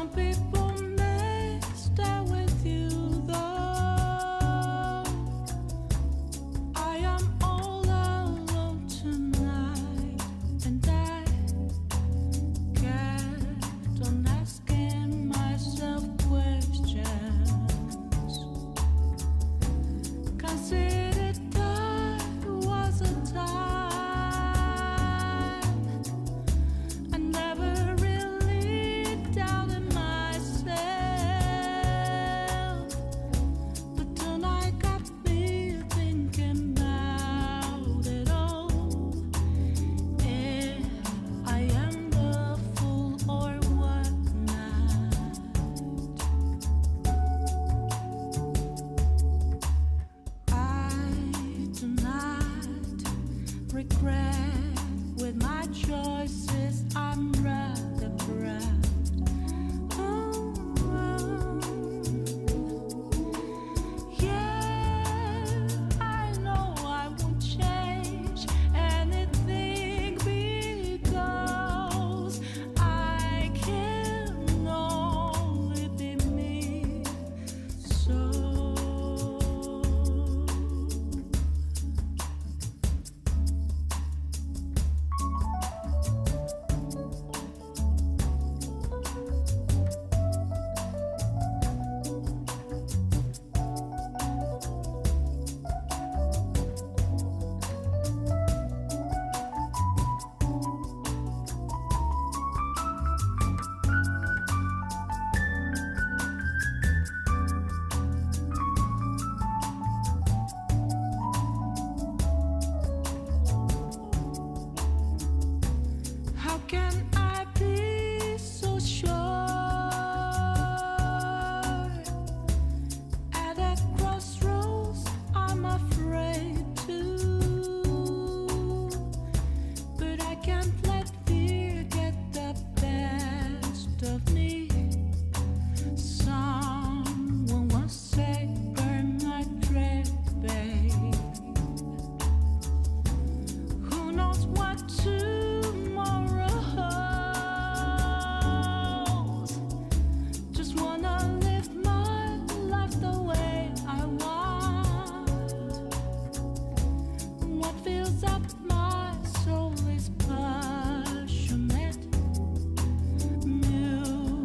Some people may stay with you, though. I am all alone tonight, and I kept on asking myself questions. Considered that was a time I never really doubted myself, but tonight got me thinking about it all. If I am the fool or what not. I do not regret with my choices. I'm rather proud. Oh, yeah, I know I won't change anything because I can only be me. So how can I be so sure? At a crossroads, I'm afraid to, but I can't let fear get the best of me. Someone once said, burn my dread, babe. Who knows what tomorrow holds? Just wanna live my life the way I want. What fills up my soul is passionate music.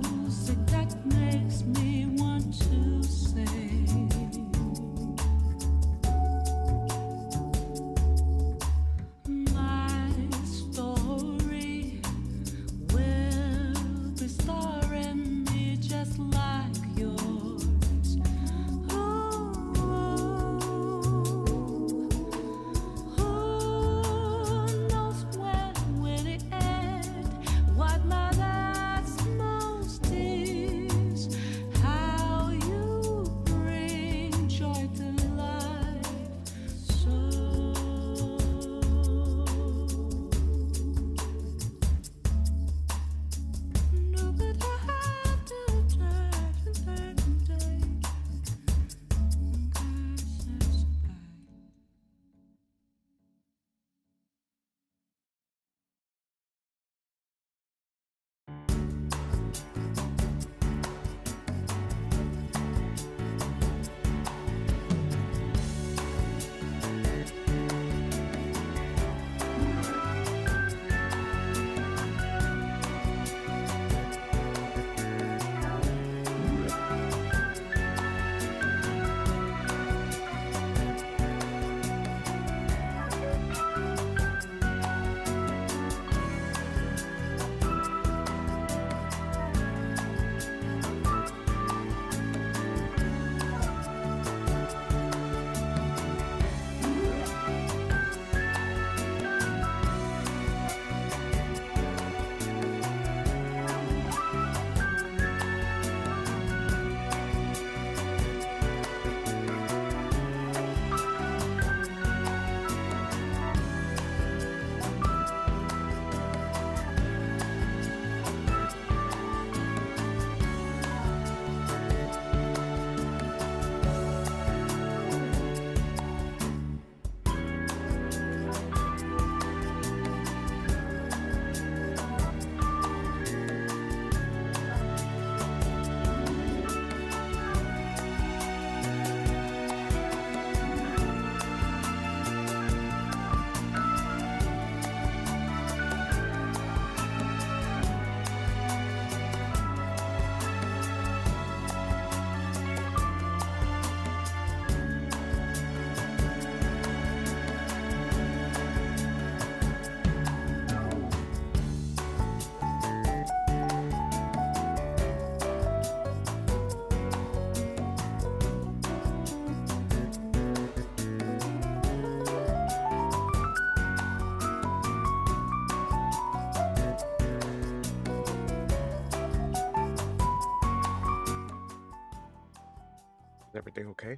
Everything okay?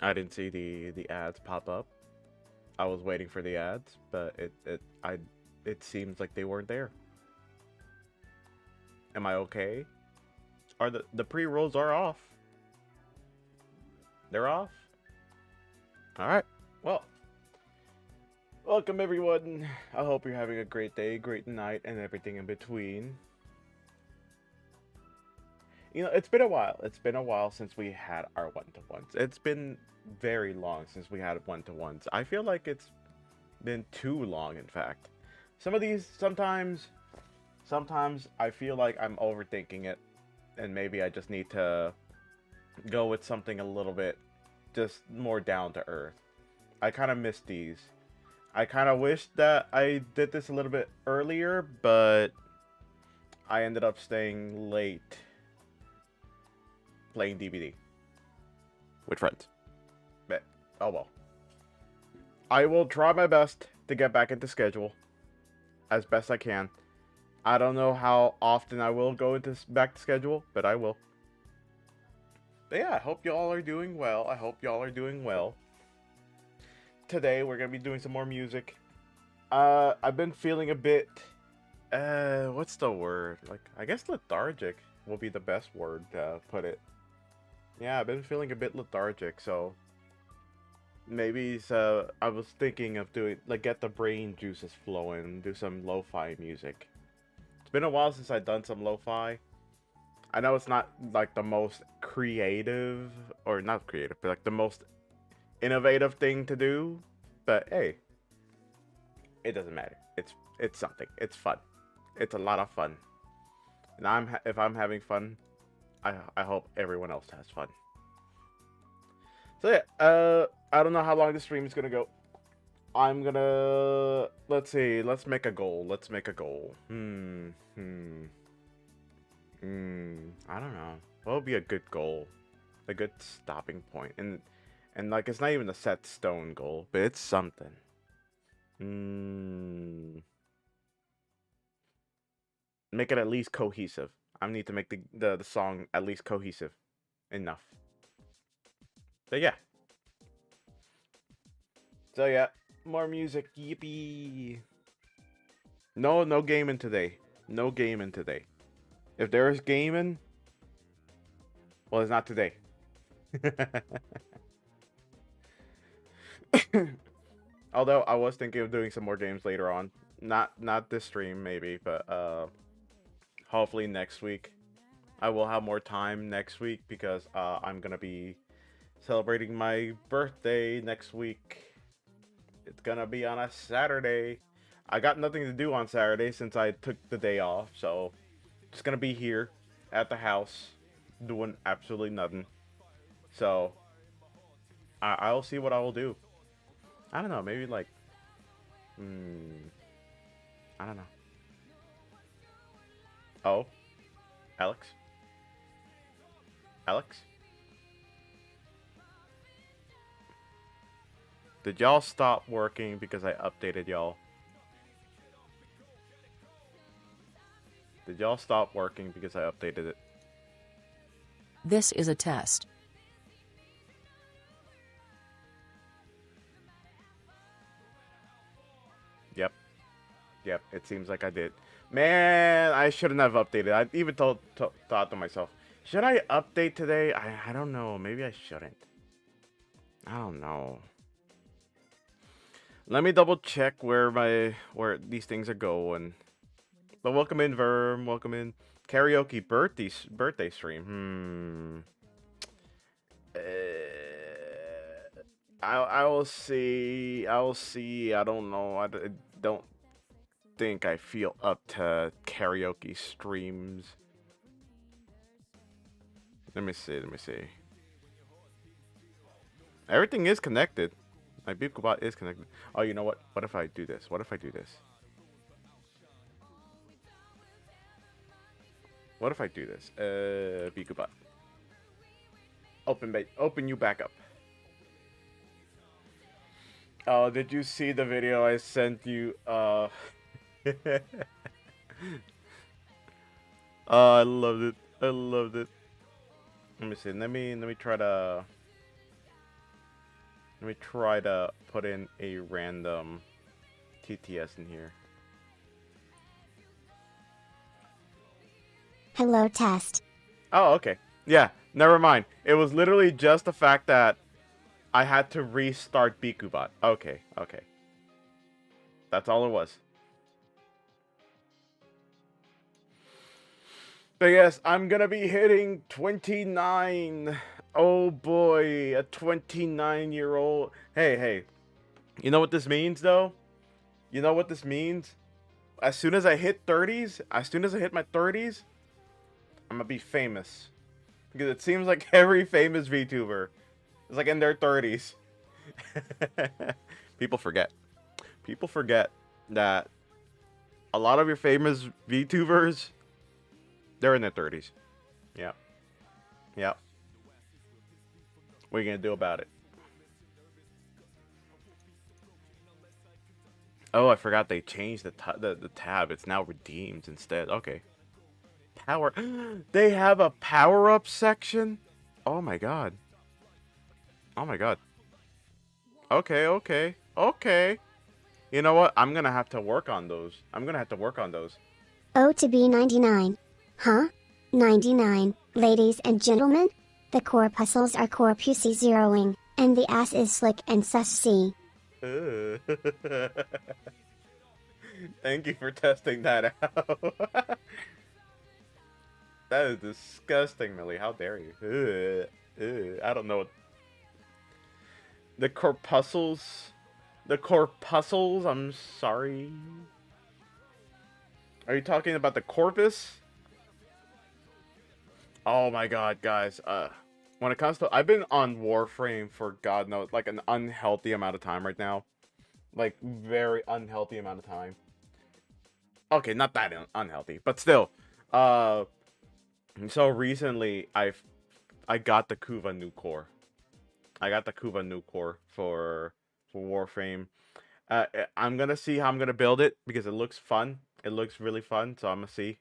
I didn't see the ads pop up. I was waiting for the ads, but it seems like they weren't there. Am I okay? Are the pre-rolls are off? They're off? All right. Well, welcome everyone. I hope you're having a great day, great night, and everything in between. You know, it's been a while. It's been a while since we had our one-to-ones. It's been very long since we had one-to-ones. I feel like it's been too long, in fact. Some of these, sometimes I feel like I'm overthinking it, and maybe I just need to go with something a little bit just more down to earth. I kind of miss these. I kind of wish that I did this a little bit earlier, but I ended up staying late playing DVD with friends. But, oh well. I will try my best to get back into schedule as best I can. I don't know how often I will go into back to schedule, but I will. But yeah, I hope y'all are doing well. I hope y'all are doing well. Today we're gonna be doing some more music. I've been feeling a bit what's the word? Like, I guess lethargic will be the best word to put it. Yeah, I've been feeling a bit lethargic, so maybe I was thinking of doing, like, get the brain juices flowing, do some lo-fi music. It's been a while since I've done some lo-fi. I know it's not like the most creative, or not creative, but like the most innovative thing to do, but hey, it doesn't matter. It's something. It's fun. It's a lot of fun. And if I'm having fun, I hope everyone else has fun. So yeah, I don't know how long the stream is gonna go. I'm gonna, let's see, let's make a goal. Let's make a goal. I don't know. What would be a good goal? A good stopping point. And like, it's not even a set stone goal, but it's something. Make it at least cohesive. I need to make the song at least cohesive enough. But yeah. So yeah, more music. Yippee. No gaming today. No gaming today. If there is gaming, well, it's not today. Although I was thinking of doing some more games later on. Not this stream maybe, but hopefully next week. I will have more time next week because I'm gonna be celebrating my birthday next week. It's gonna be on a Saturday. I got nothing to do on Saturday since I took the day off, so just gonna be here at the house doing absolutely nothing. So I'll see what I will do. I don't know, maybe like I don't know. Oh, Alex? Alex? Did y'all stop working because I updated y'all? Did y'all stop working because I updated it? This is a test. Yep, it seems like I did. Man, I shouldn't have updated. I even thought to myself, should I update today? I don't know. Maybe I shouldn't. I don't know. Let me double check where these things are going. But welcome in, Verm. Welcome in. Karaoke birthday stream. I will see. I will see. I don't know. I don't think I feel up to karaoke streams. Let me see. Everything is connected. My Beepkobot is connected. Oh, you know what? What if I do this? What if I do this? Beepkobot. Open you back up. Oh, did you see the video I sent you? Oh, I loved it. Let me see. Let me try to put in a random TTS in here. Hello test. Oh, okay. Yeah, never mind. It was literally just the fact that I had to restart Bikubot. Okay, okay. That's all it was. But yes, I'm gonna be hitting 29. Oh boy, a 29-year-old. Hey, hey. You know what this means, though? You know what this means? As soon as I hit 30s, as soon as I hit my 30s, I'm gonna be famous. Because it seems like every famous VTuber is like in their 30s. People forget. People forget that a lot of your famous VTubers, they're in their 30s. Yeah. Yeah. What are you gonna do about it? Oh, I forgot they changed the tab. It's now redeemed instead. Okay. Power. They have a power-up section? Oh my god. Oh my god. Okay, okay. Okay. You know what? I'm gonna have to work on those. I'm gonna have to work on those. O to be 99. Huh? 99, ladies and gentlemen? The corpuscles are corpusy zeroing, and the ass is slick and sussy. Thank you for testing that out. That is disgusting, Millie. How dare you? I don't know what... The corpuscles? The corpuscles? I'm sorry. Are you talking about the corpus? Oh my god, guys. When it comes to... I've been on Warframe for God knows, like an unhealthy amount of time right now. Like, very unhealthy amount of time. Okay, not that unhealthy, but still. So recently, I got the Kuva new core. I got the Kuva new core for Warframe. I'm gonna see how I'm gonna build it because it looks fun. It looks really fun, so I'm gonna see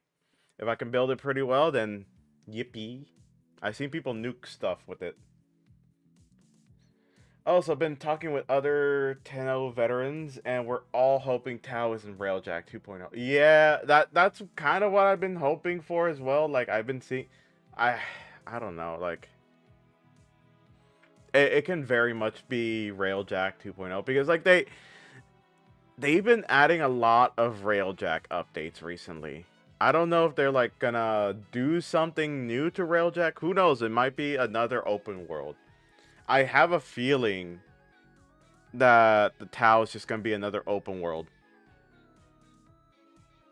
if I can build it pretty well. Then, yippee! I've seen people nuke stuff with it. Also, been talking with other Tenno veterans, and we're all hoping Tao is in Railjack 2.0. Yeah, that's kind of what I've been hoping for as well. Like, I've been seeing... I don't know, like... It can very much be Railjack 2.0, because, like, they've been adding a lot of Railjack updates recently. I don't know if they're, like, gonna do something new to Railjack. Who knows? It might be another open world. I have a feeling that the Tao is just gonna be another open world.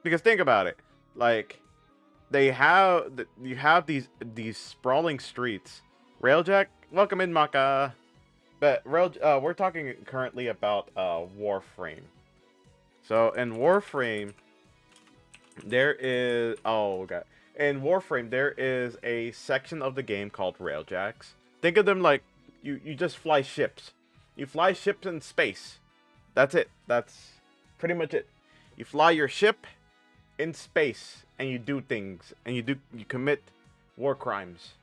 Because think about it, like you have these sprawling streets. Railjack, welcome in, Maka. But we're talking currently about Warframe. So in Warframe, there is in Warframe there is a section of the game called Railjacks. Think of them like you just fly ships. You fly ships in space. That's it. That's pretty much it. You fly your ship in space and you do things and you commit war crimes.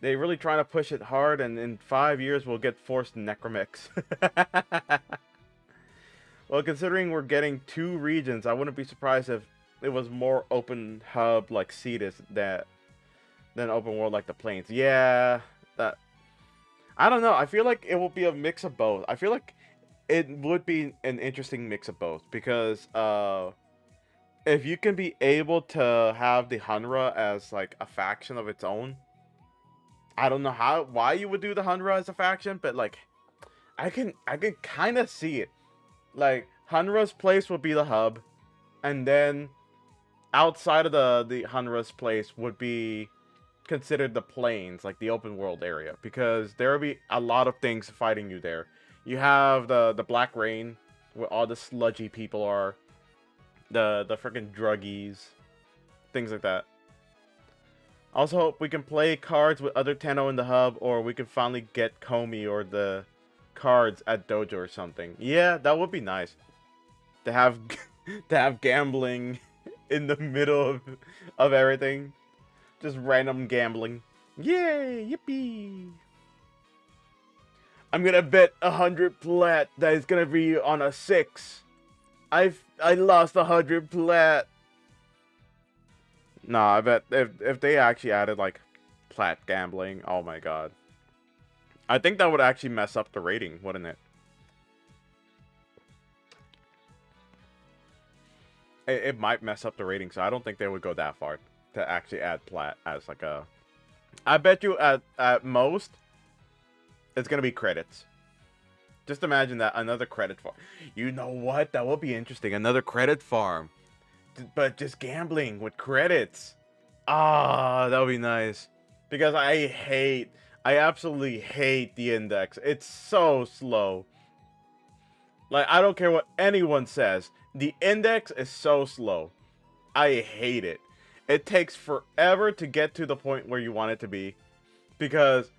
They're really trying to push it hard, and in 5 years we'll get forced necromex. Well, considering we're getting 2 regions, I wouldn't be surprised if it was more open hub like Cetus than open world like the Plains. Yeah. That, I don't know. I feel like it will be a mix of both. I feel like it would be an interesting mix of both because if you can be able to have the Hunra as like a faction of its own, I don't know why you would do the Hunra as a faction, but like I can kind of see it. Like Hunra's place will be the hub, and then outside of the Hunra's place would be considered the plains, like the open world area, because there will be a lot of things fighting you there. You have the Black Rain, where all the sludgy people are, the freaking druggies, things like that. Also hope we can play cards with other Tenno in the hub, or we can finally get Komi or the cards at Dojo or something. Yeah, that would be nice to have to have gambling in the middle of everything. Just random gambling. Yay! Yippee! I'm gonna bet 100 plat that it's gonna be on a 6. I lost 100 plat. Nah, I bet if they actually added like plat gambling, oh my god. I think that would actually mess up the rating, wouldn't it? It might mess up the rating, so I don't think they would go that far to actually add plat as like a... I bet you at most, it's gonna be credits. Just imagine that, another credit farm. You know what? That would be interesting. Another credit farm. But just gambling with credits. Ah, that would be nice. Because I absolutely hate the index. It's so slow. Like, I don't care what anyone says. The index is so slow. I hate it. It takes forever to get to the point where you want it to be. Because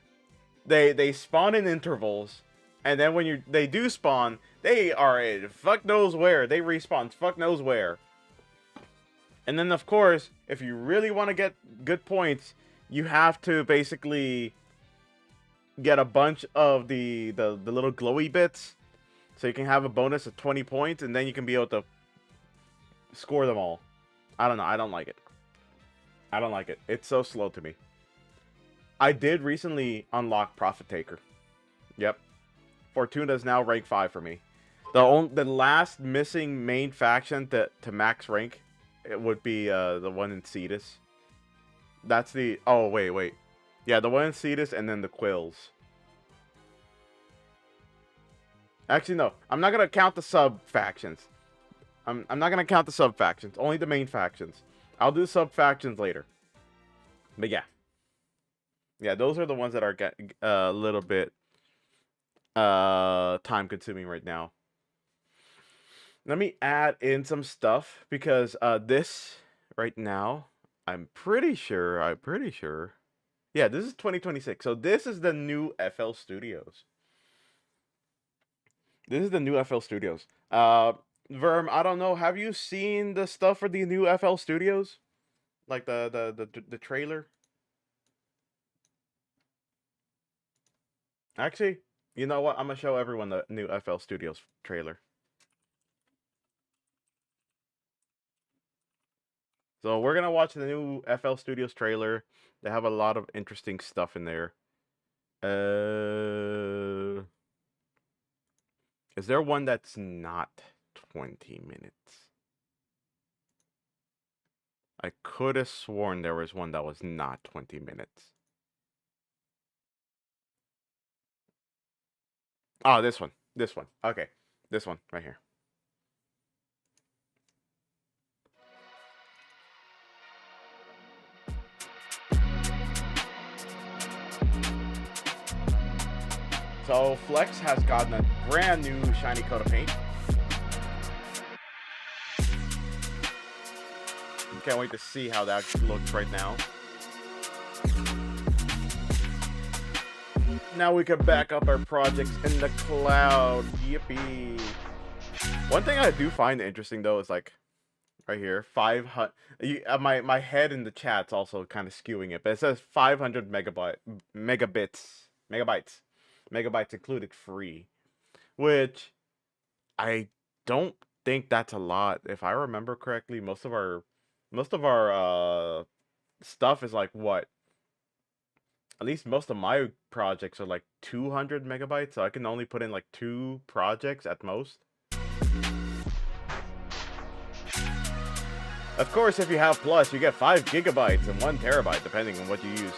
they spawn in intervals. And then when they do spawn, they are in fuck knows where. They respawn fuck knows where. And then, of course, if you really want to get good points, you have to basically get a bunch of the little glowy bits. So you can have a bonus of 20 points, and then you can be able to score them all. I don't know. I don't like it. I don't like it. It's so slow to me. I did recently unlock Profit Taker. Yep. Fortuna is now rank 5 for me. The last missing main faction to max rank, it would be the one in Cetus. That's the... Oh, wait. Yeah, the one in Cetus and then the Quills. Actually, no. I'm not going to count the sub-factions. I'm not going to count the sub-factions. Only the main factions. I'll do sub-factions later. But yeah. Yeah, those are the ones that are a little bit time-consuming right now. Let me add in some stuff. Because this, right now, I'm pretty sure. Yeah, this is 2026. So this is the new FL Studios. This is the new FL Studios. Verm, I don't know. Have you seen the stuff for the new FL Studios? Like the trailer? Actually, you know what? I'm gonna show everyone the new FL Studios trailer. So we're gonna watch the new FL Studios trailer. They have a lot of interesting stuff in there. Is there one that's not 20 minutes? I could have sworn there was one that was not 20 minutes. Oh, this one. This one. Okay. This one right here. So Flex has gotten a brand new shiny coat of paint. Can't wait to see how that looks right now. Now we can back up our projects in the cloud. Yippee. One thing I do find interesting though is like right here, 500. My head in the chat's also kind of skewing it, but it says 500 megabytes included free, which I don't think that's a lot. If I remember correctly, most of our stuff is like what? At least most of my projects are like 200 megabytes, so I can only put in like 2 projects at most. Of course, if you have Plus, you get 5 gigabytes and 1 terabyte, depending on what you use.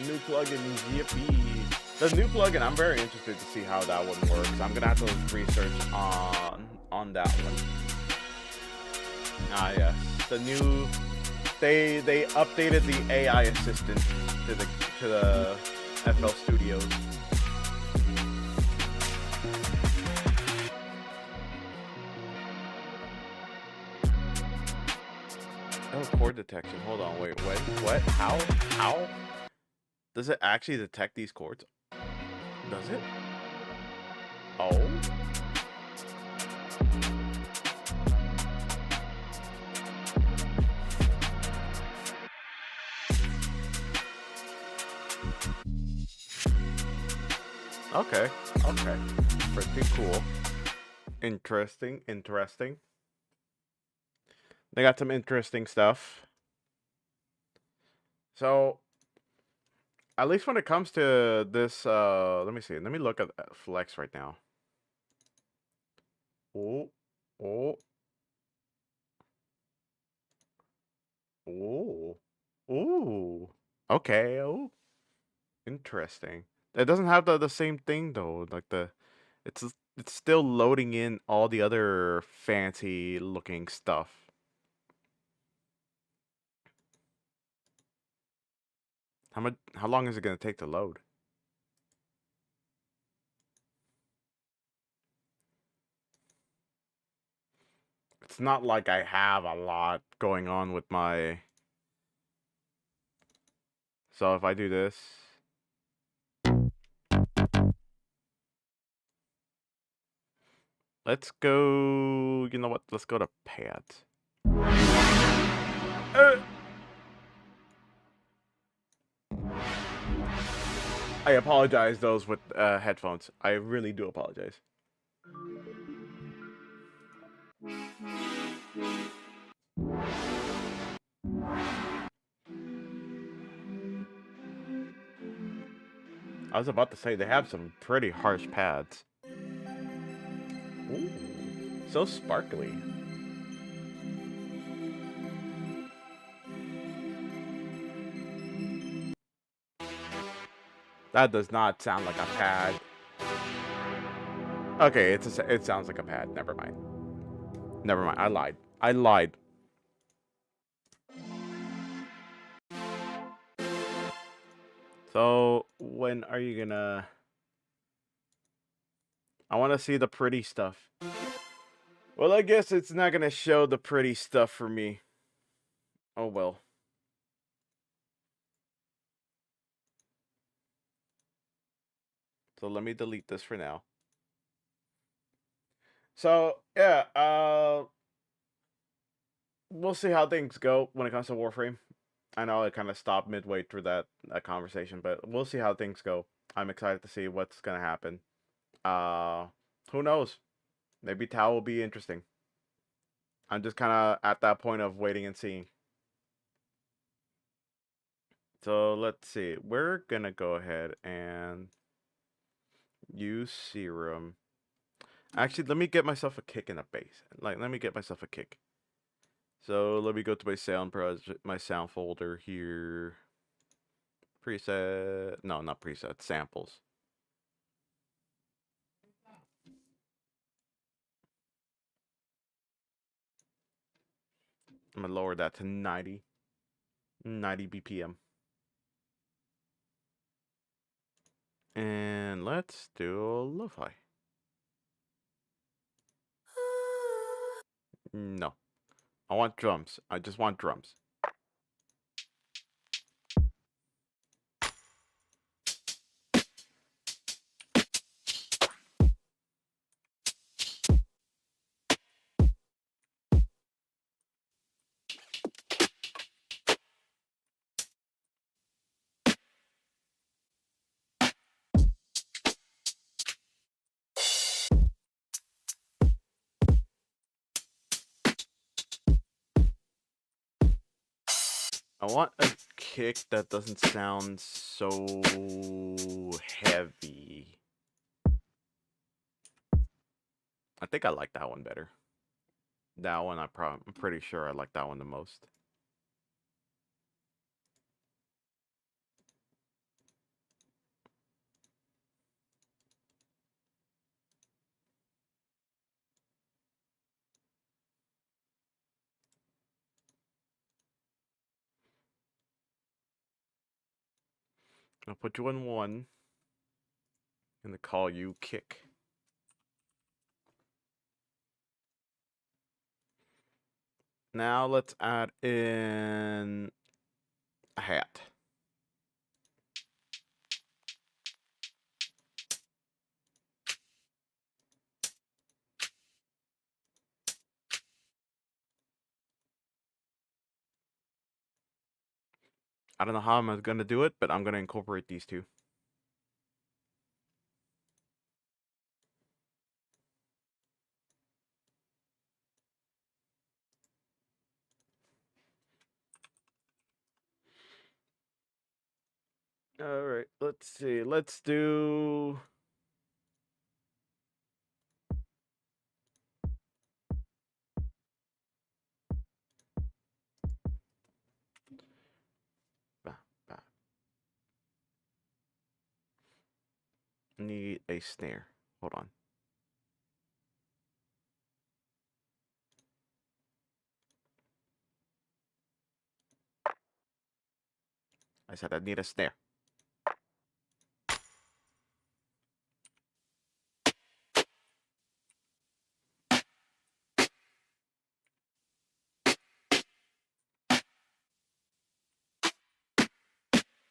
New plugins, yippee. The new plugin, I'm very interested to see how that one works. I'm gonna have to research on that one. Ah, yes. The new, they updated the AI assistant to the FL Studios. Oh, chord detection. Hold on, wait, what? How? Does it actually detect these chords? Does it? Oh. Okay. Okay. Pretty cool. Interesting. Interesting. They got some interesting stuff. So, at least when it comes to this, let me see. Let me look at Flex right now. Oh, oh, oh, ooh. Okay. Oh, interesting. It doesn't have the same thing though. Like it's it's still loading in all the other fancy looking stuff. How long is it gonna take to load? It's not like I have a lot going on with my. So if I do this, let's go. You know what? Let's go to pads. I apologize, those with headphones. I really do apologize. I was about to say they have some pretty harsh pads. Ooh, so sparkly. That does not sound like a pad. Okay, it sounds like a pad. Never mind. Never mind. I lied. I lied. So when are you gonna? I want to see the pretty stuff. Well, I guess it's not gonna show the pretty stuff for me. Oh well. So let me delete this for now. So yeah, we'll see how things go when it comes to Warframe. I know I kind of stopped midway through that conversation, but we'll see how things go. I'm excited to see what's gonna happen. Uh, who knows? Maybe Tau will be interesting. I'm just kind of at that point of waiting and seeing. So let's see. We're gonna go ahead and use Serum. Actually, let me get myself a kick in the base. Like, let me get myself a kick. So let me go to my sound project, my sound folder here. Preset. No, not preset. Samples. I'm gonna lower that to 90 BPM. And let's do a lo-fi. No, I want drums. I just want drums. I want a kick that doesn't sound so heavy. I think I like that one better. That one, I'm pretty sure I like that one the most. I'll put you in one and call you kick. Now let's add in a hat. I don't know how I'm gonna do it, but I'm gonna incorporate these two. All right, let's see. Let's do. Bah, bah. Need a snare. Hold on. I said I need a snare.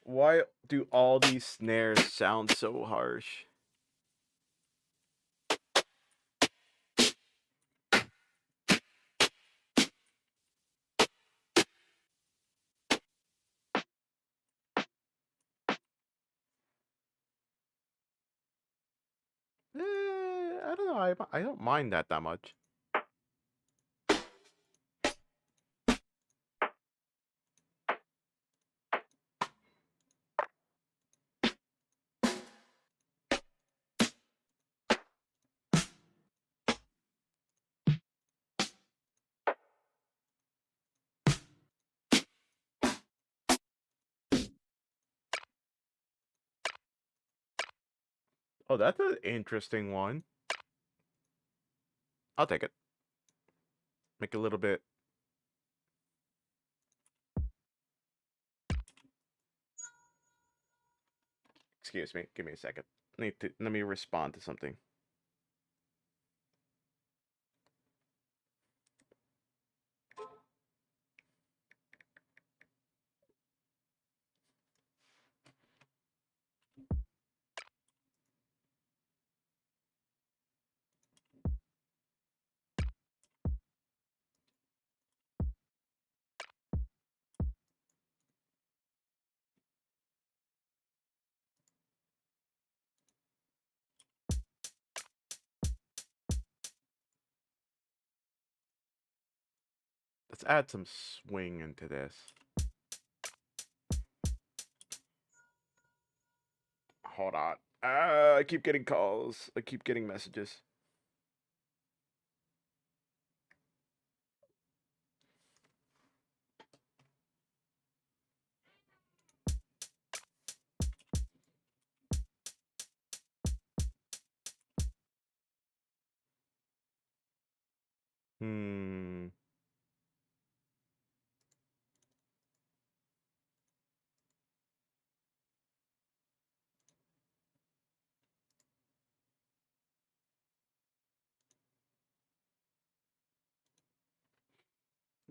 Why do all these snares sound so harsh? I don't know. I don't mind that much. Oh, that's an interesting one. I'll take it. Make a little bit. Excuse me. Give me a second. Let me respond to something. Let's add some swing into this. Hold on. I keep getting calls. I keep getting messages. Hmm.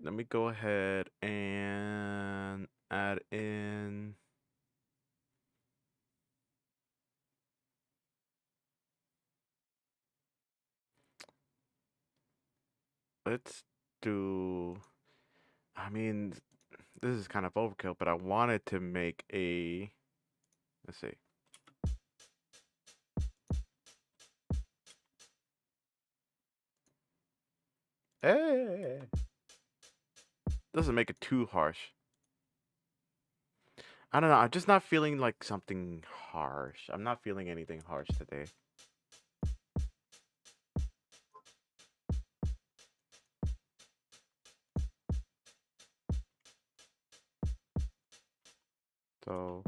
Let me go ahead and add in. Let's do. I mean, this is kind of overkill, but I wanted to make a. Let's see. Hey, doesn't make it too harsh. I don't know. I'm just not feeling like something harsh. I'm not feeling anything harsh today. So.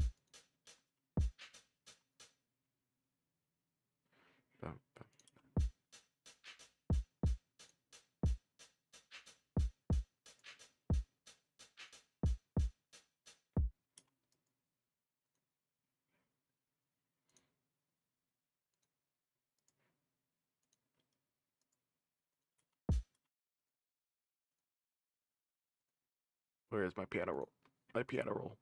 Bum, bum. Where is my piano roll? My piano roll.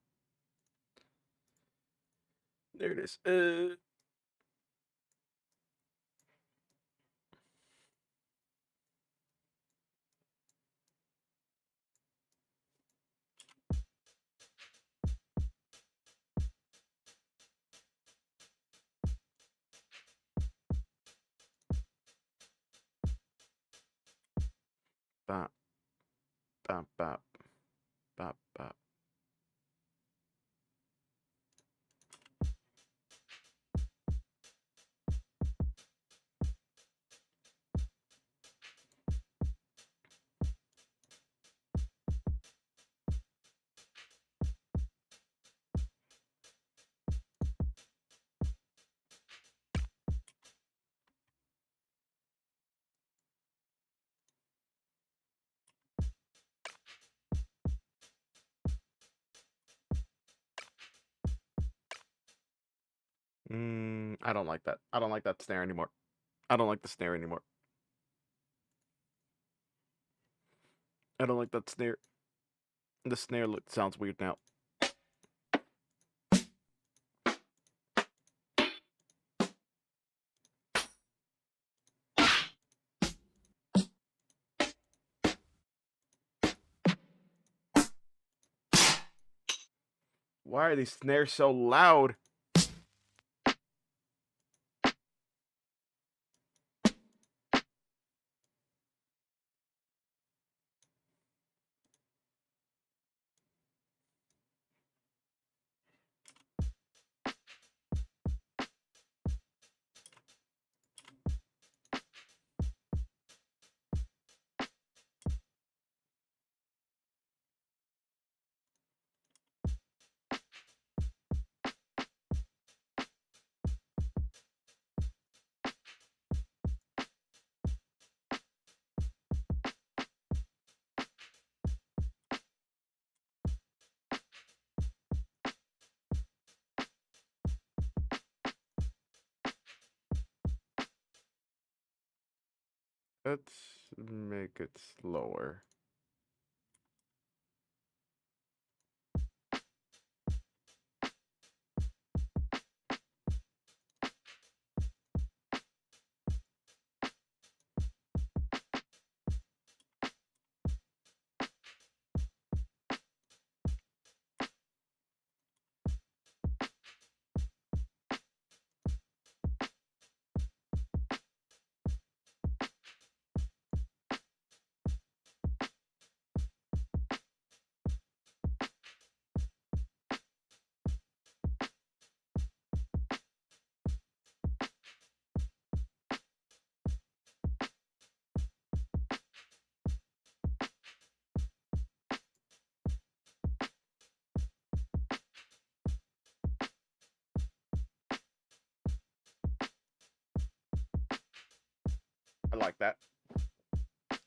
There it is. bop, bop, bop, bop, bop. I don't like that. I don't like that snare anymore. I don't like the snare anymore. I don't like that snare. The snare sounds weird now. Why are these snares so loud? Let's make it slower. I like that.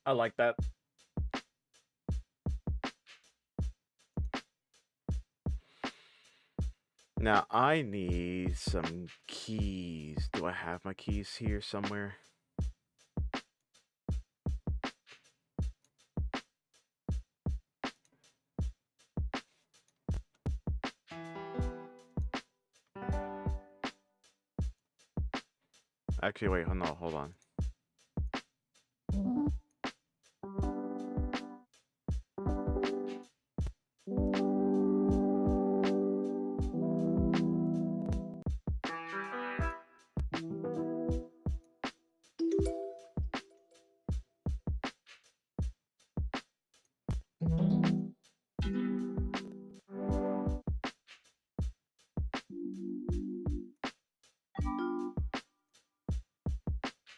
I like that. Now I need some keys. Do I have my keys here somewhere? Actually, wait, no, hold on.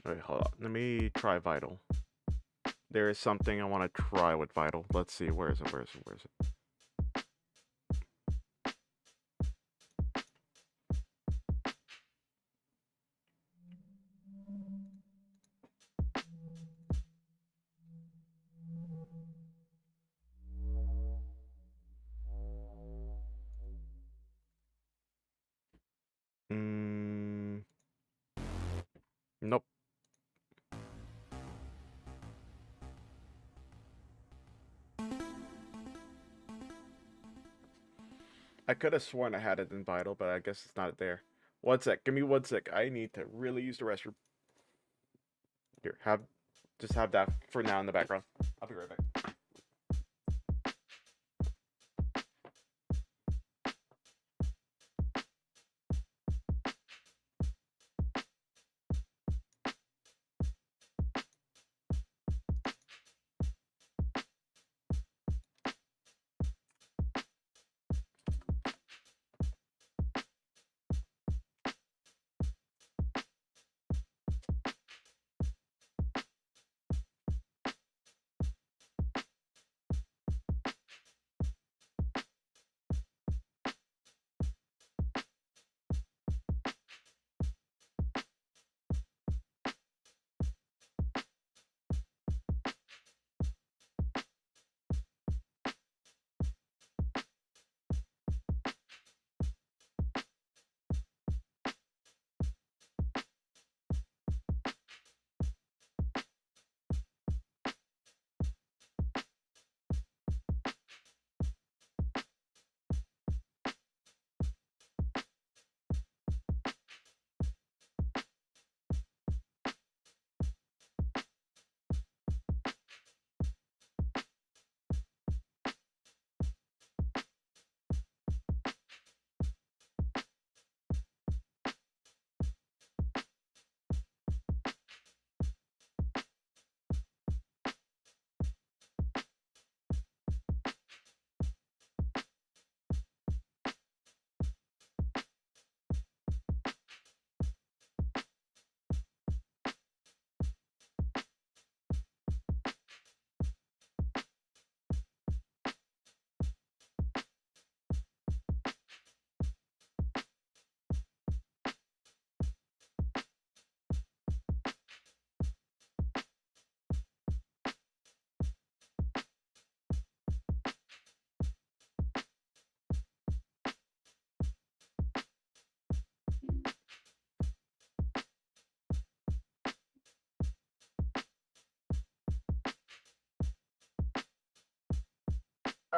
Wait, hold on. Let me try Vital. There is something I want to try with Vital. Let's see. Where is it? Where is it? Where is it? Nope. I could have sworn I had it in Vital, but I guess it's not there. One sec. Give me 1 sec. I need to really use the restroom. Here, just have that for now in the background. I'll be right back.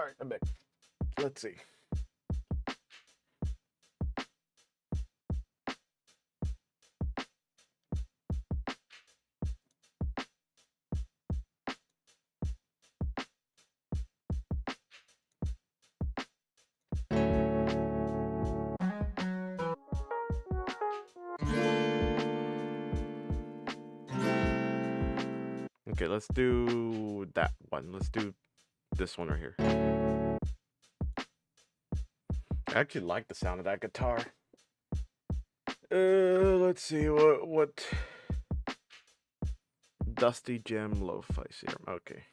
Alright, I'm back. Let's see. Okay, let's do that one. Let's do this one right here. I actually like the sound of that guitar. Let's see what Dusty Gem Lo-Fi Serum. Okay.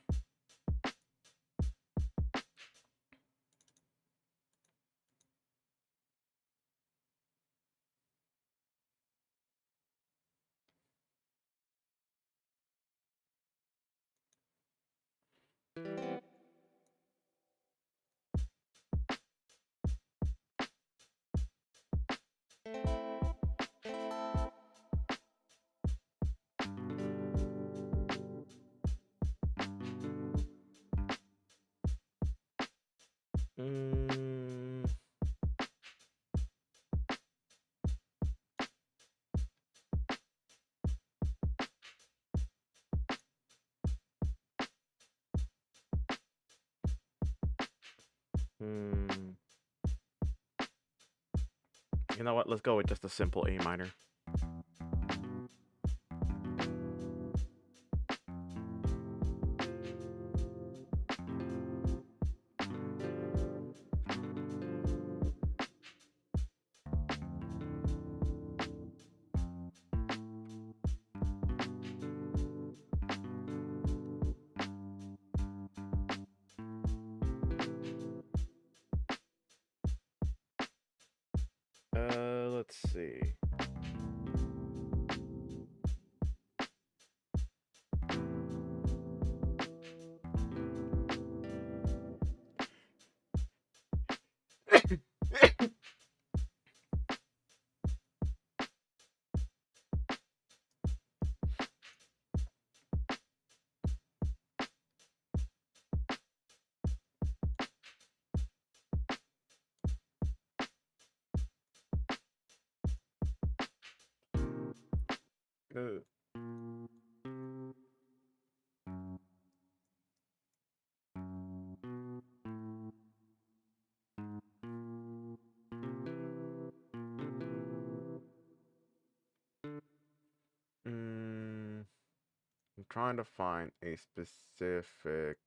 Mm, hmm. You know what? Let's go with just a simple A minor. Let's see. Uh, mm, I'm trying to find a specific.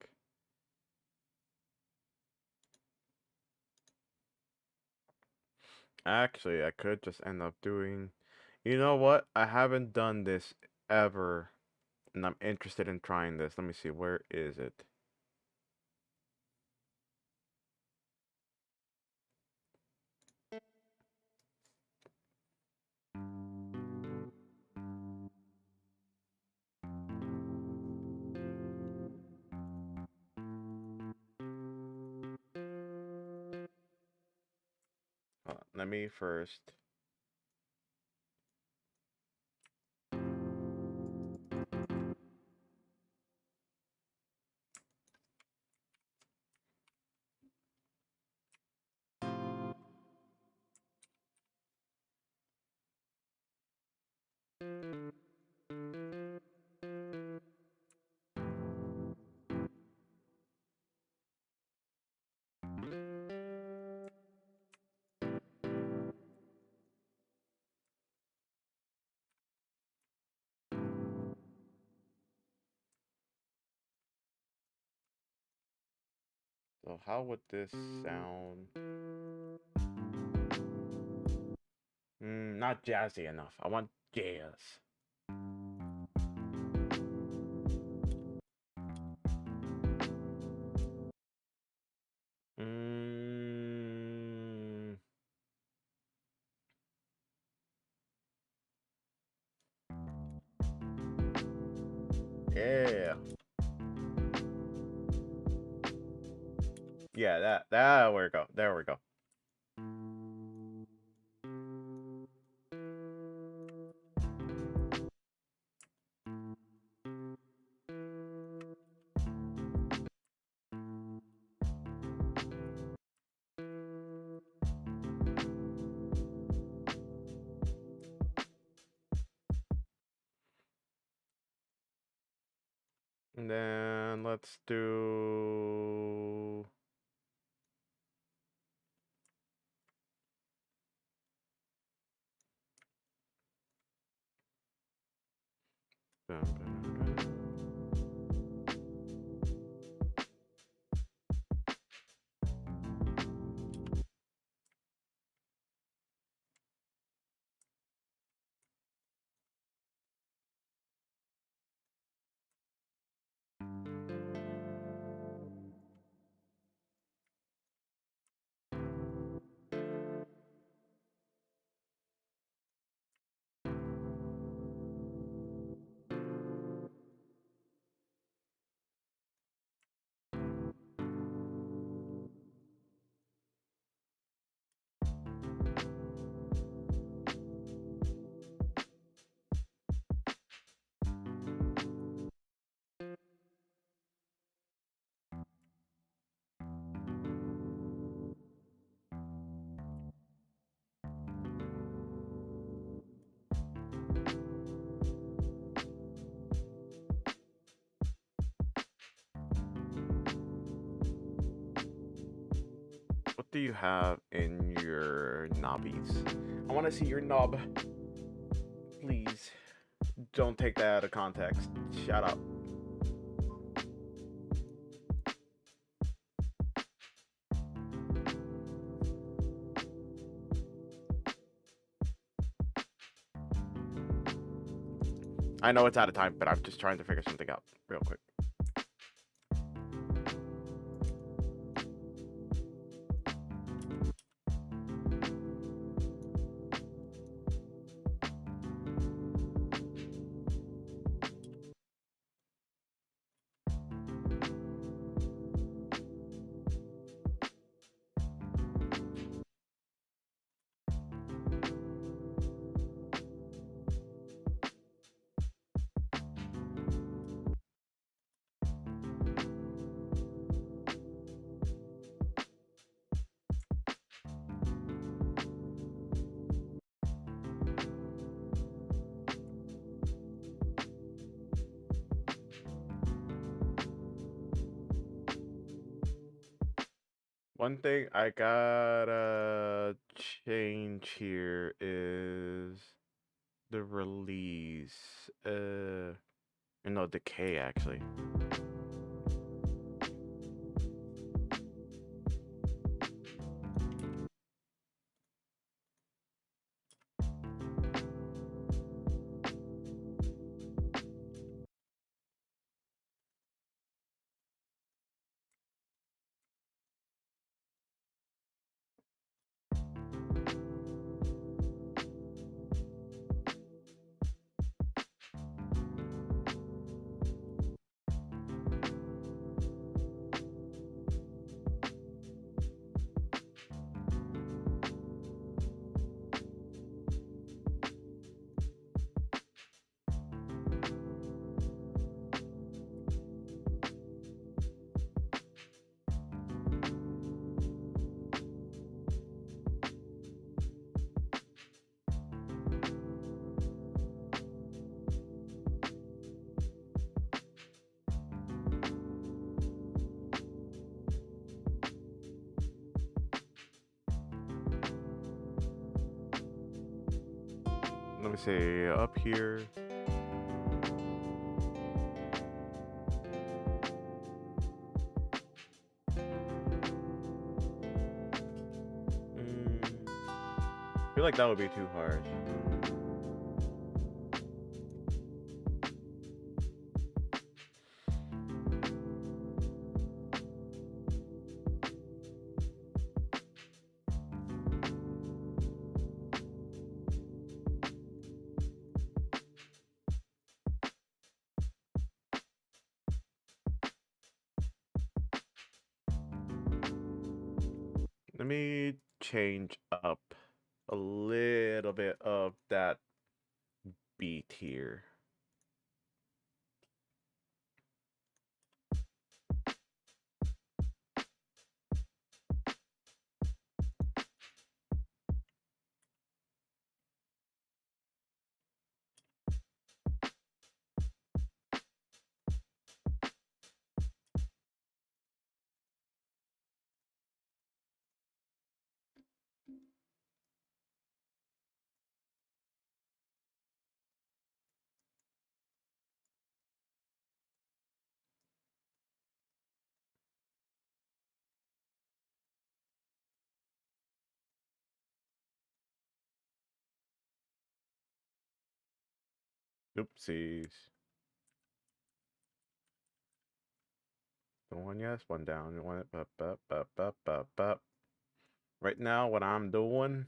Actually, I could just end up doing. You know what? I haven't done this ever, and I'm interested in trying this. Let me see. Where is it? Let me first. So how would this sound? Not jazzy enough. I want jazz. Mm, yeah. Yeah, that there we go. There we go. And then let's do... What do you have in your knobbies? I want to see your knob. Please. Don't take that out of context. Shut up. I know it's out of time, but I'm just trying to figure something out real quick. One thing I gotta change here is the release. No, decay actually. Let me say up here. I feel like that would be too hard. Let me change up a little bit of that beat here. Oopsies. One yes, one down. One up. Right now, what I'm doing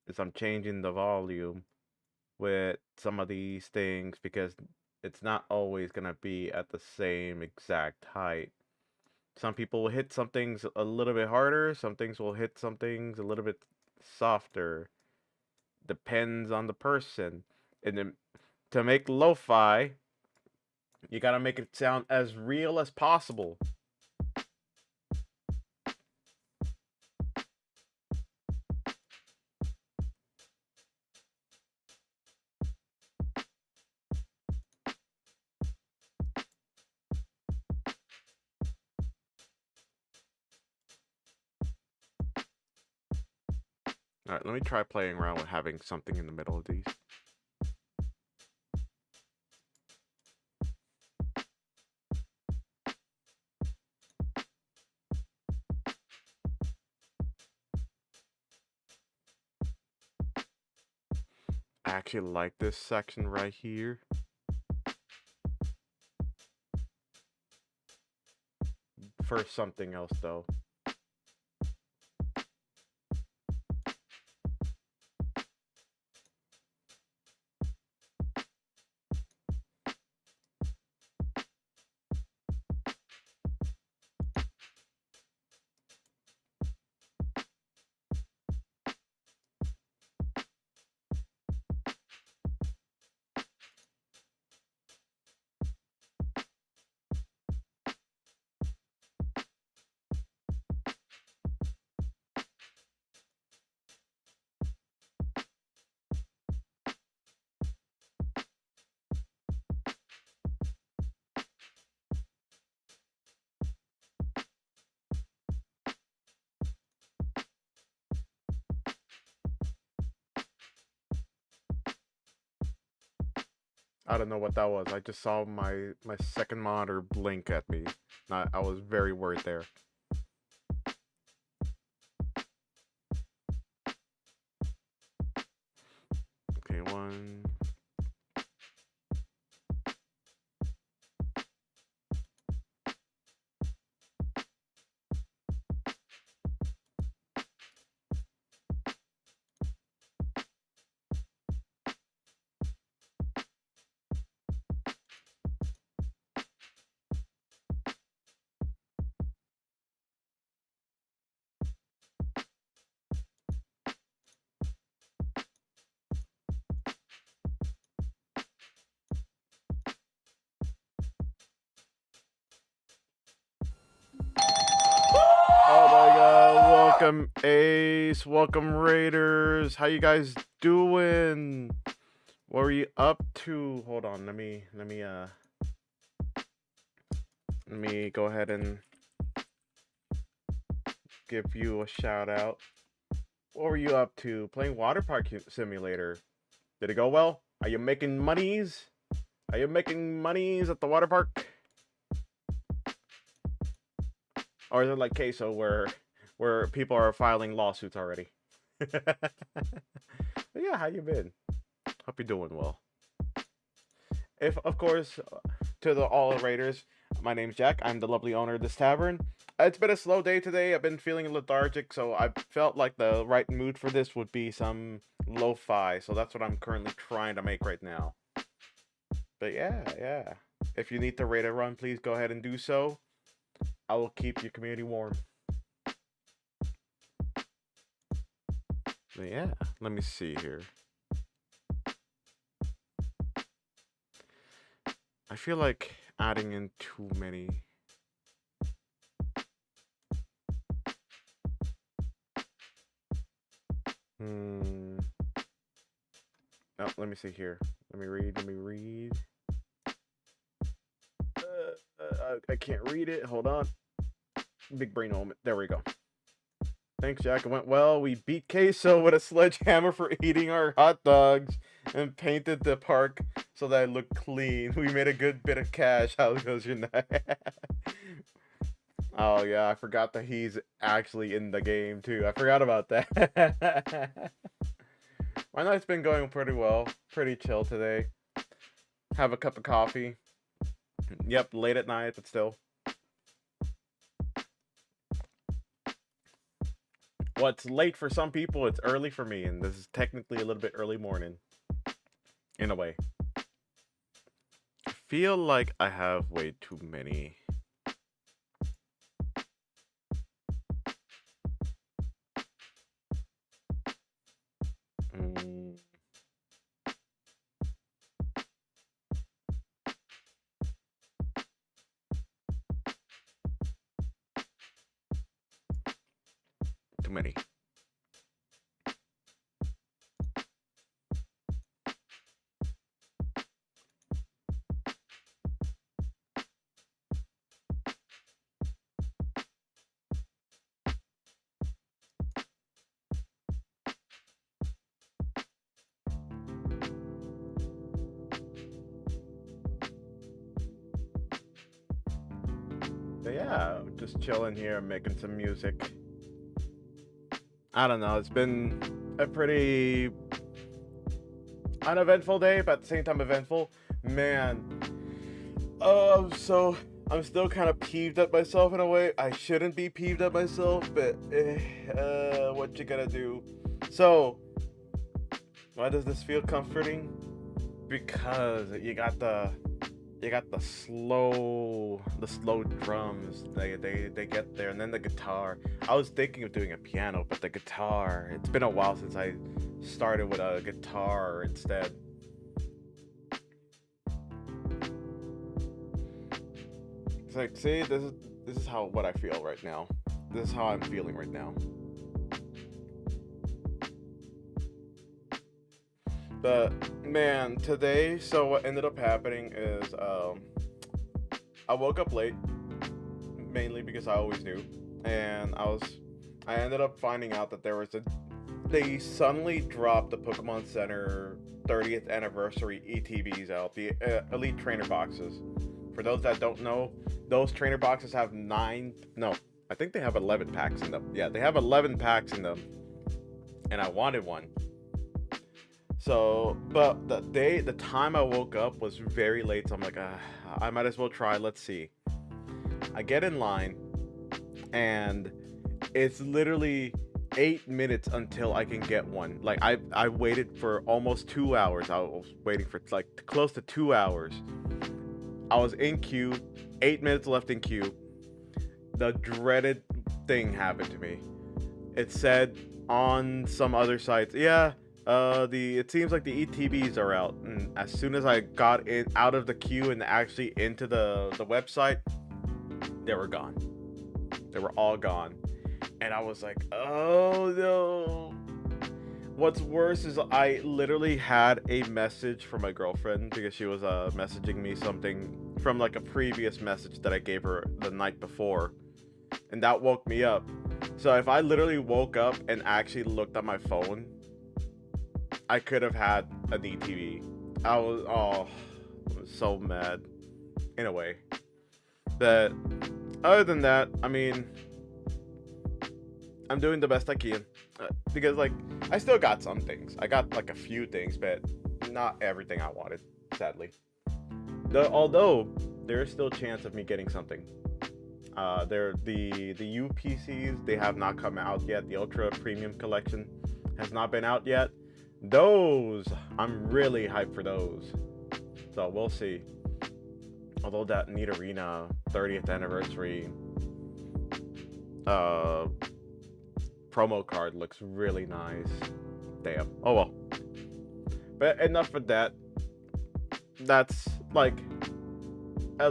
is I'm changing the volume with some of these things because it's not always gonna be at the same exact height. Some people will hit some things a little bit harder, some things will hit some things a little bit softer. Depends on the person. And then to make lo-fi, you gotta make it sound as real as possible. Alright, let me try playing around with having something in the middle of these. I actually like this section right here. For something else though. I don't know what that was. I just saw my second monitor blink at me. I was very worried there. Okay, one. Oh my god, welcome Ace, welcome Raiders. How you guys doing? What were you up to? Hold on, let me go ahead and give you a shout out. What were you up to? Playing water park simulator. Did it go well? Are you making monies? Are you making monies at the water park? Or is it like Queso where people are filing lawsuits already? But yeah, how you been? Hope you're doing well. If of course, to all Raiders, my name's Jack. I'm the lovely owner of this tavern. It's been a slow day today. I've been feeling lethargic, so I felt like the right mood for this would be some lo-fi. So that's what I'm currently trying to make right now. But yeah. If you need to raid a run, please go ahead and do so. I will keep your community warm. But yeah, let me see here. I feel like adding in too many. Oh, let me see here. Let me read. I can't read it. Hold on. Big brain moment. There we go. Thanks, Jack. It went well. We beat Queso with a sledgehammer for eating our hot dogs and painted the park so that it looked clean. We made a good bit of cash. How goes your night? Oh, yeah. I forgot that he's actually in the game, too. I forgot about that. My night's been going pretty well. Pretty chill today. have a cup of coffee. Yep, late at night, but still. What's late for some people, it's early for me, and this is technically a little bit early morning. In a way. I feel like I have way too many. Mm, too many. But yeah, just chilling here, making some music. I don't know, it's been a pretty uneventful day, but at the same time eventful. Man, I'm still kind of peeved at myself in a way. I shouldn't be peeved at myself, but what you gonna do? So, why does this feel comforting? Because you got the slow drums. They get there, and then the guitar. I was thinking of doing a piano, but the guitar. It's been a while since I started with a guitar instead. It's like, see, this is what I feel right now. This is how I'm feeling right now. But man, today, so what ended up happening is I woke up late, mainly because I always knew, and I ended up finding out that they suddenly dropped the Pokemon Center 30th anniversary ETBs out, the Elite Trainer boxes. For those that don't know, those trainer boxes have I think they have 11 packs in them. Yeah, they have 11 packs in them, and I wanted one. So, but the time I woke up was very late, so I'm like, I might as well try, let's see. I get in line, and it's literally 8 minutes until I can get one. Like, I waited for almost 2 hours. I was waiting for like close to 2 hours. I was in queue, 8 minutes left in queue. The dreaded thing happened to me. It said on some other sites, yeah, it seems like the ETBs are out. And as soon as I got out of the queue and actually into the website, they were gone. They were all gone. And I was like, oh no. What's worse is I literally had a message from my girlfriend because she was messaging me something from like a previous message that I gave her the night before. And that woke me up. So if I literally woke up and actually looked at my phone, I could have had an ETB. I was so mad in a way. But other than that, I mean, I'm doing the best I can because like I still got some things. I got like a few things, but not everything I wanted, sadly. Although there is still a chance of me getting something. The UPCs, they have not come out yet. The Ultra Premium Collection has not been out yet. Those, I'm really hyped for those. So we'll see. Although that Neat Arena 30th anniversary promo card looks really nice. Damn. Oh well. But enough of that. That's like a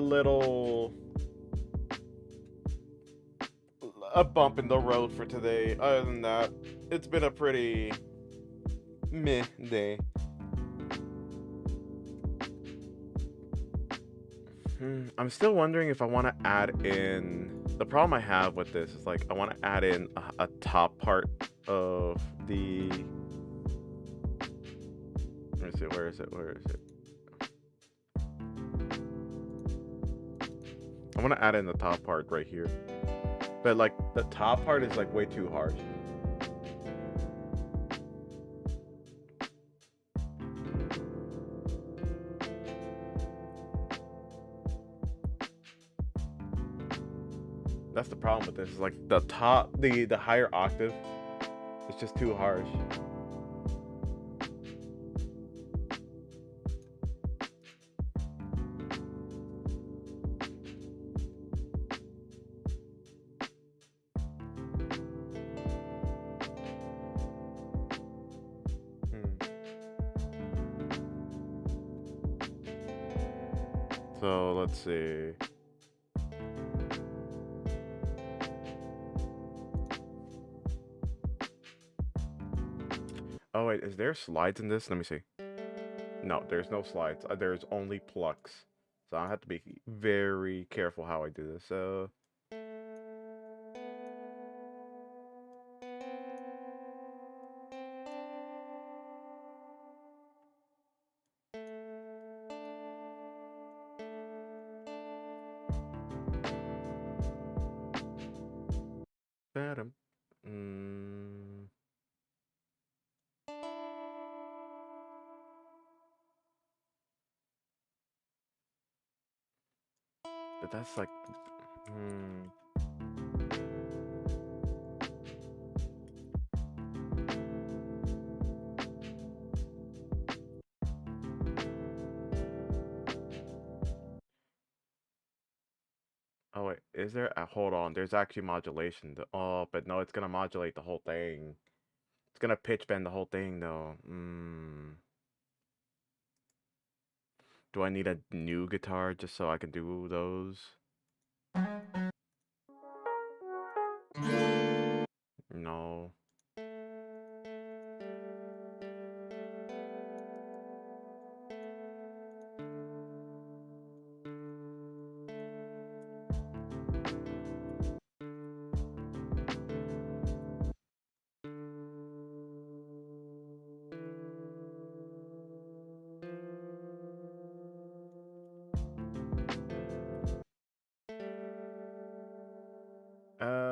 bump in the road for today. Other than that, it's been a pretty meh day. I'm still wondering if I want to add in. The problem I have with this is like I want to add in a top part of the. Let me see. Where is it? I want to add in the top part right here, but like the top part is like way too harsh. That's the problem with this. Is like the top, the higher octave, it's just too harsh. Hmm. So let's see. Oh wait, is there slides in this? Let me see. No, there's no slides. There's only plucks. So I have to be very careful how I do this. So Ba-dum. Mm, but that's like, hmm. Oh wait, is there? Hold on. There's actually modulation. Oh, but no, it's gonna modulate the whole thing. It's gonna pitch bend the whole thing though. Do I need a new guitar just so I can do those? No.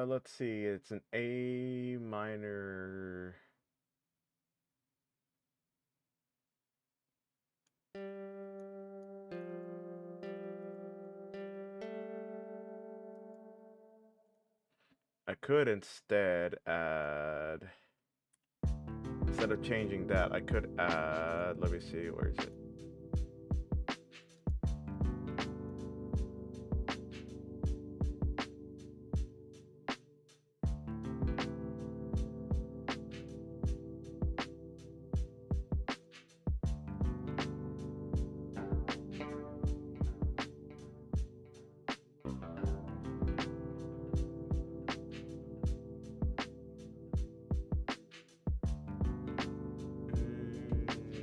Let's see. It's an A minor. I could instead of changing that, I could add, let me see, where is it?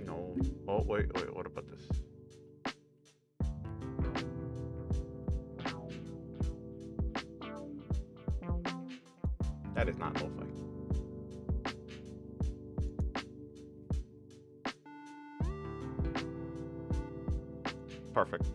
No. Oh, wait, what about this? That is not lo-fi. Perfect.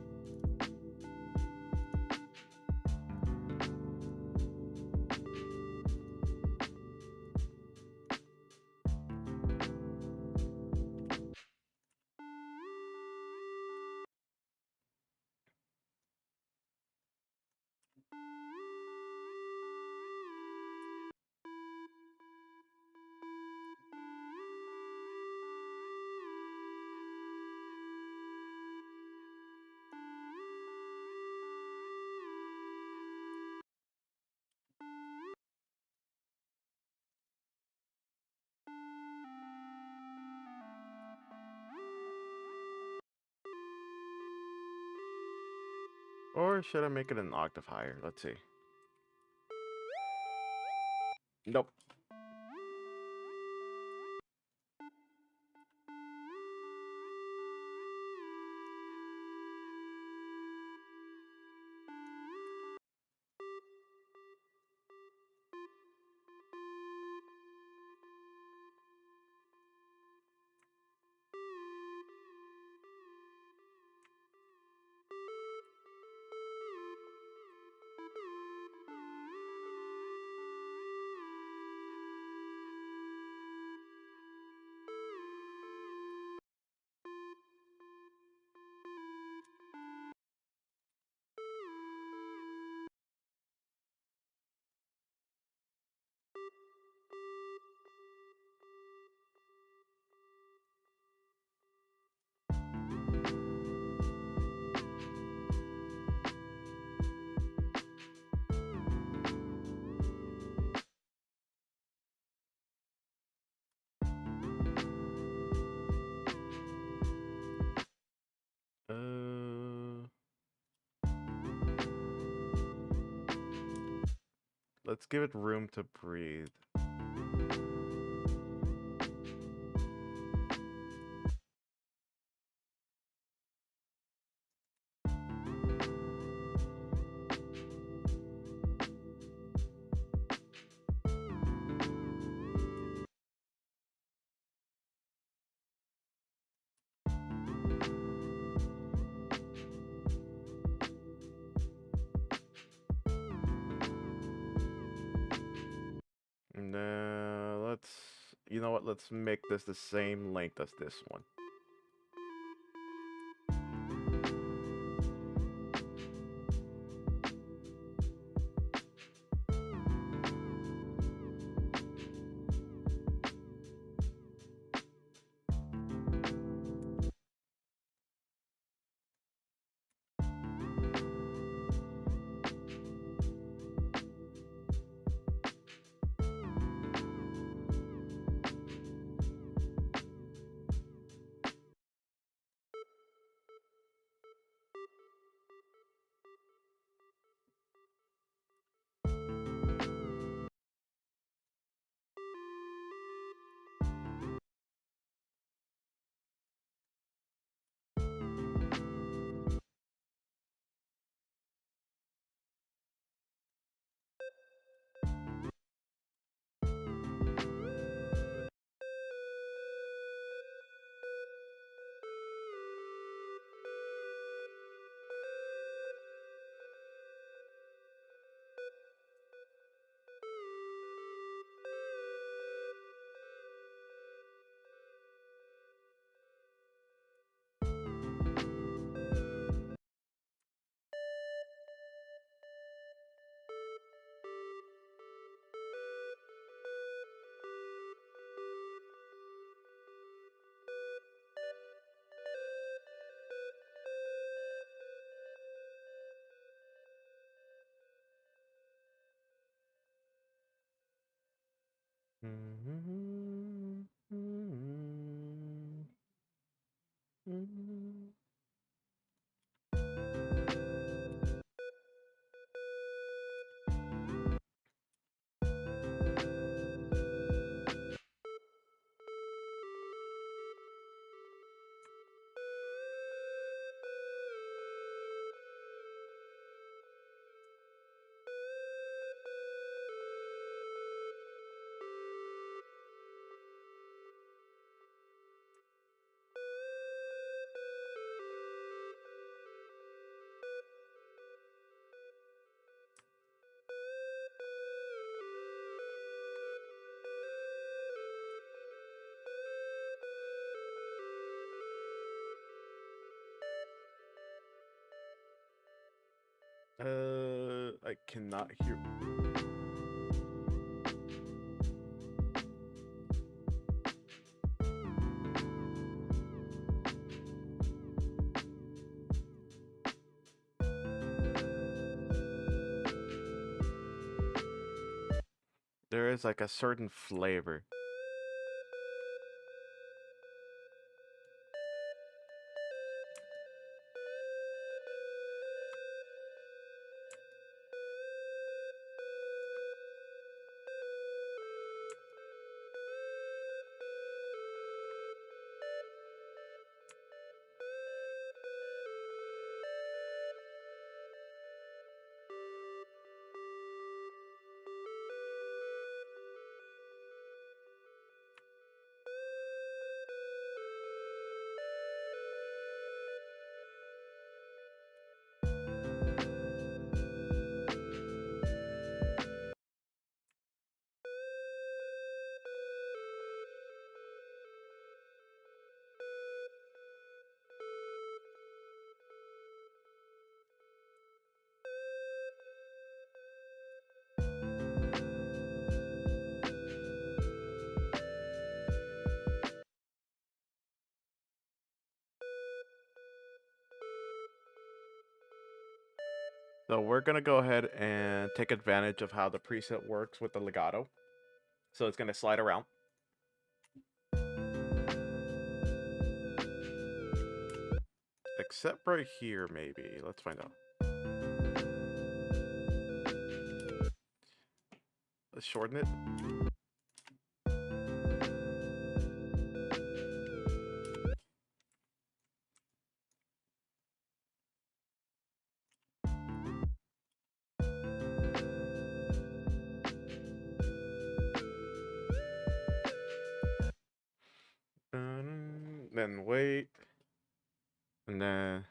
Or should I make it an octave higher? Let's see. Nope. let's give it room to breathe. No, let's, you know what, let's make this the same length as this one. I cannot hear. There is like a certain flavor. So we're gonna go ahead and take advantage of how the preset works with the legato. So it's gonna slide around. Except right here, maybe. Let's find out. Let's shorten it. Then wait. And then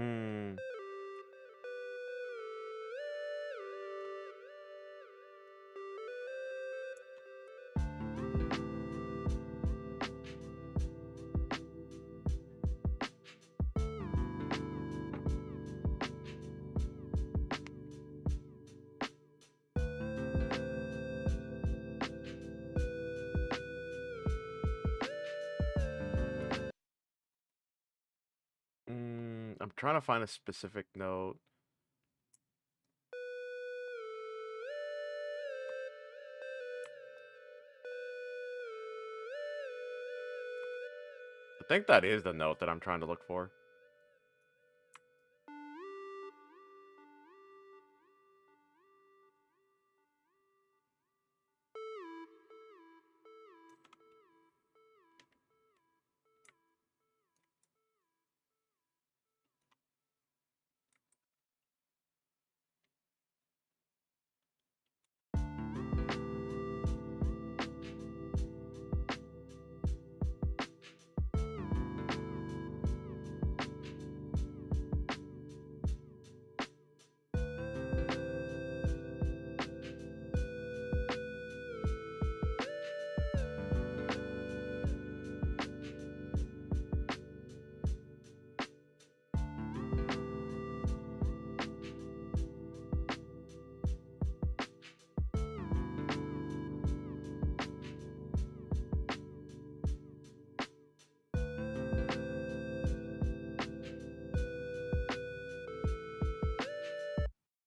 hmm. I'm trying to find a specific note. I think that is the note that I'm trying to look for.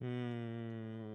Hmm.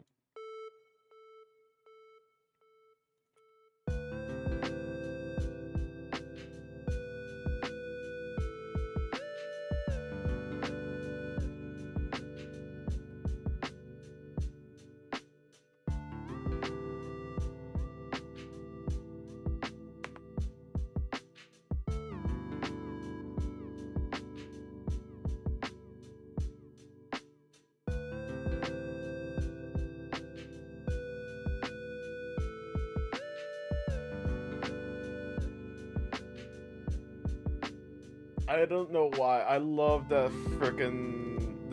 I don't know why. I love the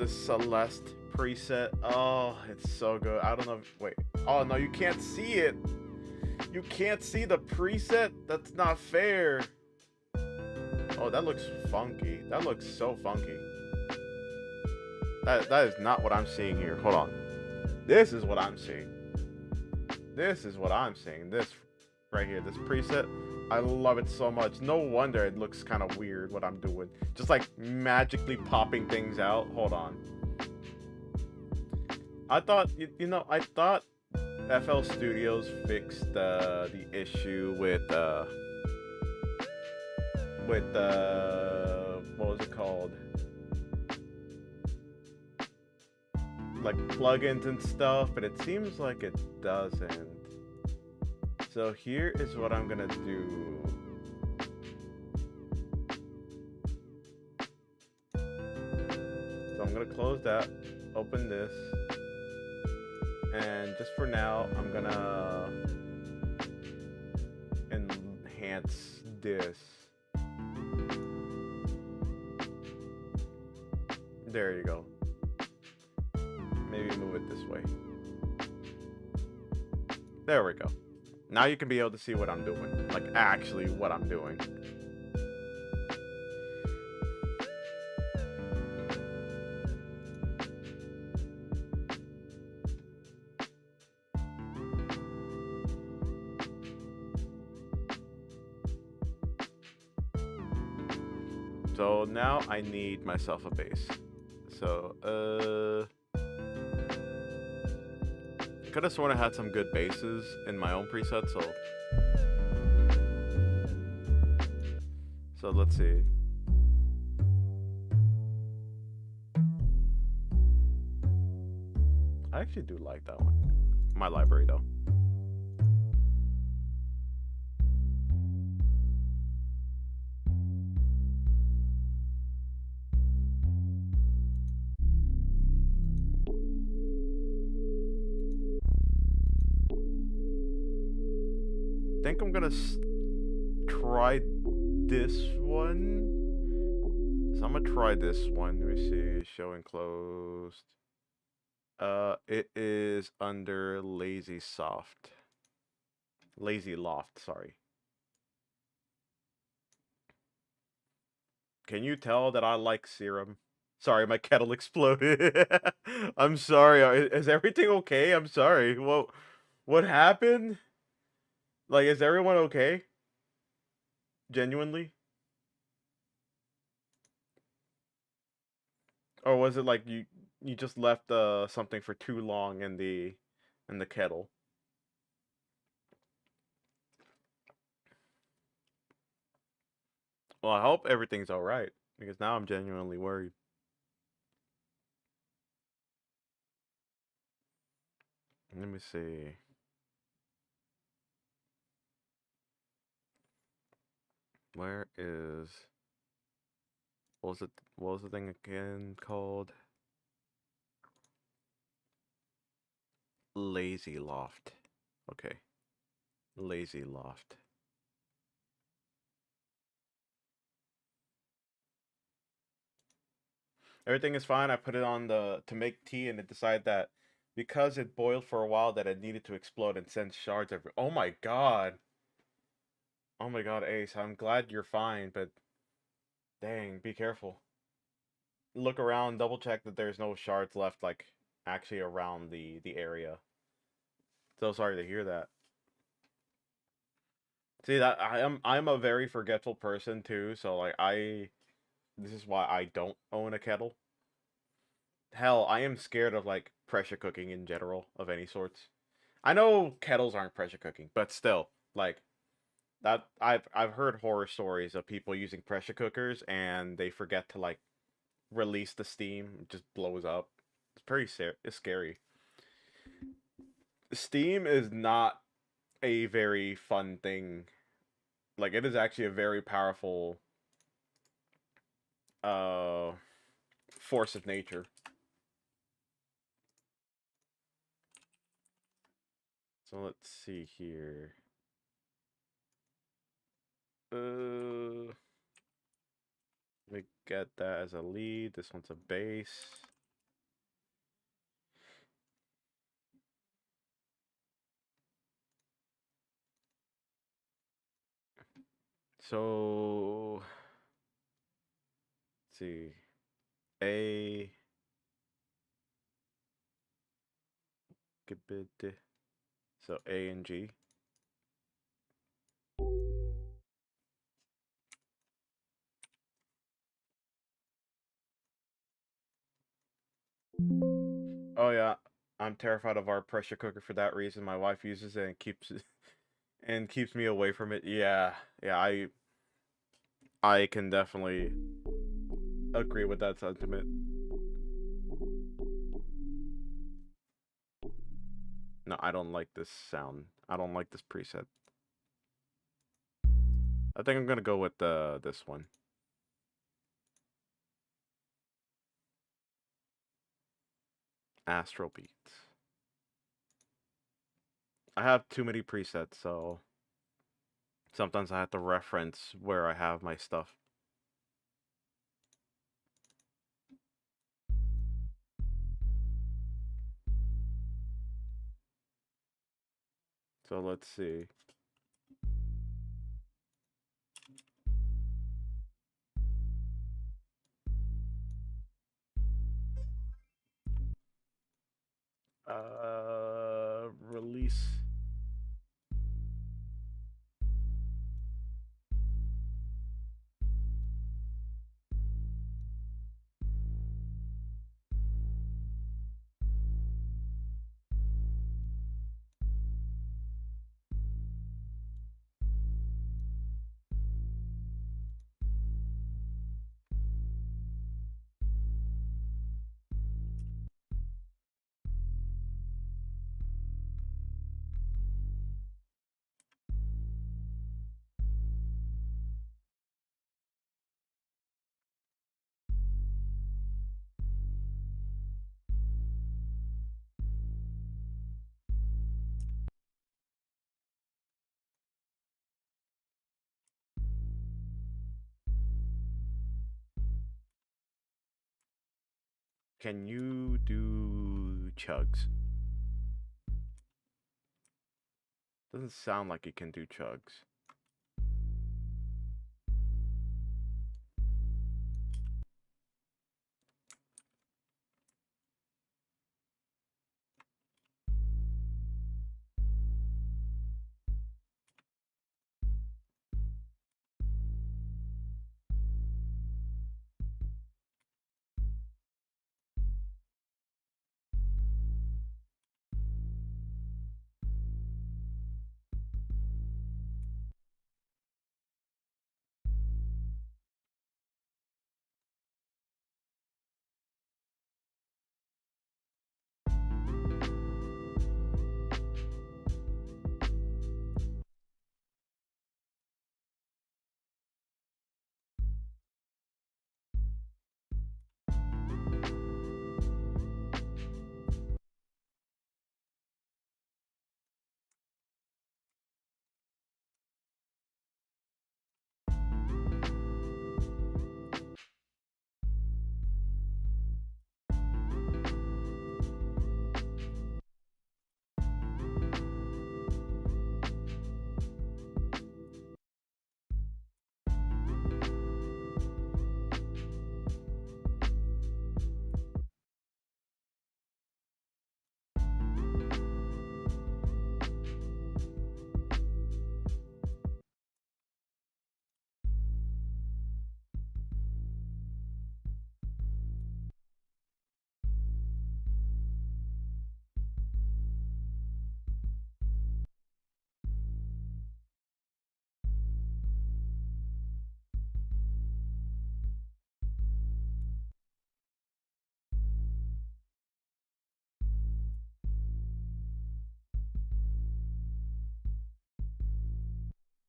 Celeste preset. Oh, it's so good. I don't know. Wait. Oh no, you can't see it. You can't see the preset? That's not fair. Oh, that looks funky. That looks so funky. That is not what I'm seeing here. Hold on. This is what I'm seeing. This is what I'm seeing. This right here, this preset. I love it so much. No wonder it looks kind of weird what I'm doing. Just like magically popping things out. Hold on. I thought, I thought FL Studios fixed the issue with what was it called? Like plugins and stuff, but it seems like it doesn't. So here is what I'm gonna do. So I'm gonna close that. open this. And just for now, I'm gonna enhance this. There you go. Maybe move it this way. There we go. Now you can be able to see what I'm doing. Like, actually what I'm doing. So now I need myself a base. So, could have sworn I had some good bases in my own preset, so let's see. I actually do like that one. My library though. I think I'm gonna try this one. So I'm gonna try this one. Let me see. Show enclosed. It is under Lazy Loft, sorry. Can you tell that I like serum? Sorry, my kettle exploded. I'm sorry. Is everything okay? I'm sorry. What happened? Like, is everyone okay? Genuinely? Or was it like you just left something for too long in the kettle? Well, I hope everything's all right because now I'm genuinely worried. Let me see. Where is what was the thing again called? Lazy Loft. Okay. Lazy Loft. Everything is fine. I put it on to make tea and it decided that because it boiled for a while that it needed to explode and send shards every. Oh my god. Oh my god, Ace. I'm glad you're fine, but dang, be careful. Look around, double check that there's no shards left like actually around the area. So sorry to hear that. See that I'm a very forgetful person too, so like this is why I don't own a kettle. Hell, I am scared of like pressure cooking in general of any sorts. I know kettles aren't pressure cooking, but still, like that I've heard horror stories of people using pressure cookers and they forget to like release the steam, it just blows up. It's scary. Steam is not a very fun thing. Like it is actually a very powerful uh force of nature. So let's see here. Let me get that as a lead. This one's a base. So let's see. A so A and G. Oh yeah, I'm terrified of our pressure cooker for that reason. My wife uses it and keeps me away from it. Yeah, yeah, I can definitely agree with that sentiment. No, I don't like this sound. I don't like this preset. I think I'm gonna go with this one. Astral Beats. I have too many presets, so sometimes I have to reference where I have my stuff. So let's see. Release. Can you do chugs? Doesn't sound like it can do chugs.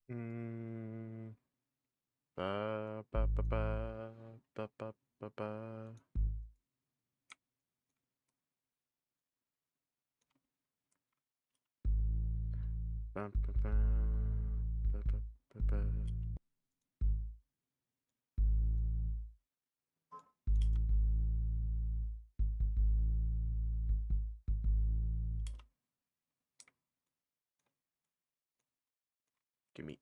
Mm, ba, ba, ba, ba, ba, ba, ba, ba. Ba, ba, ba, ba, ba, ba, ba. Gimme.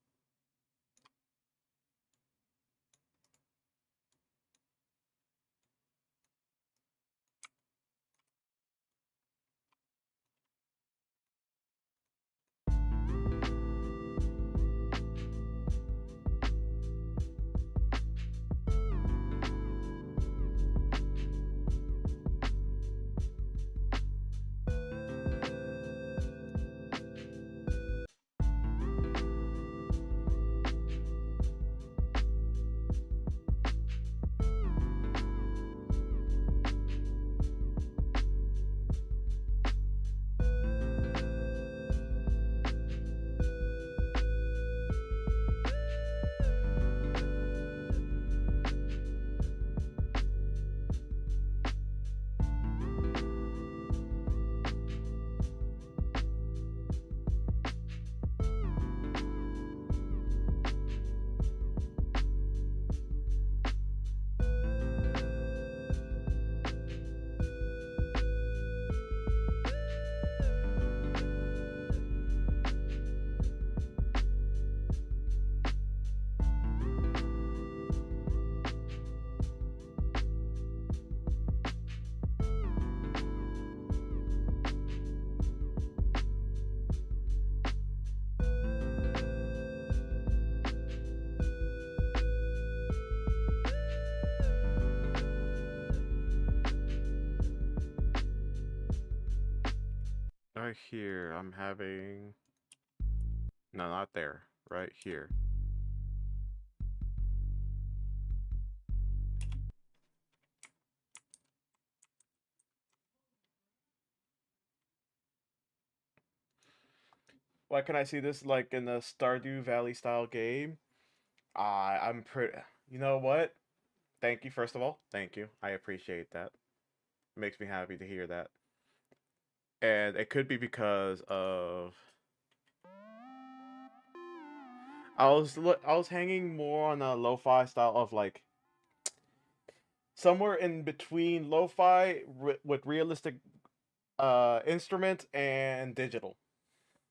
Right here, I'm having... No, not there. Right here. Why can I see this like in the Stardew Valley style game? I'm pretty... You know what? Thank you, first of all. Thank you. I appreciate that. It makes me happy to hear that. And it could be because of... I was hanging more on a lo-fi style of like somewhere in between lo-fi with realistic instruments and digital.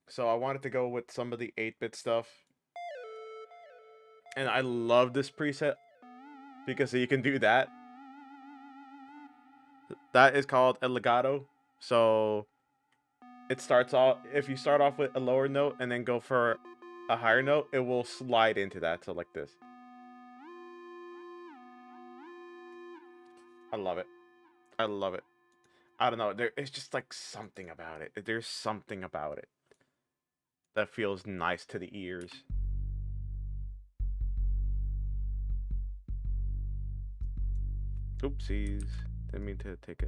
So I wanted to go with some of the 8-bit stuff. And I love this preset because you can do that. That is called a legato. So it starts off, if you start off with a lower note and then go for a higher note, it will slide into that. So like this. I love it. I love it. I don't know. It's just like something about it. There's something about it that feels nice to the ears. Oopsies. Didn't mean to take a...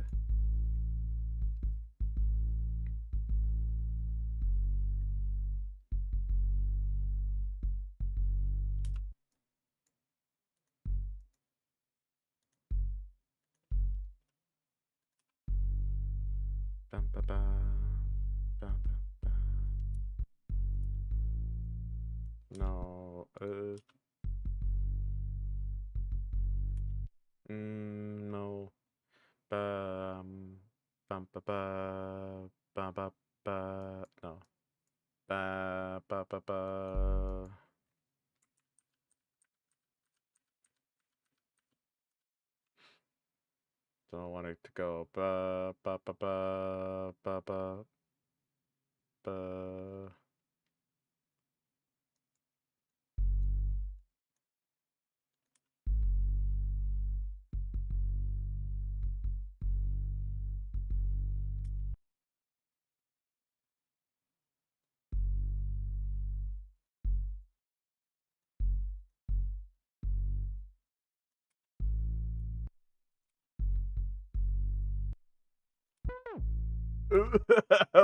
Bum, ba, ba. Bum, ba, ba. No. No. Bum, ba, ba. Ba, ba, ba. No. Ba, ba, ba, ba. Don't want it to go. Ba, ba, ba, ba. Ba, ba, ba.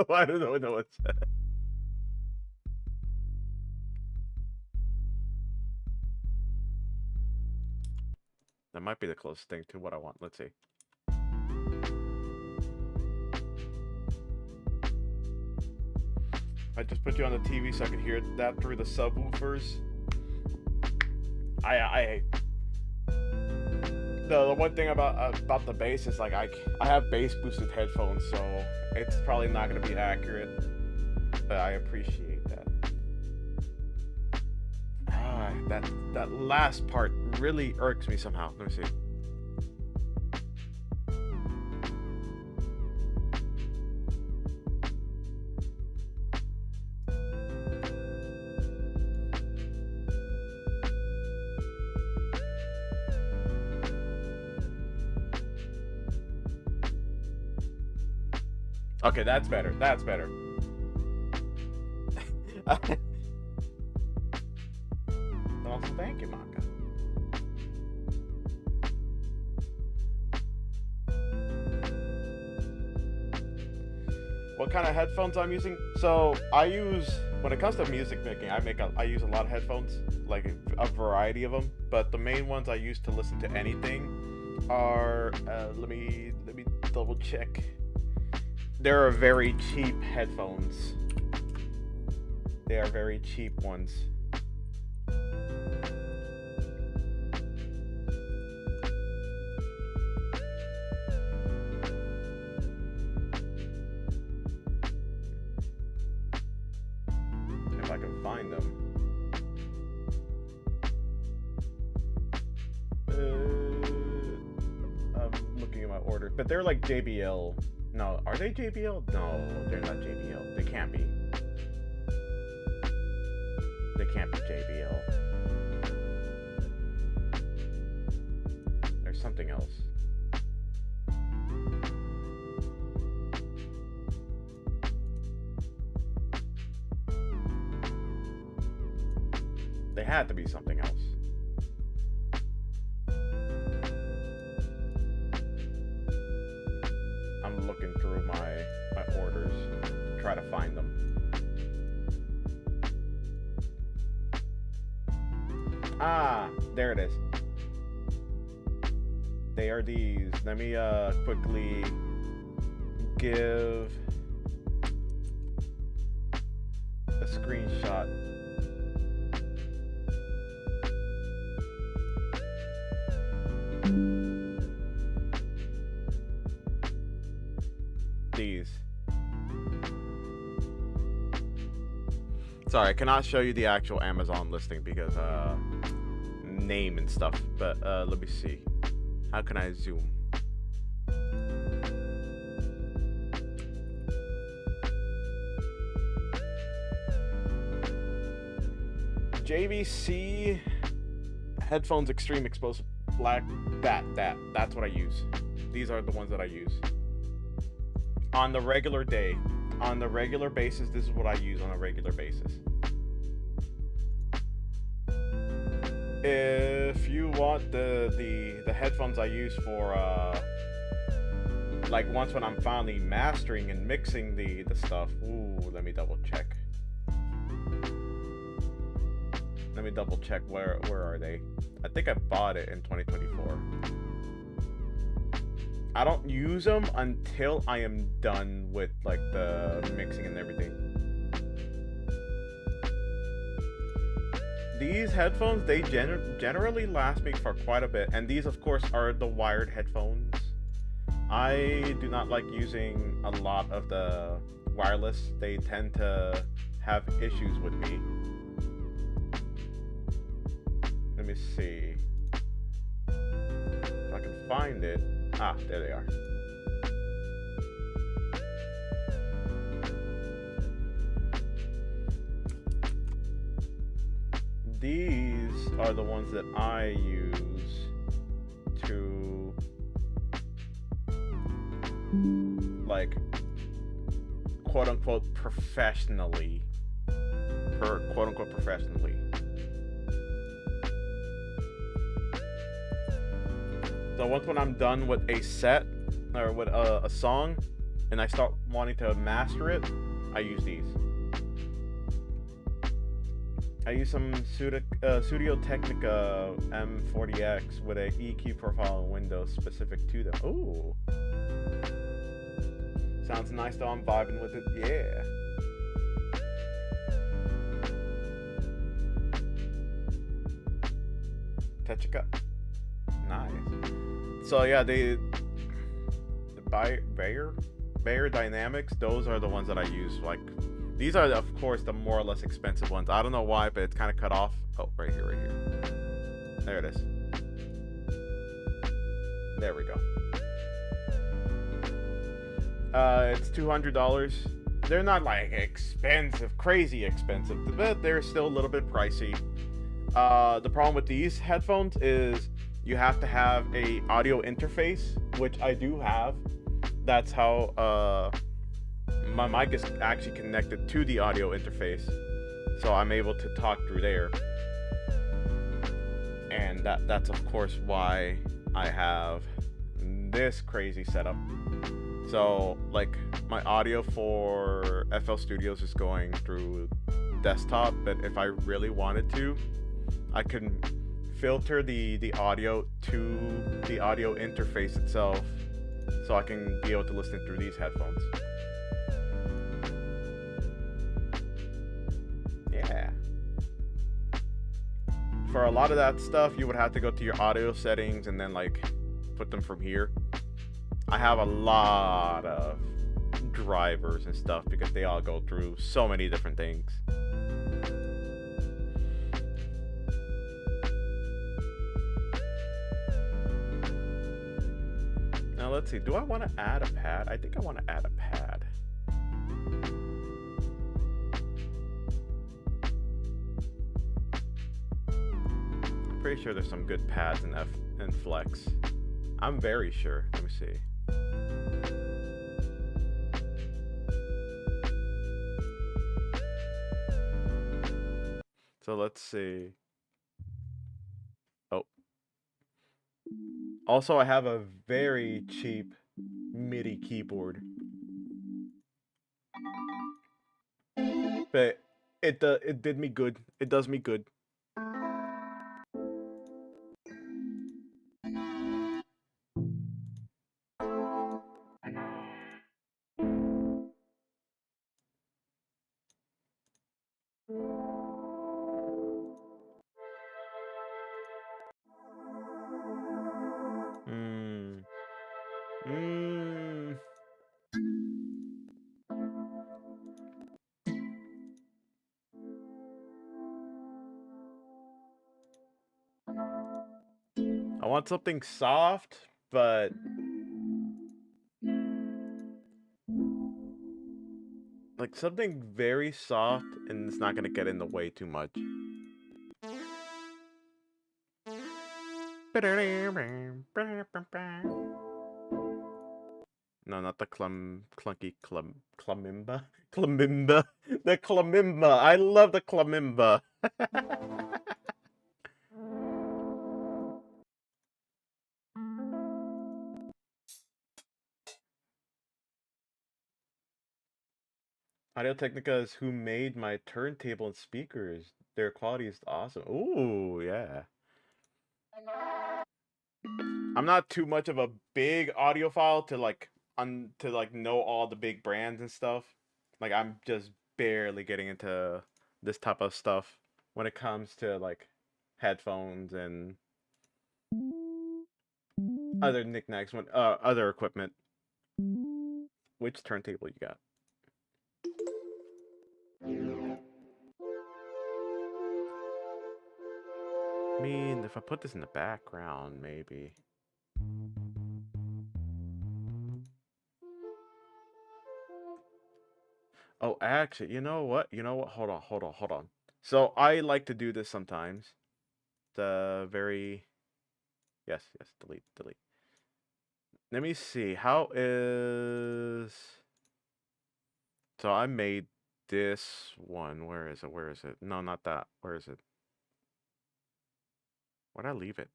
I don't know what's that. That might be the closest thing to what I want. Let's see. I just put you on the TV so I could hear that through the subwoofers. The one thing about the bass is like I have bass boosted headphones, so it's probably not gonna be accurate. But I appreciate that. That last part really irks me somehow. Let me see. Okay, that's better. That's better. Also, thank you, Maka. What kind of headphones I'm using? So I use, when it comes to music making, I use a lot of headphones, like a variety of them. But the main ones I use to listen to anything are let me double check. There are very cheap headphones. They are very cheap ones. If I can find them. I'm looking at my order, but they're like JBL. No, are they JBL? No, they're not JBL. They can't be. They can't be JBL. There's something else. had to be something else. I'm looking through my orders to try to find them. Ah, there it is. They are these. Let me quickly give a screenshot. These. Sorry, I cannot show you the actual Amazon listing because name and stuff, but let me see. How can I zoom? JVC headphones extreme explosive black. That's what I use. These are the ones that I use on the regular day. On the regular basis, this is what I use on a regular basis. If you want the headphones I use for like once when I'm finally mastering and mixing the stuff. Ooh, let me double check. Let me double check where are they? I think I bought it in 2024. I don't use them until I am done with like the mixing and everything. These headphones, they generally last me for quite a bit, and these of course are the wired headphones. I do not like using a lot of the wireless. They tend to have issues with me. Let me see if I can find it. Ah, there they are. These are the ones that I use to like quote unquote professionally. So once when I'm done with a set or with a song and I start wanting to master it, I use these. I use some Studio Technica M40X with a EQ profile and window specific to them. Ooh. Sounds nice though, I'm vibing with it. Yeah. Technica. Nice. So yeah, the Bayer Dynamics, those are the ones that I use. Like, these are of course the more or less expensive ones. I don't know why, but it's kind of cut off. Oh, right here. There it is. There we go. It's $200. They're not like expensive, crazy expensive, but they're still a little bit pricey. The problem with these headphones is you have to have a audio interface, which I do have. That's how my mic is actually connected to the audio interface, so I'm able to talk through there. And that's of course why I have this crazy setup. So like my audio for FL Studios is going through desktop, but if I really wanted to, I can filter the audio to the audio interface itself, so I can be able to listen through these headphones. Yeah. For a lot of that stuff, you would have to go to your audio settings and then like put them from here. I have a lot of drivers and stuff because they all go through so many different things. Now let's see, do I want to add a pad? I think I want to add a pad. I'm pretty sure there's some good pads in Flex. I'm very sure. Let me see. So let's see. Also, I have a very cheap MIDI keyboard, but it did me good. It does me good. Hmm. Hmm. I want something soft, but like something very soft and it's not gonna get in the way too much. No, not the clunky clamimba. Clamimba. The clamimba. I love the clamimba. Audio Technica is who made my turntable and speakers. Their quality is awesome. Ooh, yeah. I'm not too much of a big audiophile to like know all the big brands and stuff. Like I'm just barely getting into this type of stuff when it comes to like headphones and other knickknacks when other equipment. Which turntable you got? I mean, if I put this in the background, maybe. Oh, actually, you know what? You know what? Hold on. So I like to do this sometimes. The very yes, delete. Let me see. How is so I made this one. Where is it? Where is it? No, not that. Where is it? Where'd I leave it?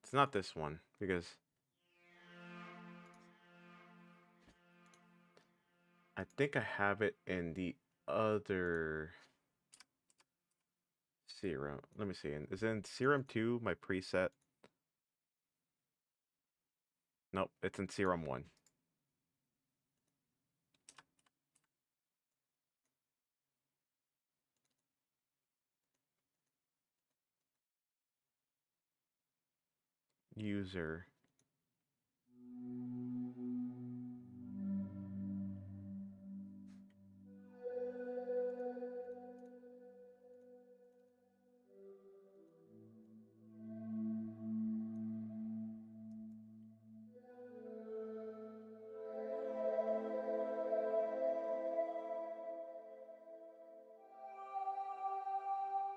It's not this one because I think I have it in the other serum. Let me see. Is it in serum 2, my preset? Nope, it's in serum 1. User.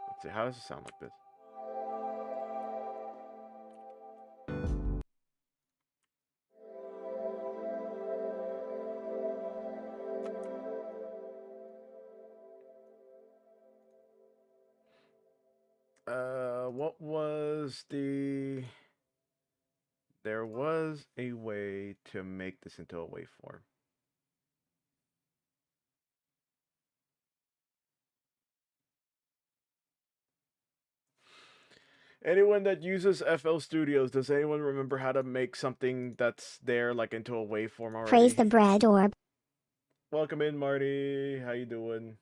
Let's see. How does it sound like this? What was the... There was a way to make this into a waveform. Anyone that uses FL Studios, does anyone remember how to make something that's there like into a waveform already? Praise the bread orb. Welcome in, Marty. How you doing?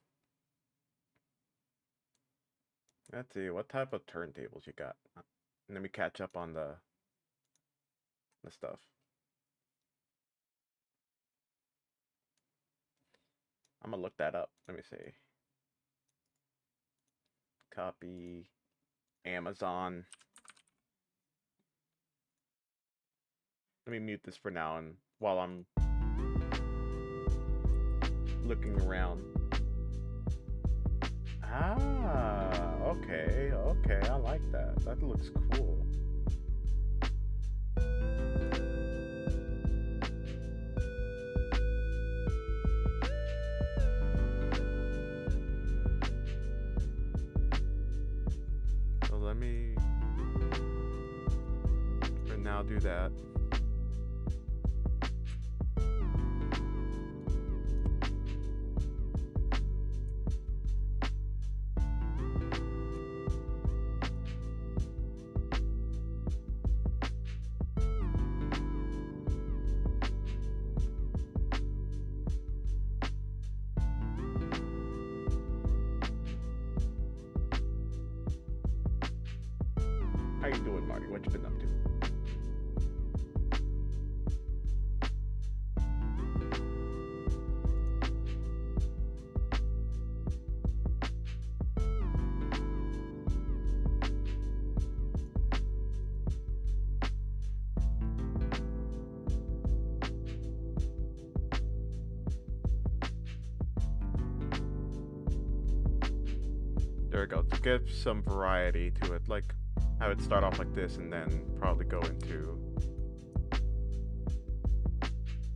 Let's see, what type of turntables you got? Let me catch up on the stuff. I'm gonna look that up. Let me see. Copy. Amazon. Let me mute this for now and while I'm looking around. Ah, okay, I like that. That looks cool. let me for now do that. How you doing, Marty? What you been up to? There we go. To give some variety to it, like I would start off like this and then probably go into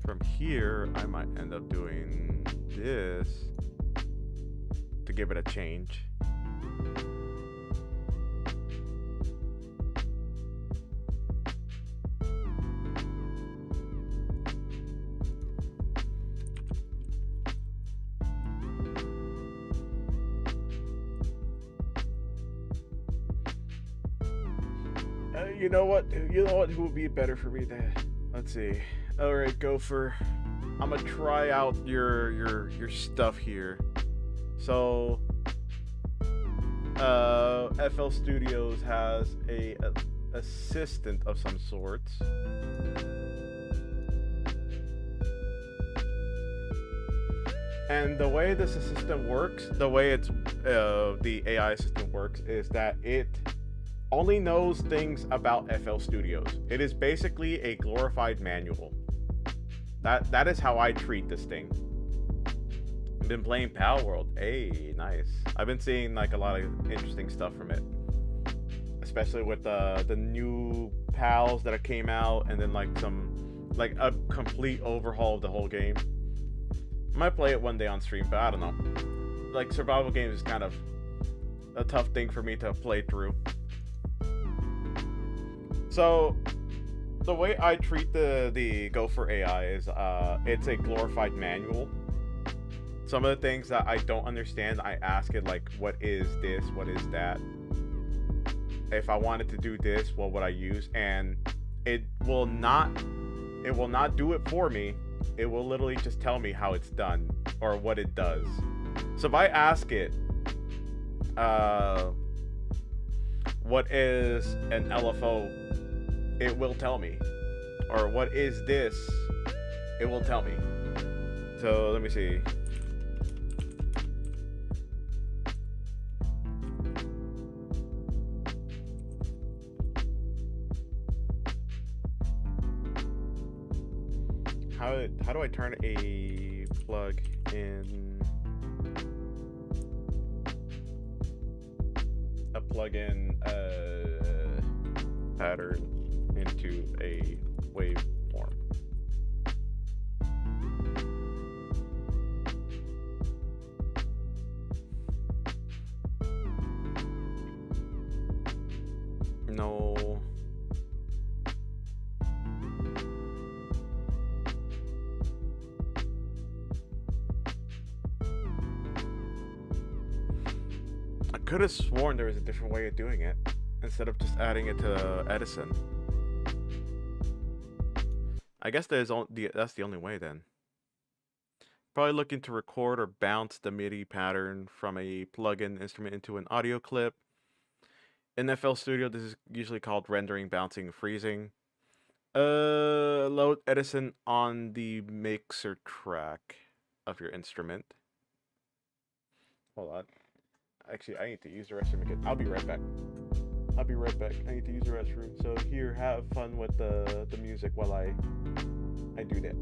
from here. I might end up doing this to give it a change. You know what? You know what? Who would be better for me to? Let's see. All right, Gopher. I'm gonna try out your stuff here. So, FL Studios has a assistant of some sorts. And the way this assistant works, the way it's the AI assistant works, is that it only knows things about FL Studios. It is basically a glorified manual. That is how I treat this thing. I've been playing Pal World. Hey, nice. I've been seeing like a lot of interesting stuff from it, especially with the new pals that came out, and then like a complete overhaul of the whole game. I might play it one day on stream, but I don't know. Like survival games is kind of a tough thing for me to play through. So, the way I treat the Gopher AI is, it's a glorified manual. Some of the things that I don't understand, I ask it like, what is this? What is that? If I wanted to do this, what would I use? And it will not do it for me. It will literally just tell me how it's done or what it does. So if I ask it, what is an LFO? It will tell me. Or what is this? It will tell me. So let me see. How do I turn a plug in pattern into a waveform? No. I could have sworn there was a different way of doing it instead of just adding it to Edison. I guess that's the only way then. Probably looking to record or bounce the MIDI pattern from a plugin instrument into an audio clip. In FL Studio, this is usually called rendering, bouncing, freezing. Load Edison on the mixer track of your instrument. Hold on. Actually, I need to use the restroom again. I'll be right back. I need to use the restroom. So here, have fun with the music while I do that.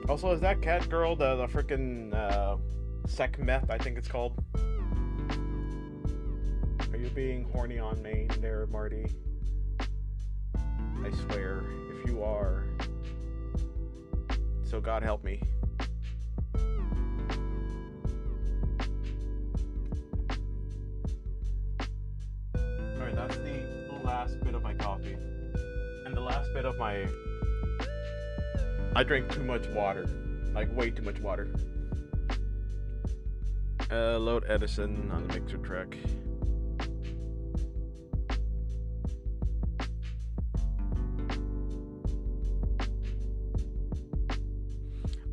Also, is that cat girl the freaking sec meth? I think it's called. Are you being horny on me there, Marty? I swear, if you are, so God help me. Alright, that's the last bit of my coffee. And the last bit of my... I drank too much water. Like, way too much water. Load Edison on the mixer track.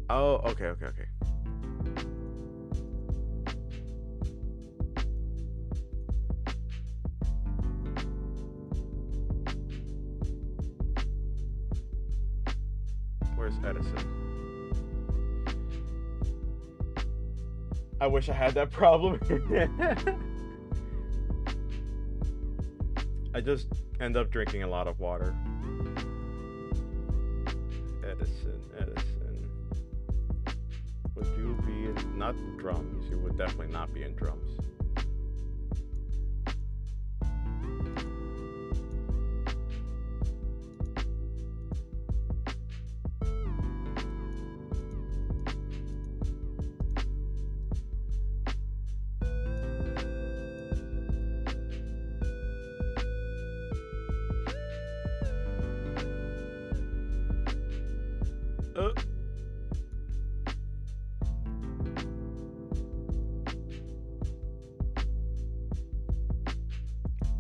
Oh, okay. Where's Edison? I wish I had that problem. I just end up drinking a lot of water. Edison. Would you be in, not drums, you would definitely not be in drums.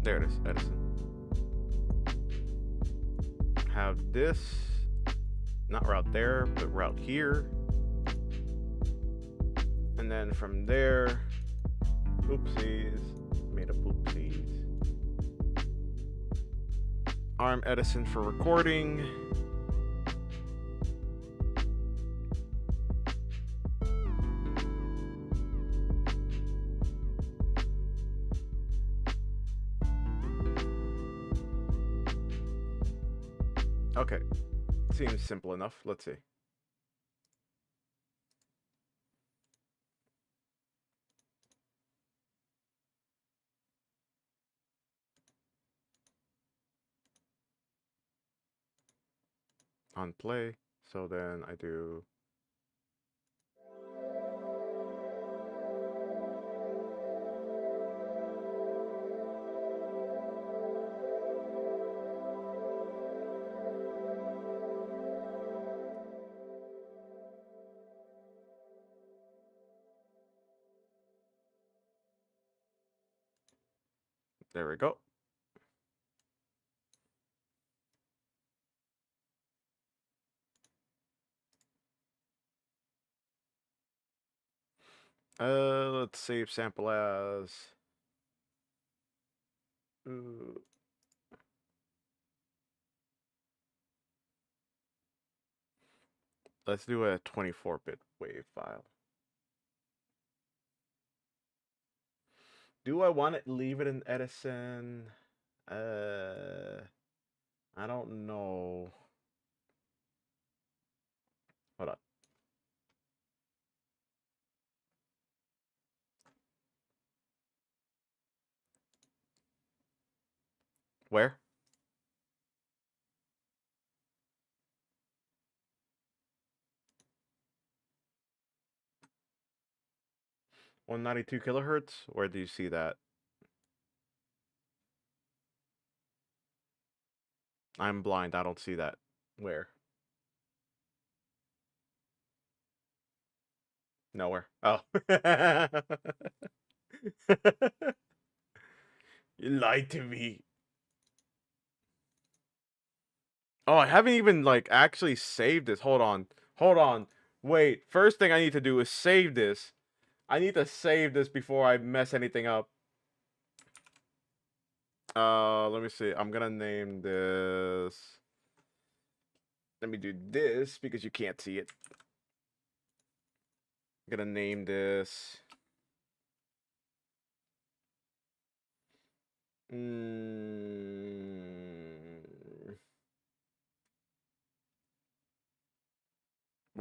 There it is, Edison. Have this, not route there, but route here. And then from there, oopsies, made up oopsies. Arm Edison for recording. Okay, seems simple enough. Let's see. On play, so then I do. There we go. Let's save sample as. Let's do a 24-bit wave file. Do I want to leave it in Edison? I don't know. Hold on. Where? 192 kilohertz? Where do you see that? I'm blind. I don't see that. Where? Nowhere. Oh. You lied to me. Oh, I haven't even, like, actually saved this. Hold on. Wait. First thing I need to do is save this. I need to save this before I mess anything up. Let me see. I'm gonna name this. Let me do this because you can't see it. I'm gonna name this.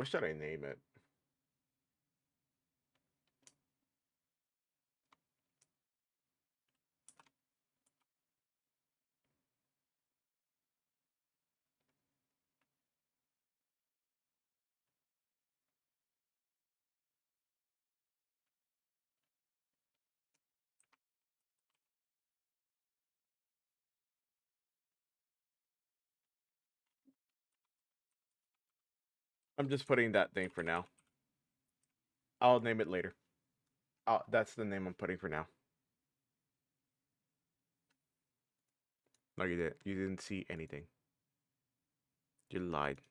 What should I name it? I'm just putting that name for now. I'll name it later. That's the name I'm putting for now. No, you didn't. You didn't see anything. You lied.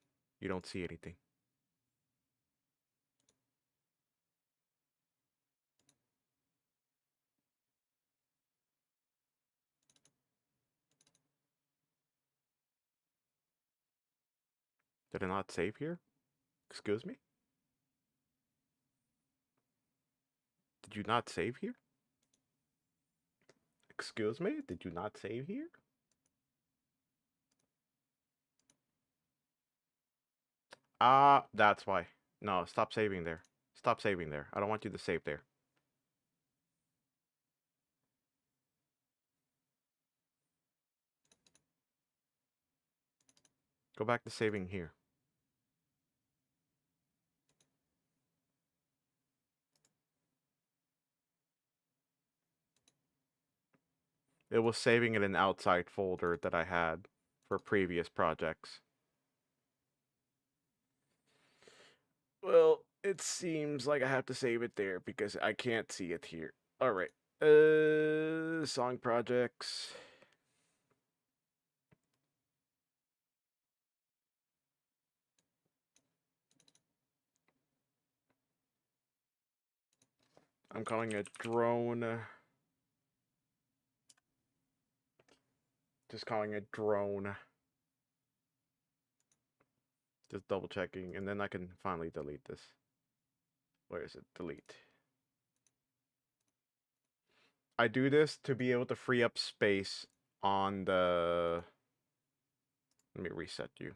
You don't see anything. Did I not save here? Excuse me? Did you not save here? Excuse me? Did you not save here? Ah, that's why. No, stop saving there. Stop saving there. I don't want you to save there. Go back to saving here. It was saving in an outside folder that I had for previous projects. Well, it seems like I have to save it there because I can't see it here. All right. Song projects. I'm calling it drone. Just calling it drone. Just double checking, and then I can finally delete this. Where is it? Delete. I do this to be able to free up space on the... Let me reset you.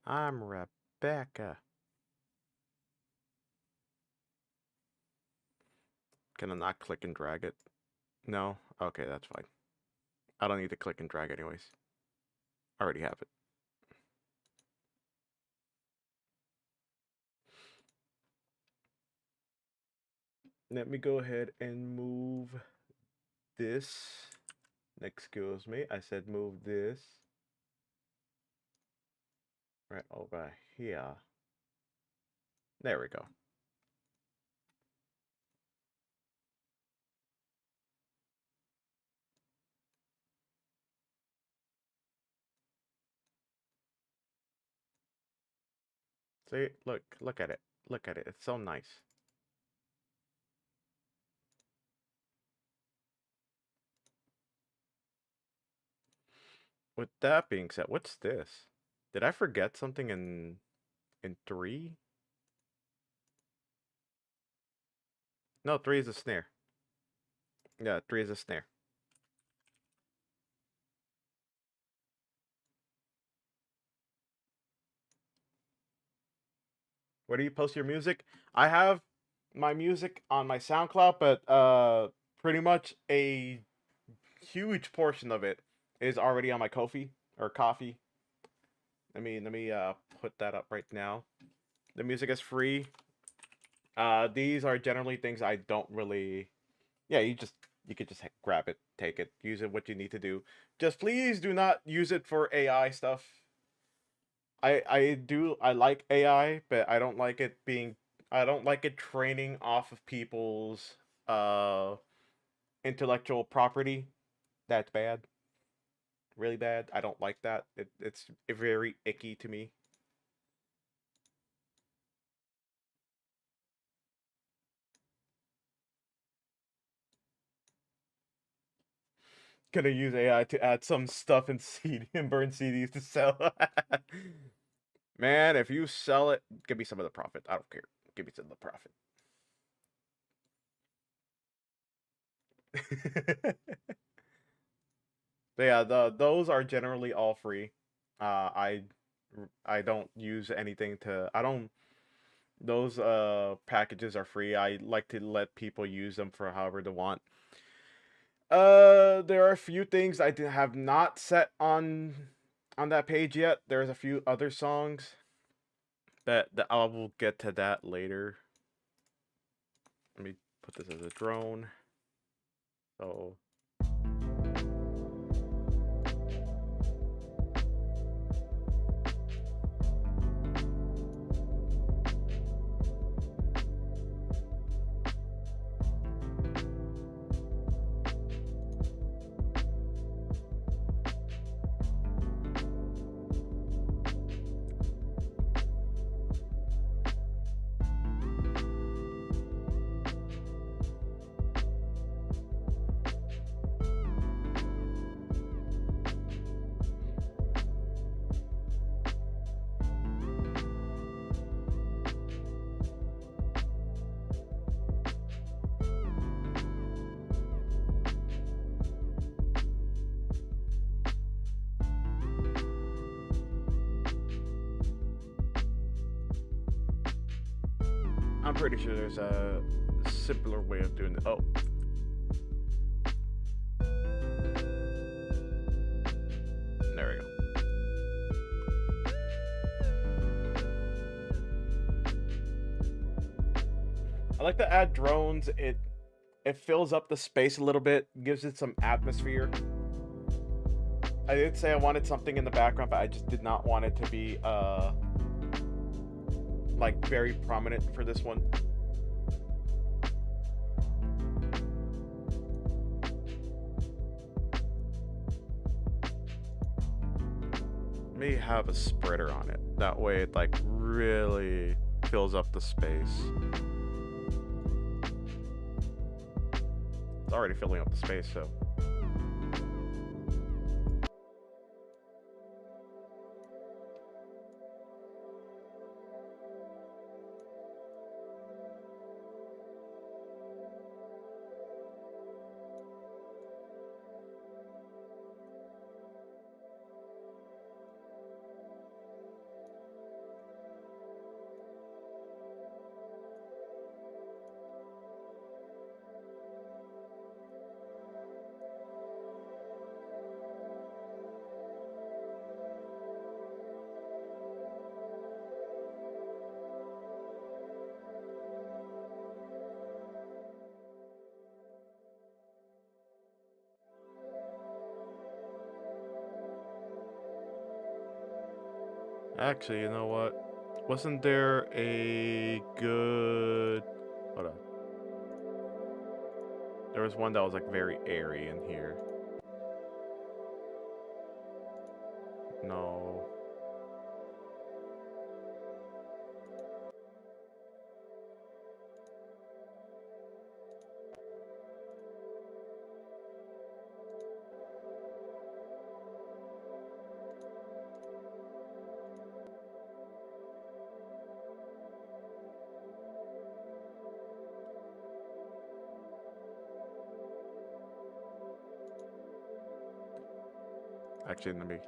I'm Rebecca. Can I not click and drag it? No? Okay, that's fine. I don't need to click and drag anyways. I already have it. Let me go ahead and move this. Excuse me, I said move this. Right over here. There we go. See, look at it. Look at it. It's so nice. With that being said, what's this? Did I forget something in 3? No, 3 is a snare. Yeah, 3 is a snare. Where do you post your music? I have my music on my SoundCloud, but pretty much a huge portion of it is already on my Ko-fi or Coffee. Let me put that up right now. The music is free. These are generally things I don't really... Yeah, you could just grab it, take it, use it what you need to do. Just please do not use it for AI stuff. I like AI, but I don't like it being... I don't like it training off of people's intellectual property. That's bad. Really bad. I don't like that. It's very icky to me. Gonna use AI to add some stuff in CD and burn CDs to sell. Man, if you sell it, give me some of the profit. I don't care. give me some of the profit. But yeah, those are generally all free. I don't use anything to. I don't. Those packages are free. I like to let people use them for however they want. There are a few things have not set on that page yet. There's a few other songs that I will get to that later. Let me put this as a drone. So I'm pretty sure there's a simpler way of doing it. Oh. There we go. I like to add drones. It fills up the space a little bit, gives it some atmosphere. I did say I wanted something in the background, but I just did not want it to be like very prominent for this one. May have a spreader on it. That way it like really fills up the space. It's already filling up the space, so. Actually, you know what? Wasn't there a good... Hold on. There was one that was like very airy in here. No. Actually, let me...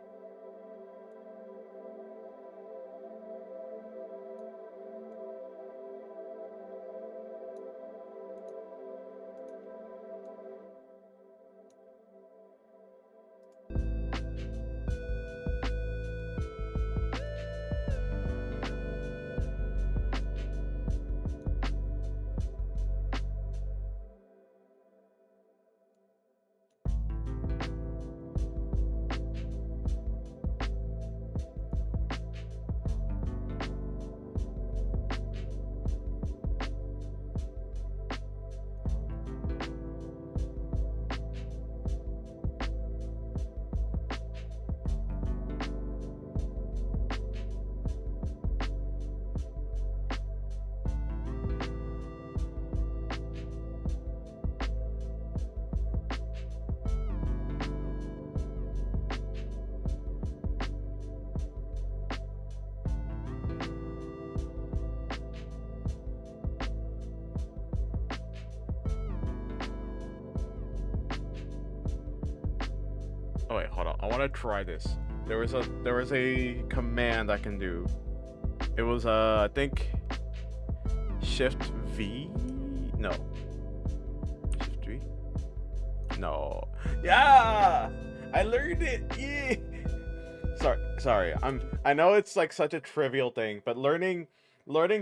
Oh wait, hold on. I want to try this. There was a command I can do. It was I think Shift V. No. Shift V. No. Yeah, I learned it. Yeah. Sorry. I know it's like such a trivial thing, but learning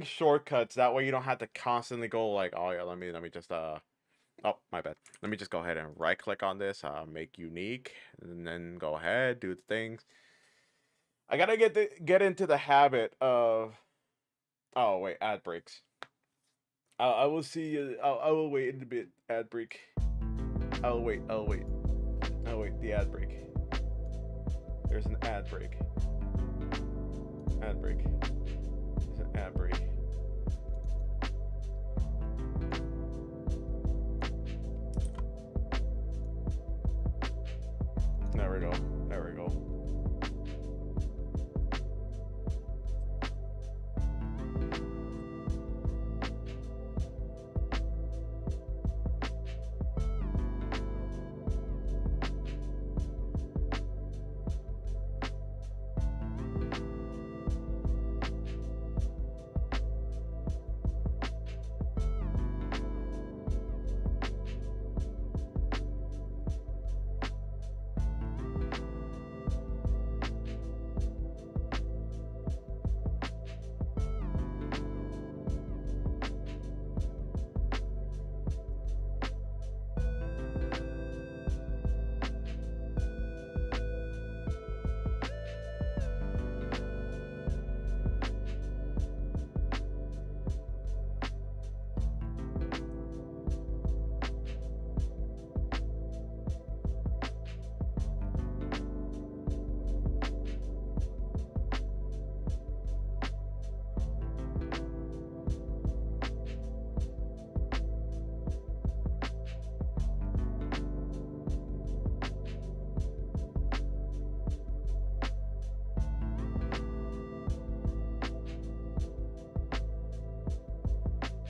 shortcuts that way you don't have to constantly go like, oh yeah, let me just oh, my bad. Let me just go ahead and right click on this, make unique, and then go ahead, do the things. I gotta get into the habit of. Oh wait, ad breaks. I will see. I will wait in a bit. Ad break. I'll wait. I'll wait. The ad break. There's an ad break. Ad break. There's an ad break. There we go. There we go.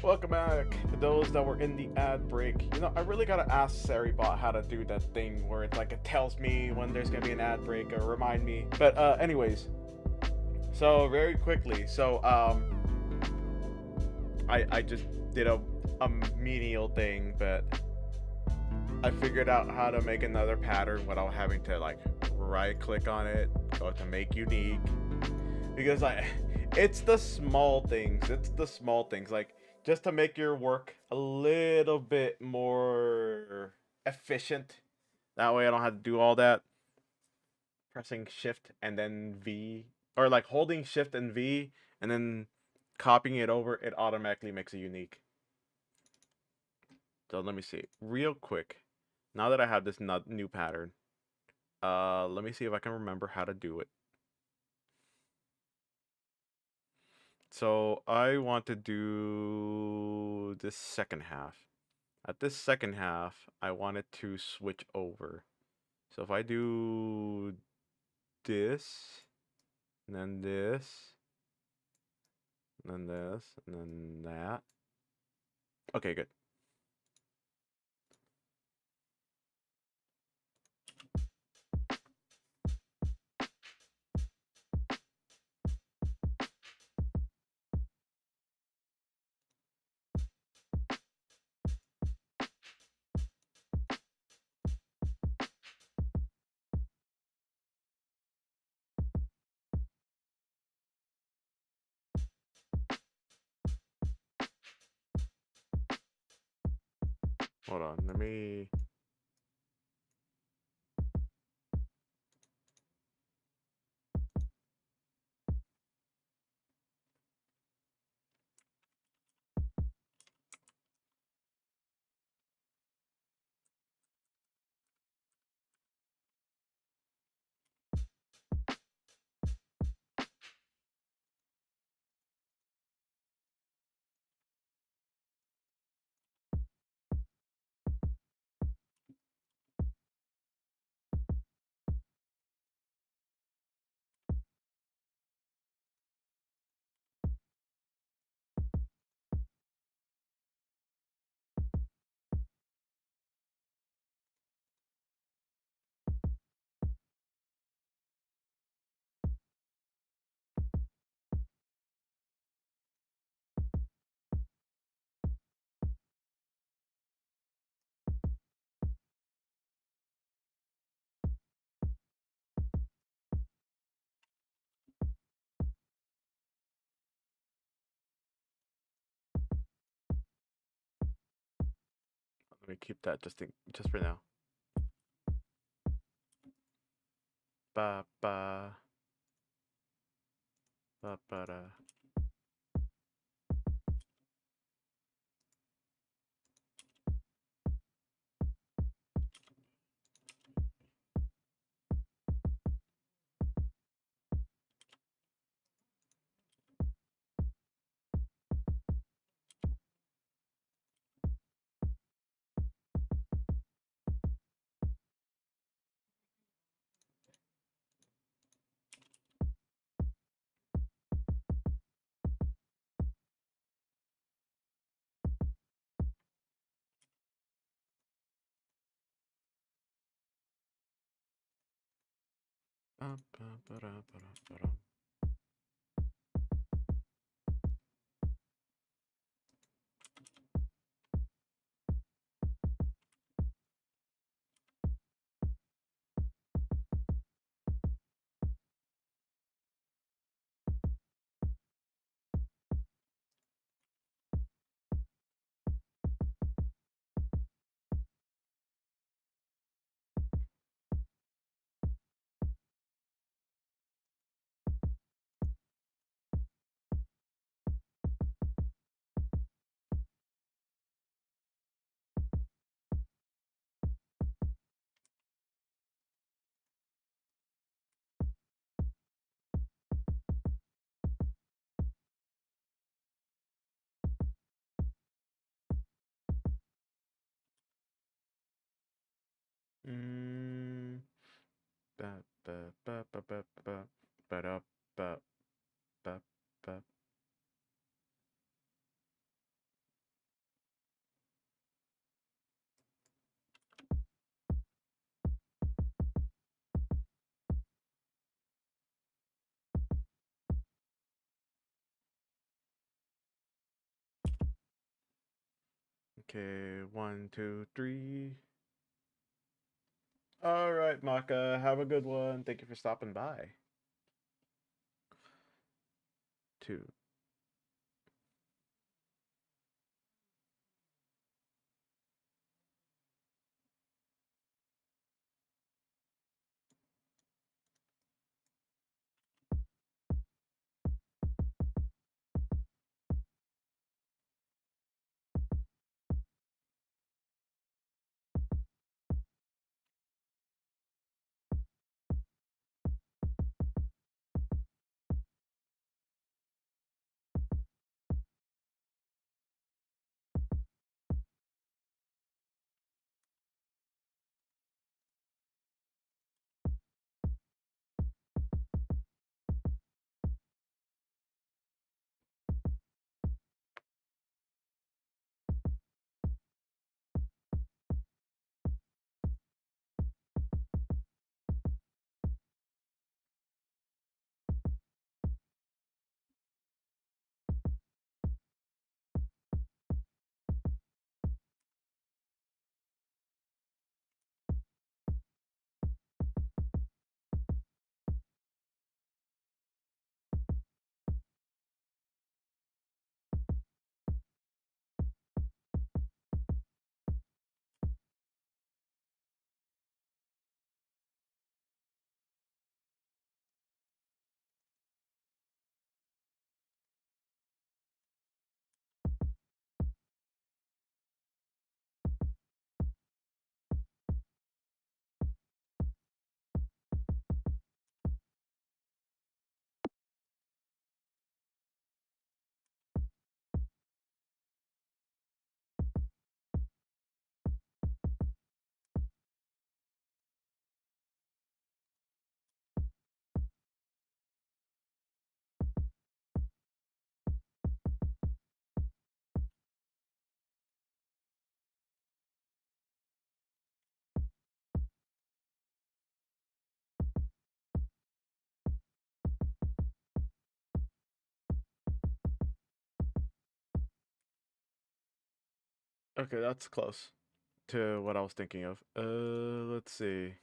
Welcome back to those that were in the ad break. You know, I really gotta ask Saribot how to do that thing where it like it tells me when there's gonna be an ad break or remind me. But anyways, so very quickly, so I just did a menial thing, but I figured out how to make another pattern without having to like right click on it, go to make unique, because like it's the small things. It's the small things like just to make your work a little bit more efficient. That way I don't have to do all that pressing shift and then V, or like holding shift and V and then copying it over. It automatically makes it unique. So let me see real quick. Now that I have this new pattern, let me see if I can remember how to do it. So I want to do this second half. At this second half, I want it to switch over. So if I do this, and then this, and then this, and then that. Okay, good. Hold on, let me. Let me keep that just for now. Ba ba ba ba da. Ba ba ba da ba da ba da. Mm, ba ba ba ba ba ba ba da ba ba ba. Okay, 1, 2, 3. All right, Maka, have a good one. Thank you for stopping by. 2. Okay, that's close to what I was thinking of. Let's see.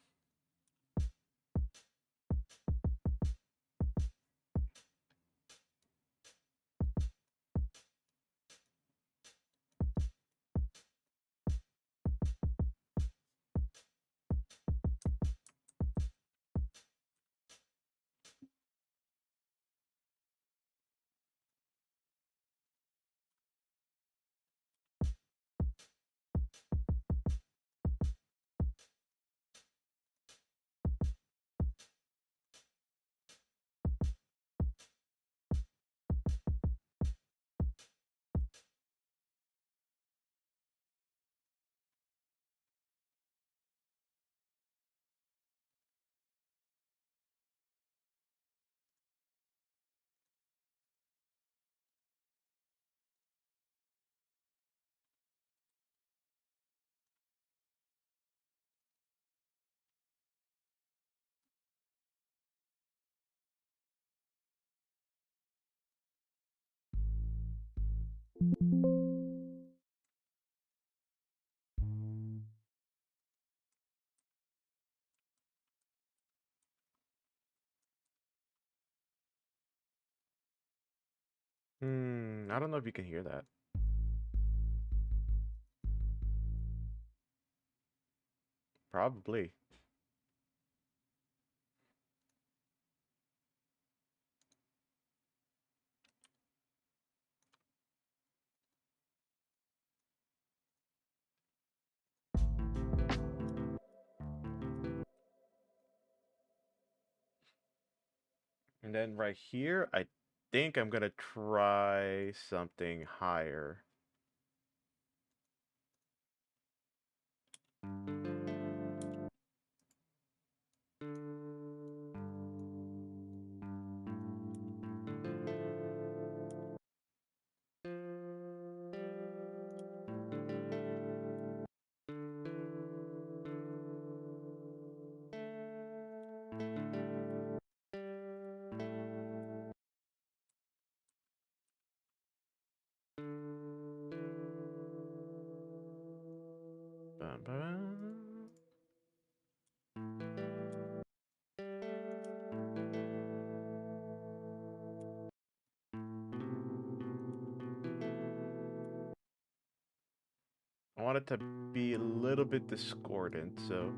I don't know if you can hear that. Probably. And then right here, I think I'm gonna try something higher. Bum, bum. I want it to be a little bit discordant, so.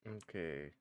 Okay.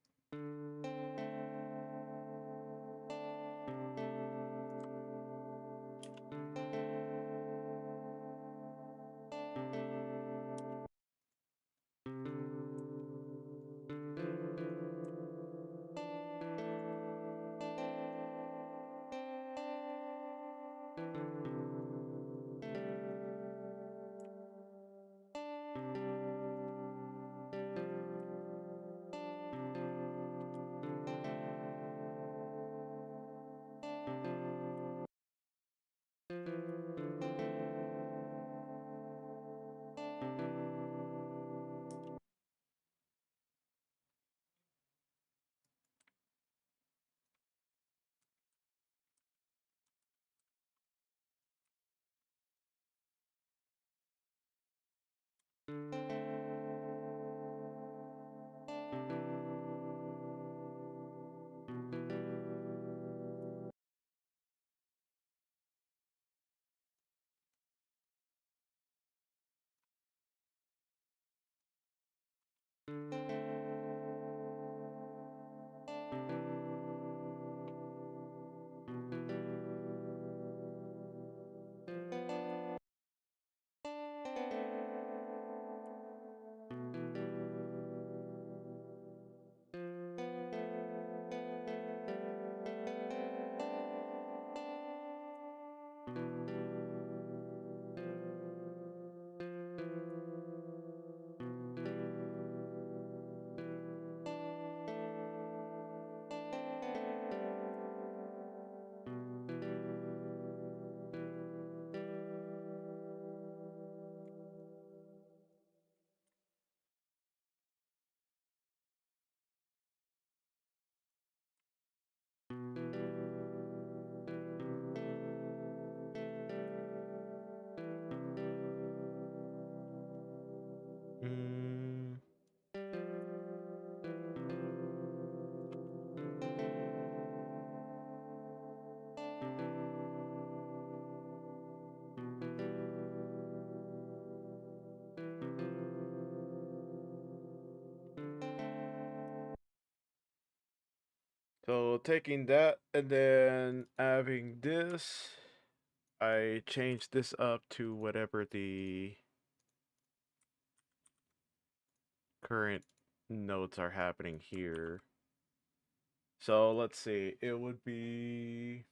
taking that and then having this, I changed this up to whatever the current nodes are happening here. So let's see, it would be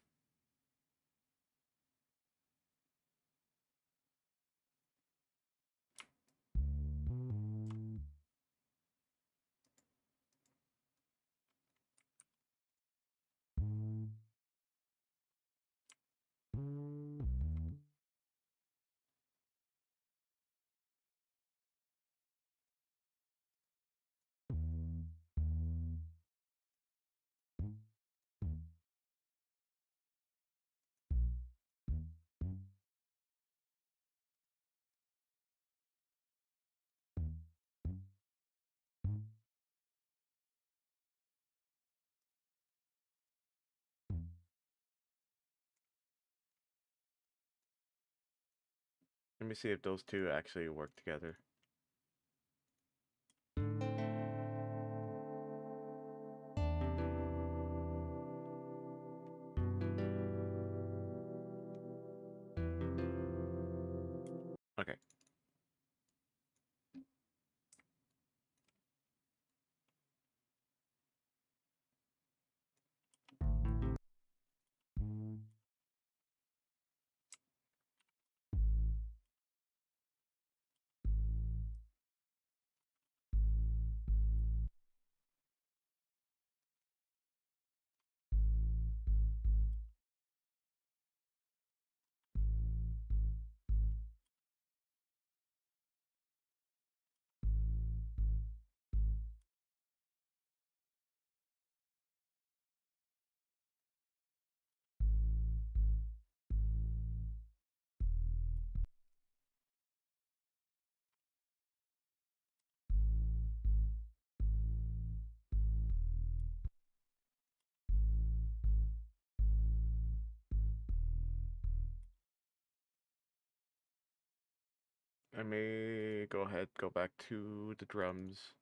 let me see if those two actually work together. Okay. I may go ahead, go back to the drums.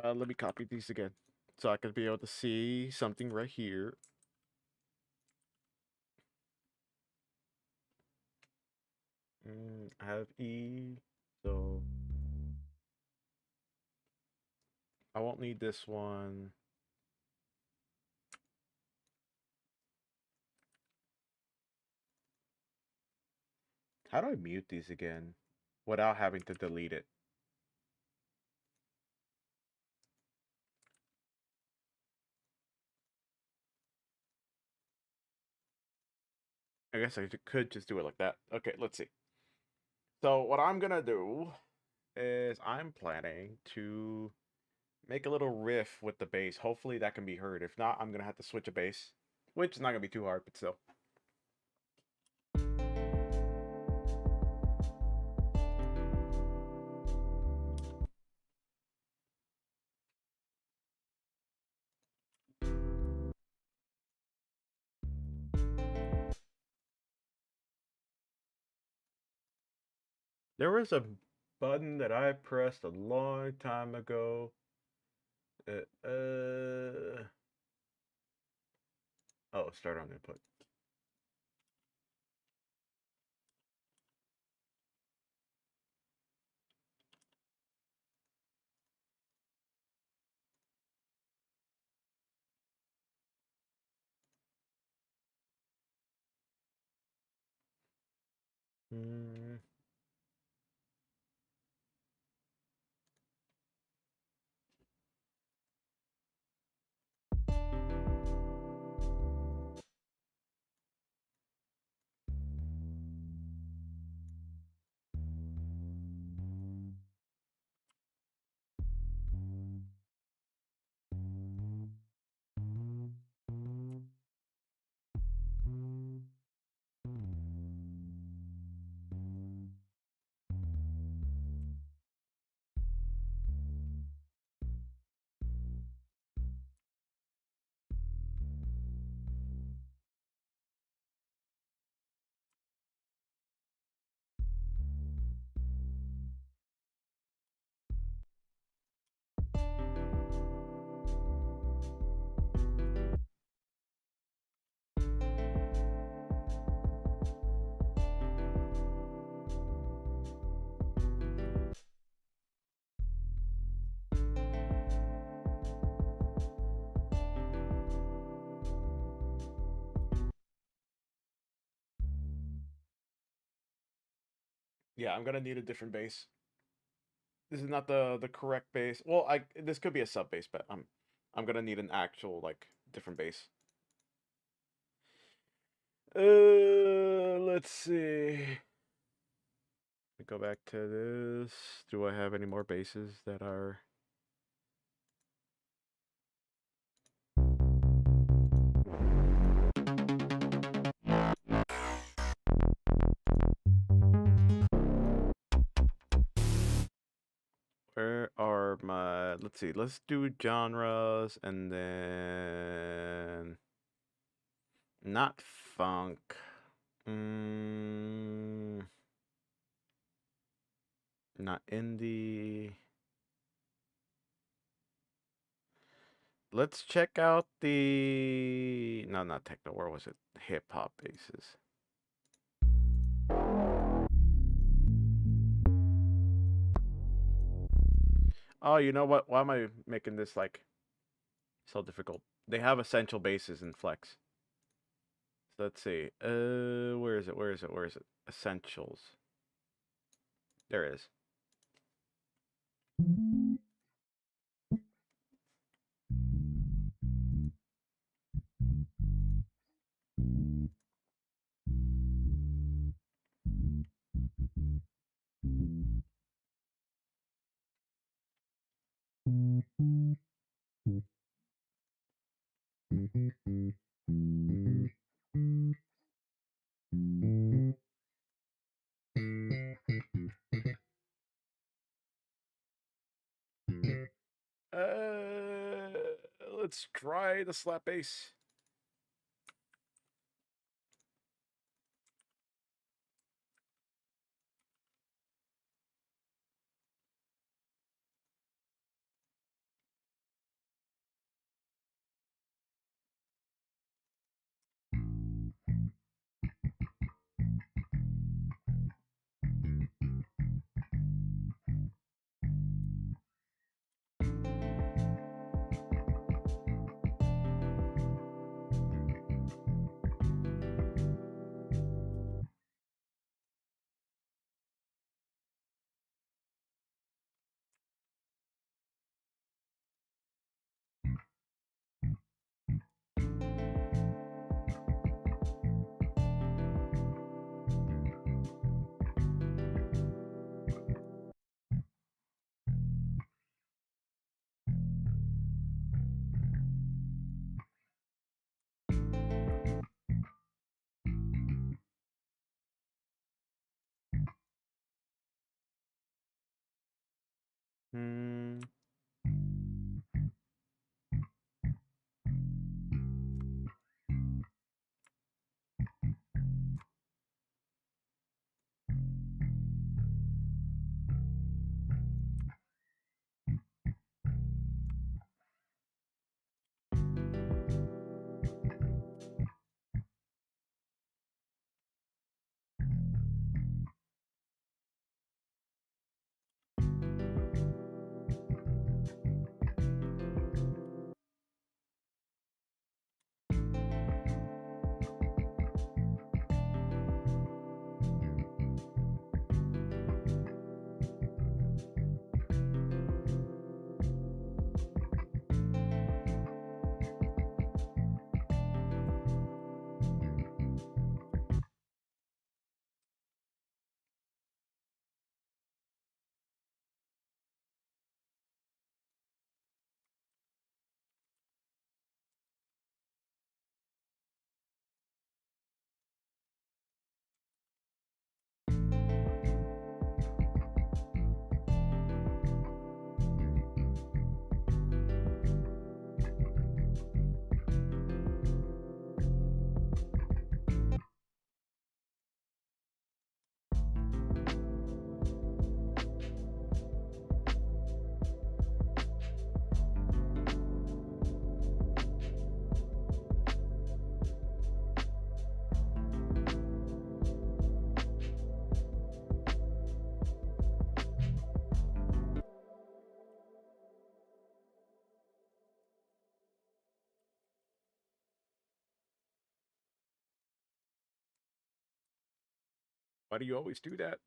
Let me copy these again so I can be able to see something right here. I have E, so I won't need this one. How do I mute these again without having to delete it? I guess I could just do it like that. Okay, let's see. So what I'm gonna do is I'm planning to make a little riff with the bass. Hopefully that can be heard. If not, I'm gonna have to switch a bass, which is not gonna be too hard, but still. There was a button that I pressed a long time ago. Oh, start on input. Mm. Yeah, I'm gonna need a different bass. This is not the correct bass. Well, this could be a sub bass, but I'm gonna need an actual like different bass. Let's see. Go back to this. Do I have any more basses that are? Where are my? Let's see. Let's do genres and then not funk. Not indie. Let's check out the no, not techno. Where was it? Hip hop basses. Oh, you know what? Why am I making this like so difficult? They have essential bases in Flex. So let's see. Where is it? Where is it? Where is it? Essentials. There it is. Uh, let's try the slap bass. Hmm. Why do you always do that?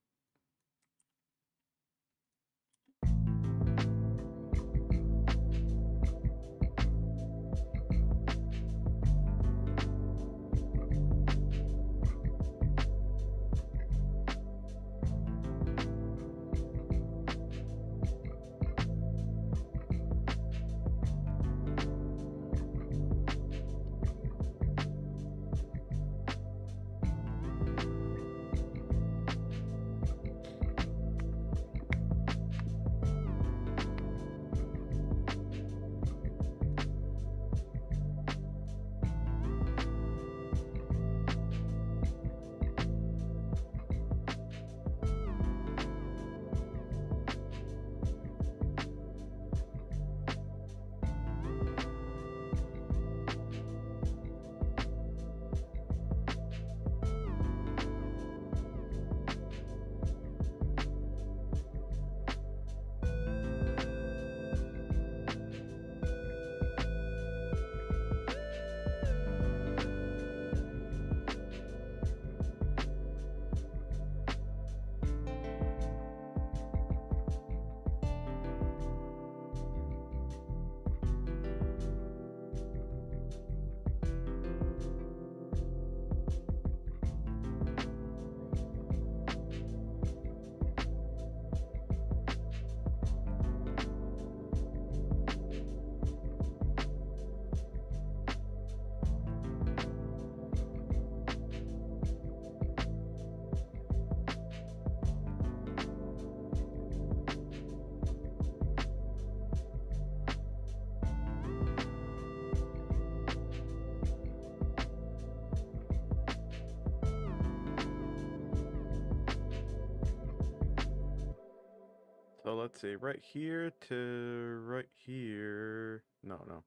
So let's see, right here to right here. No, no.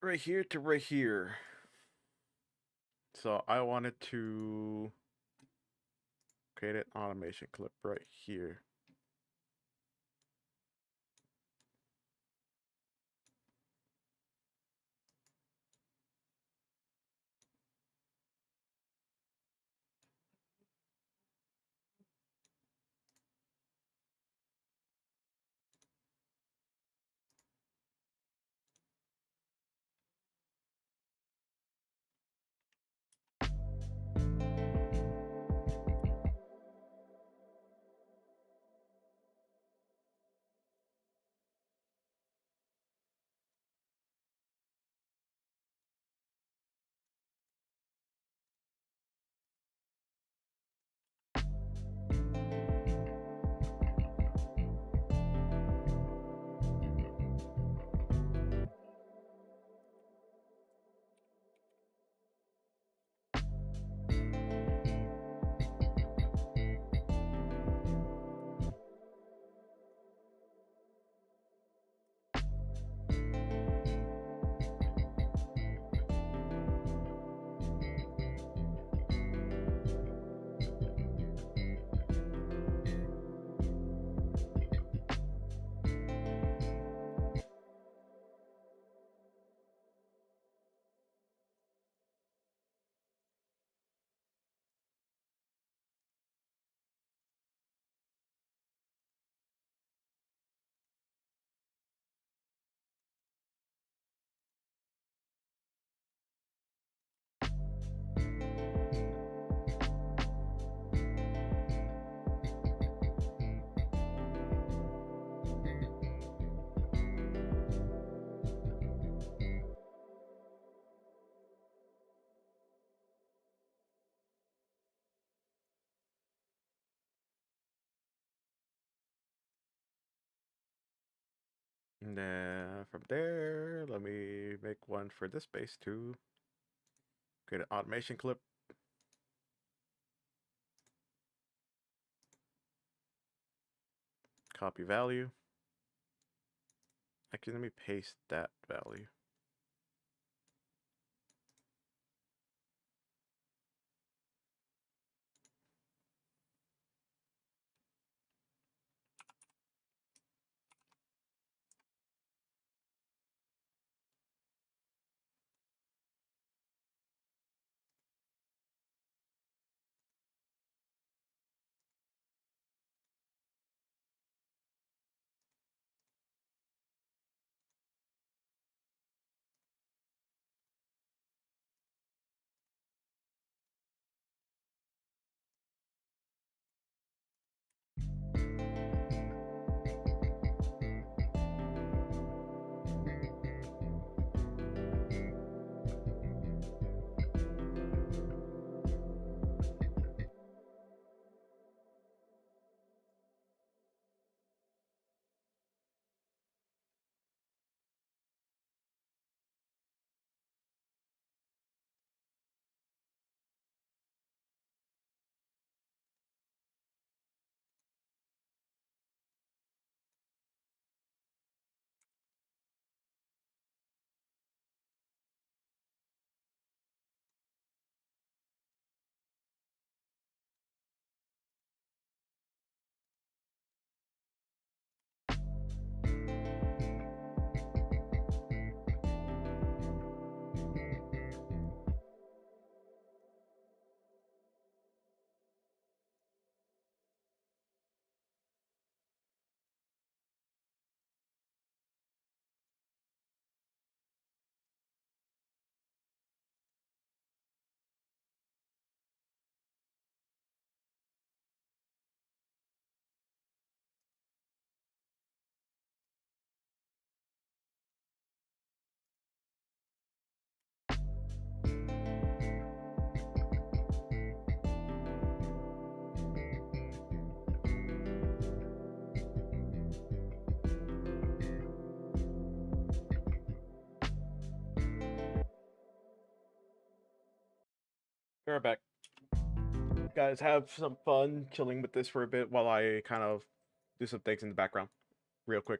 Right here to right here. So I wanted to create an automation clip right here. And then from there, let me make one for this base too. Create an automation clip. Copy value. Actually, let me paste that value. We're back. Guys, have some fun chilling with this for a bit while I kind of do some things in the background real quick.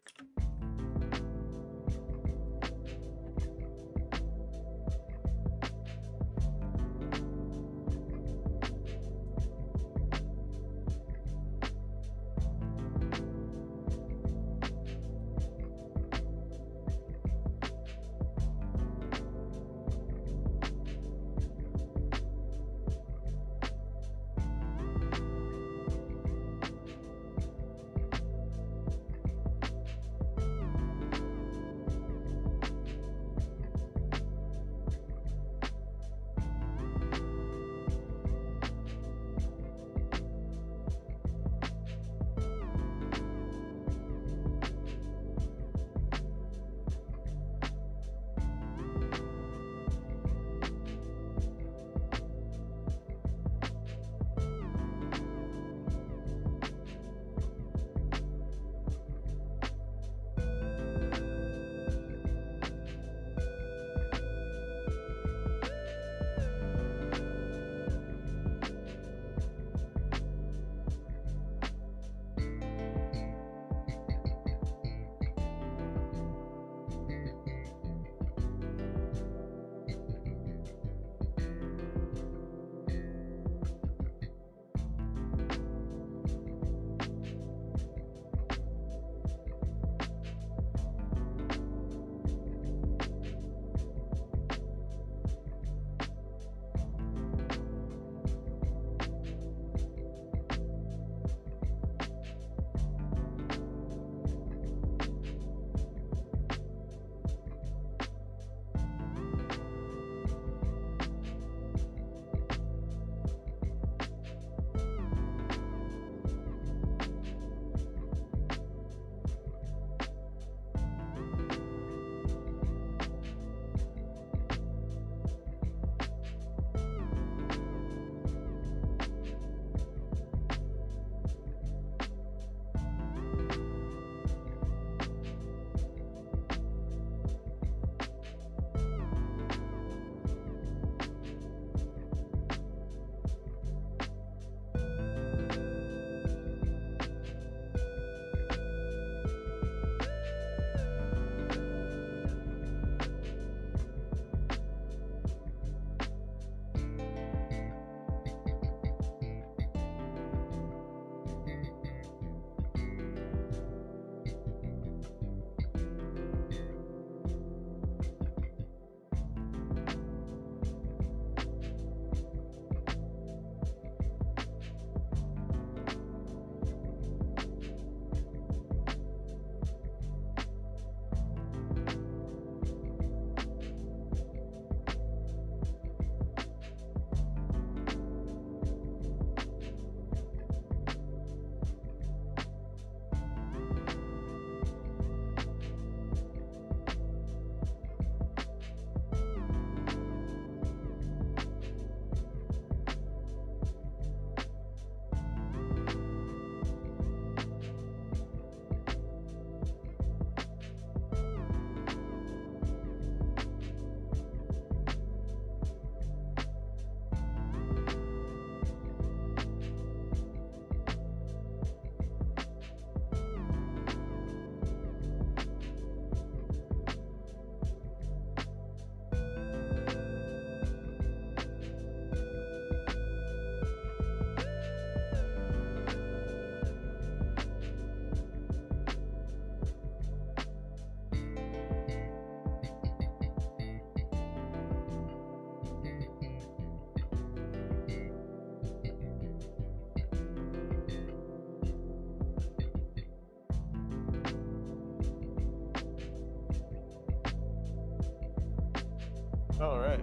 All right.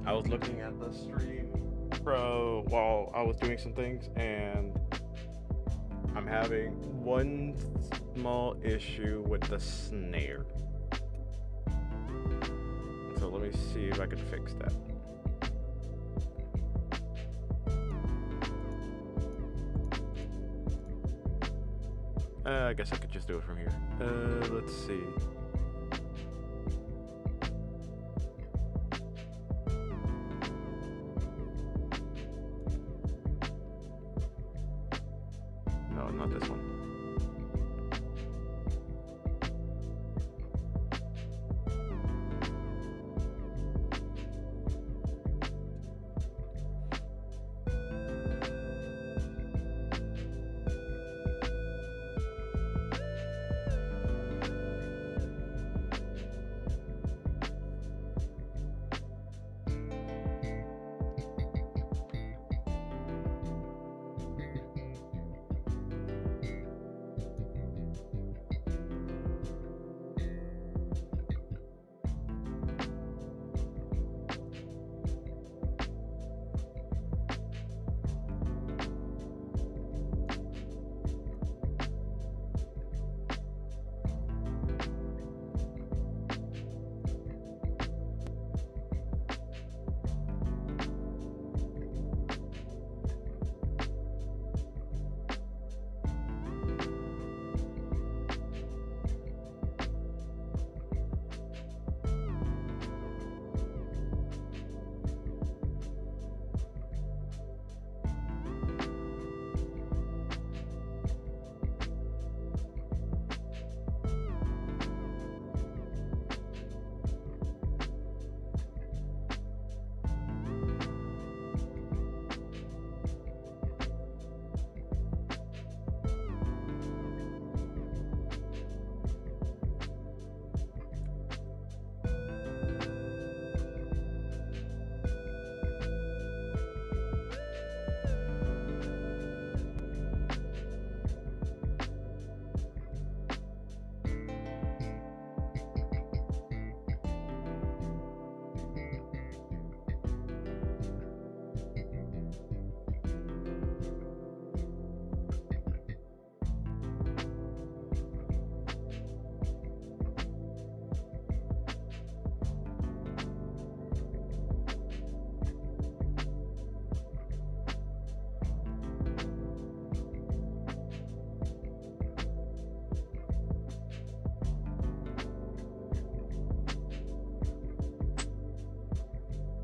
I was looking at the stream pro while I was doing some things, and I'm having one small issue with the snare. So let me see if I can fix that. I guess I could just do it from here. Let's see. No, not this one.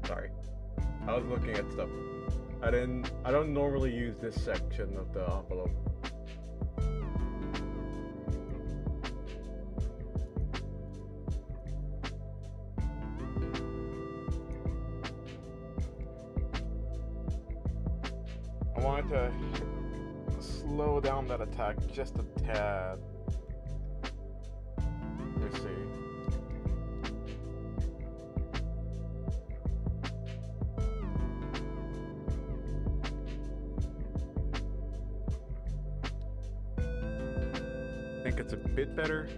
Sorry. I was looking at stuff. I don't normally use this section of the envelope. I wanted to slow down that attack just a tad. Let me see. I think it's a bit better.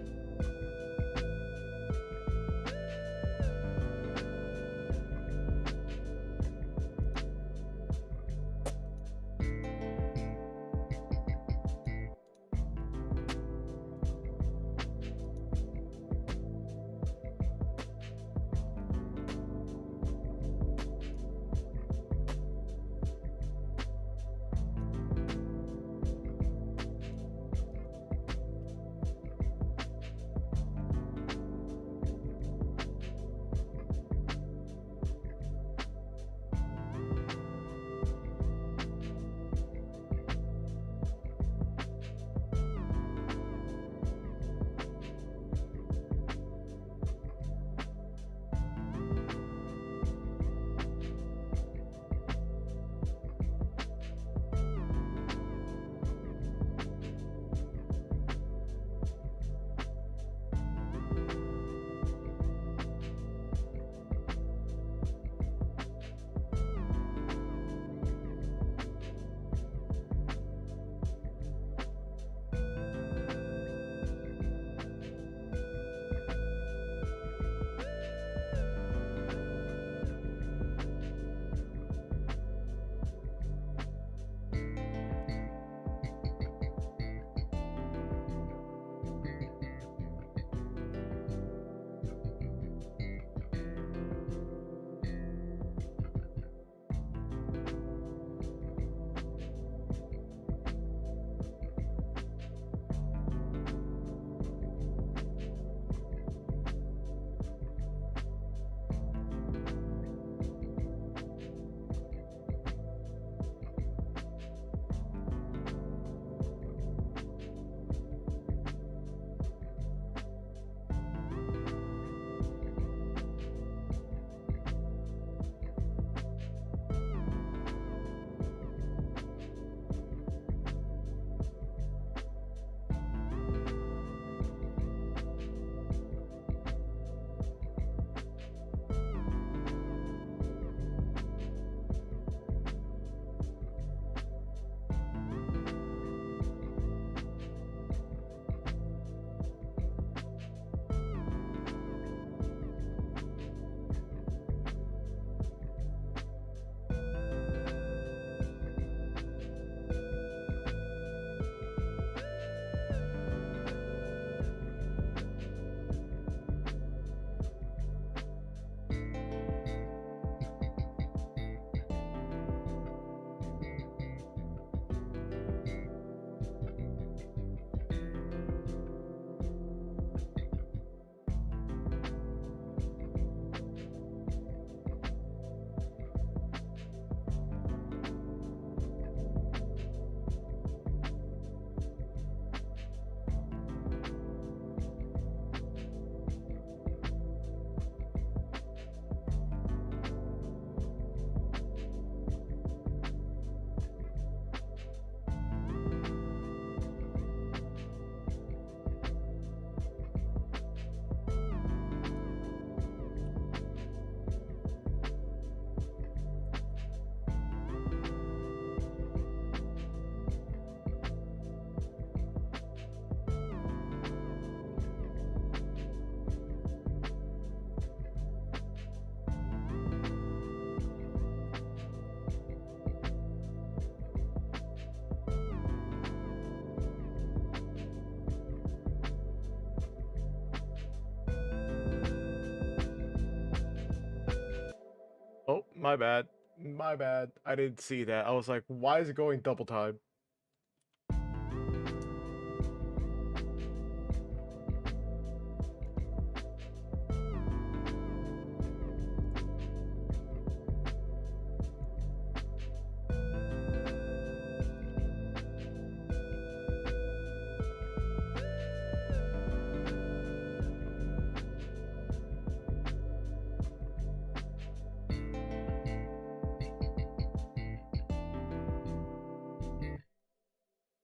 My bad. My bad. I didn't see that. I was like, why is it going double time?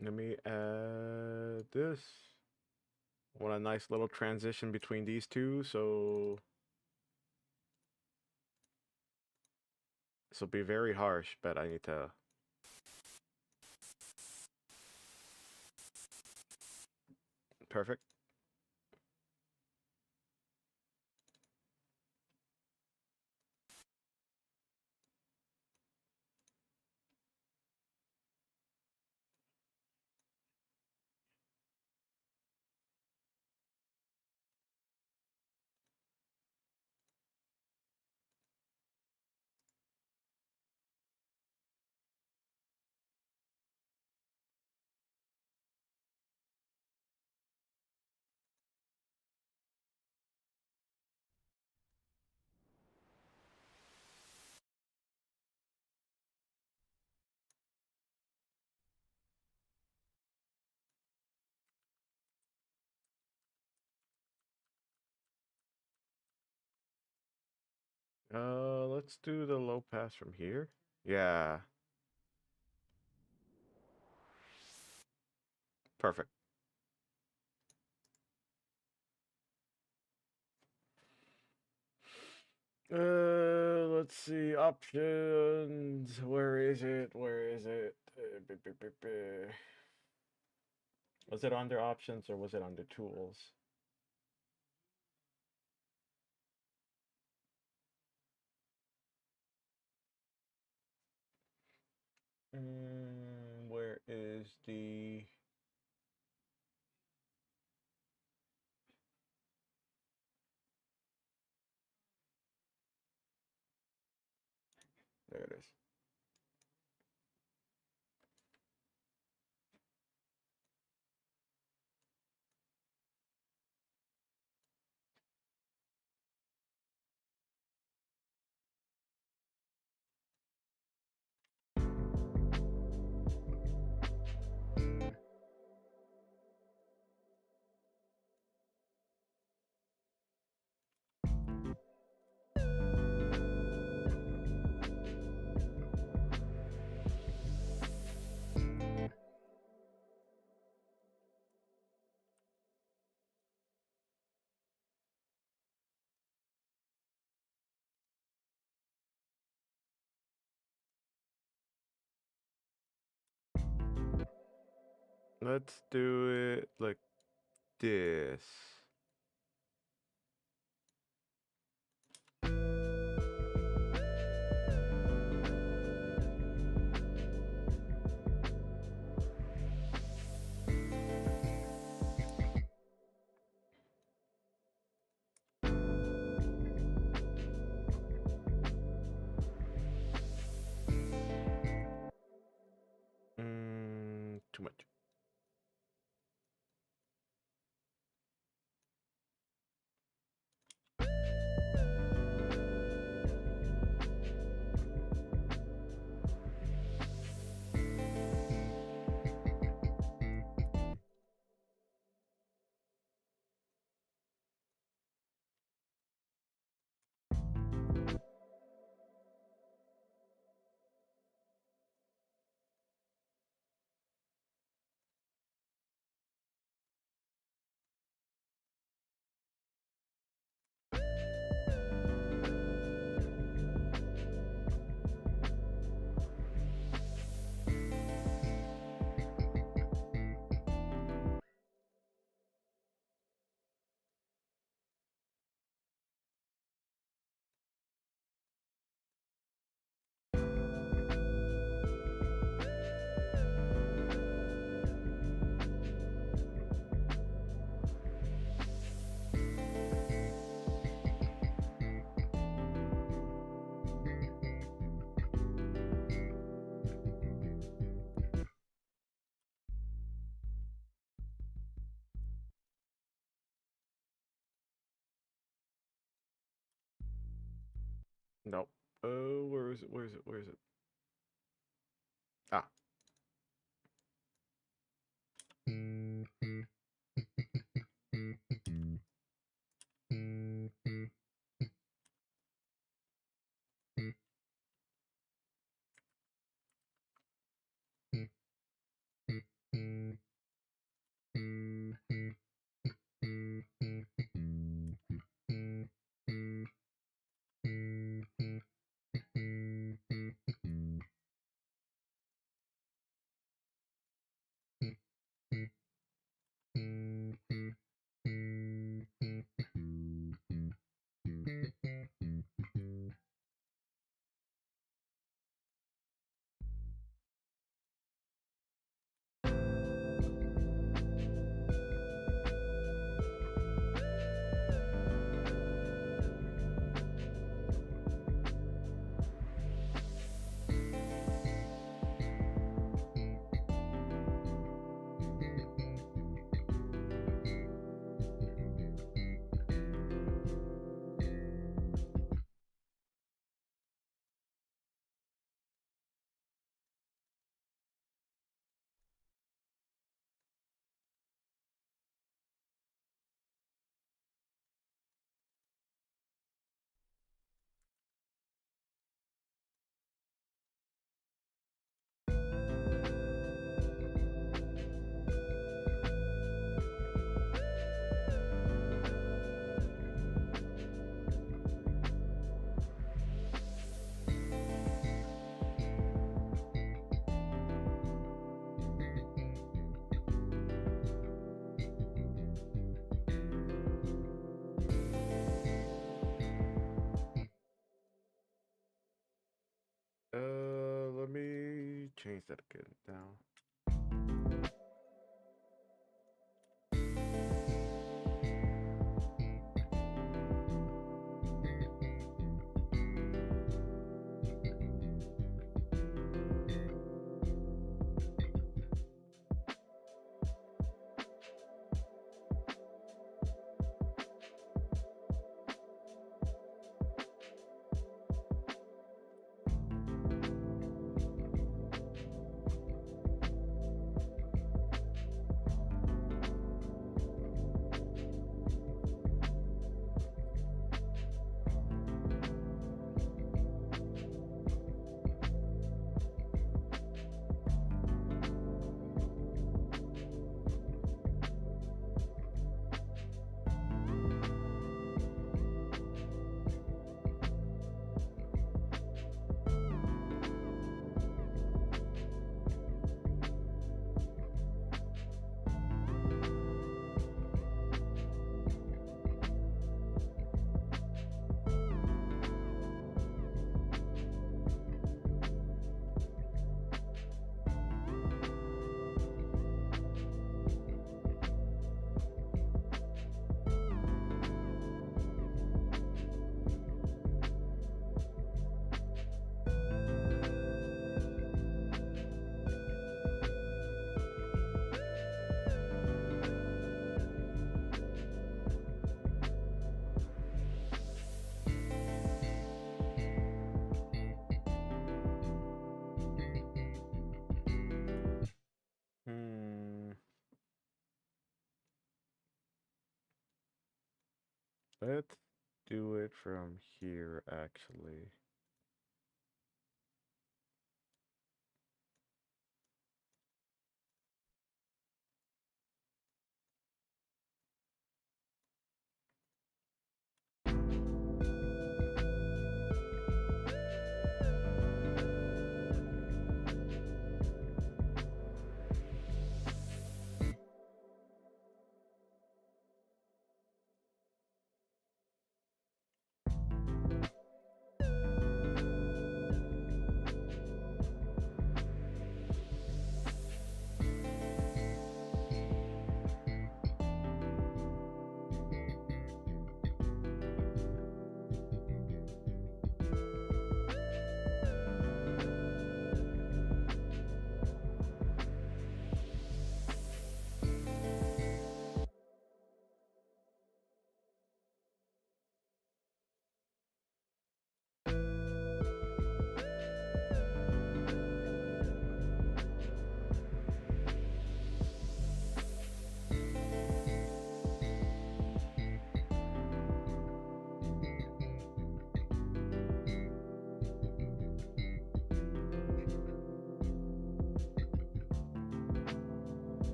Let me add this. I want a nice little transition between these two, so this will be very harsh, but I need to. Perfect. Let's do the low pass from here. Yeah, perfect. Let's see options. Where is it? Where is it? Was it under options or was it under tools? Where is the? There it is. Let's do it like this. Too much. Nope. Where is it? Where is it? Where is it? Ah. Let me change that again now. Hmm. Let's do it from here, actually.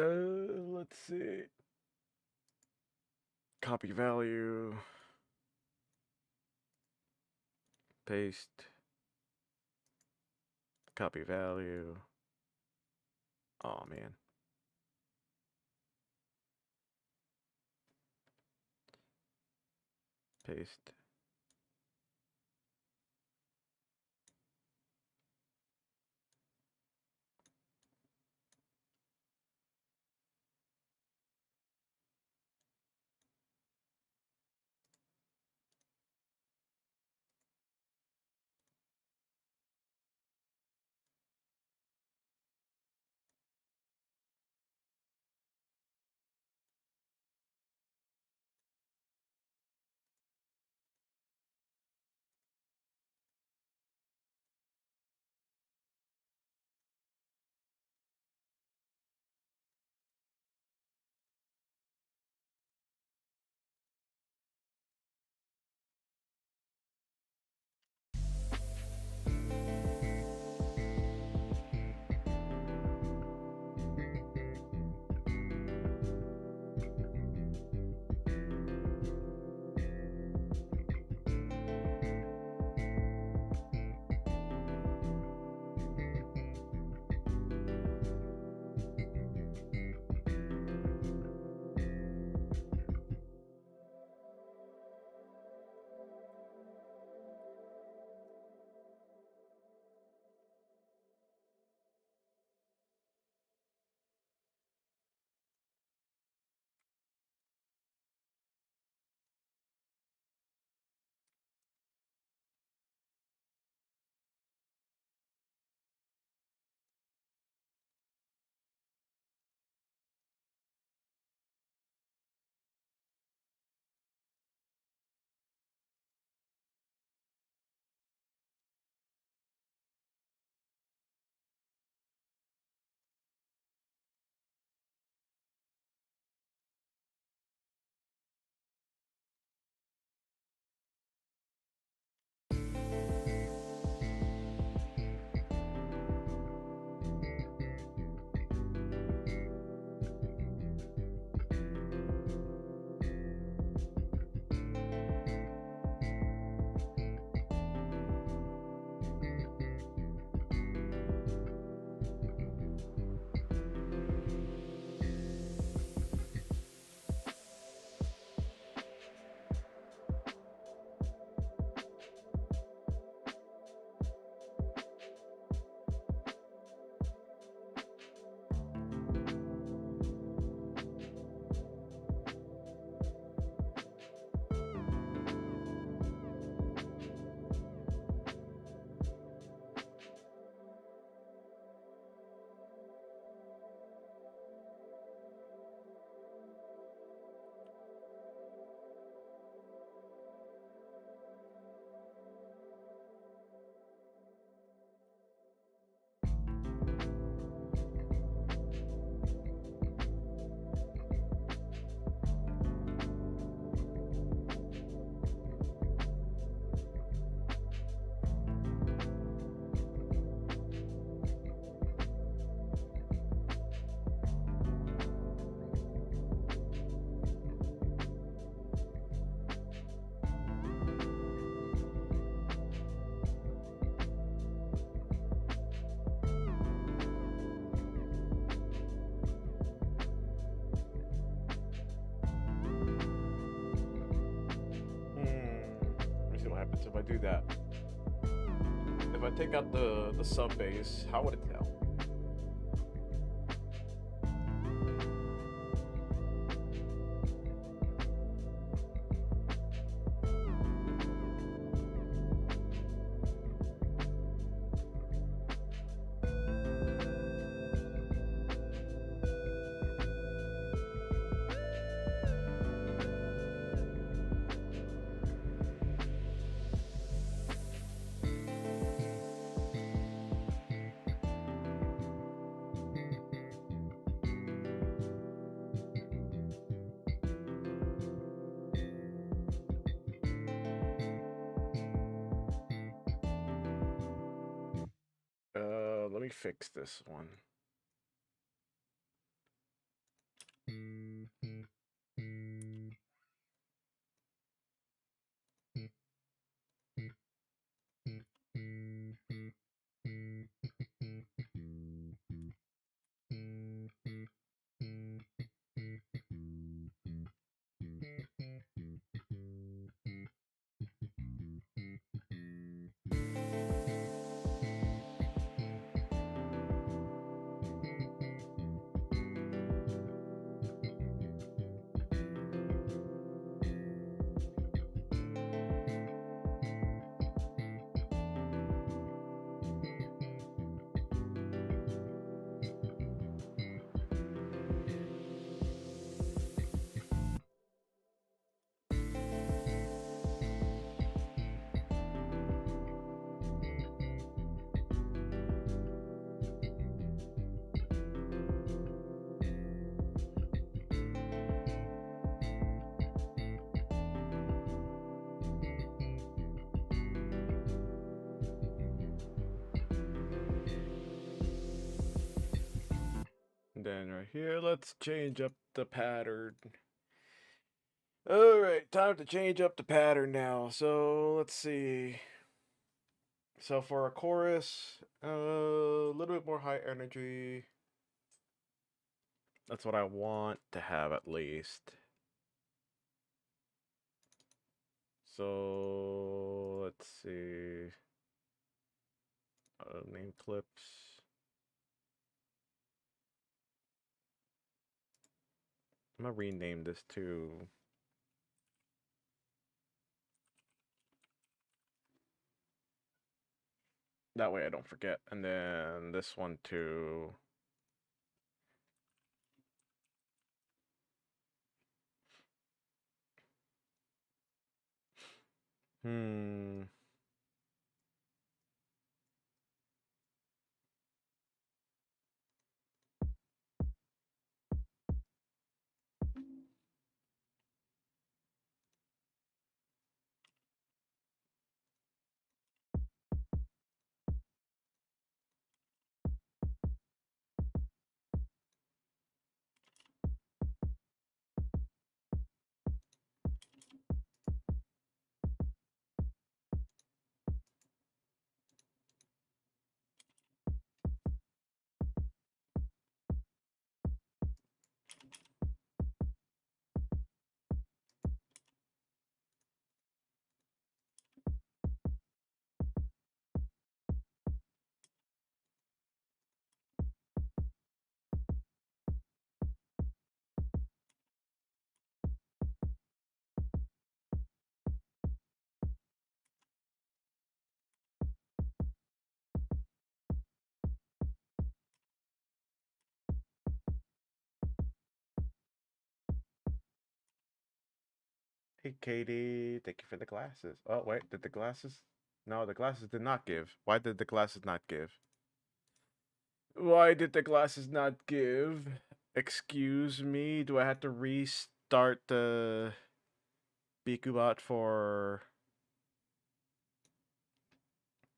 Let's see. Copy value. Paste. Copy value. Oh man. Paste. Let me see what happens if I do that. If I take out the sub base, how would it tell? Let me fix this one. And then right here, let's change up the pattern. Alright, time to change up the pattern now. So let's see. So for a chorus, a little bit more high energy. That's what I want to have at least. So let's see. Name clips. I'm gonna rename this too. That way I don't forget. And then this one too. Hmm. Hey, Katie, thank you for the glasses. Oh, wait, did the glasses? No, the glasses did not give. Why did the glasses not give? Why did the glasses not give? Excuse me, do I have to restart the Bikubot for...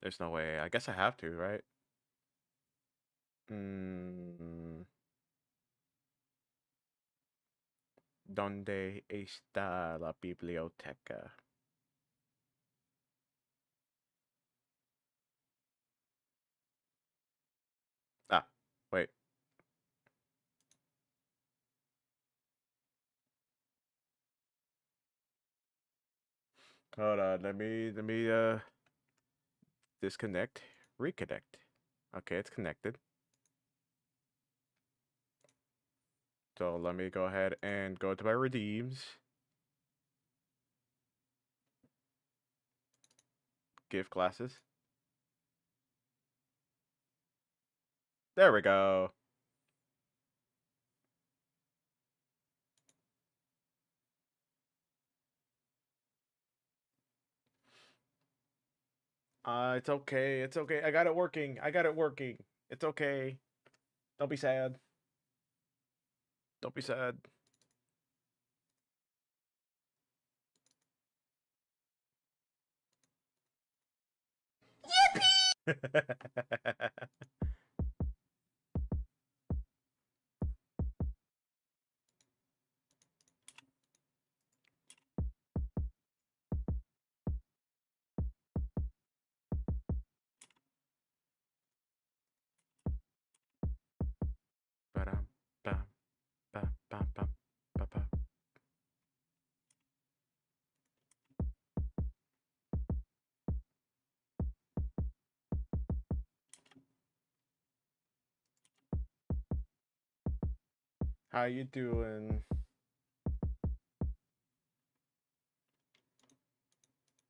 There's no way. I guess I have to, right? Mm, ¿Dónde está la biblioteca? Ah, wait. Hold on, let me disconnect, reconnect. Okay, it's connected. So let me go ahead and go to my redeems. Gift glasses. There we go. It's okay. It's okay. I got it working. I got it working. It's okay. Don't be sad. Don't be sad. How you doing?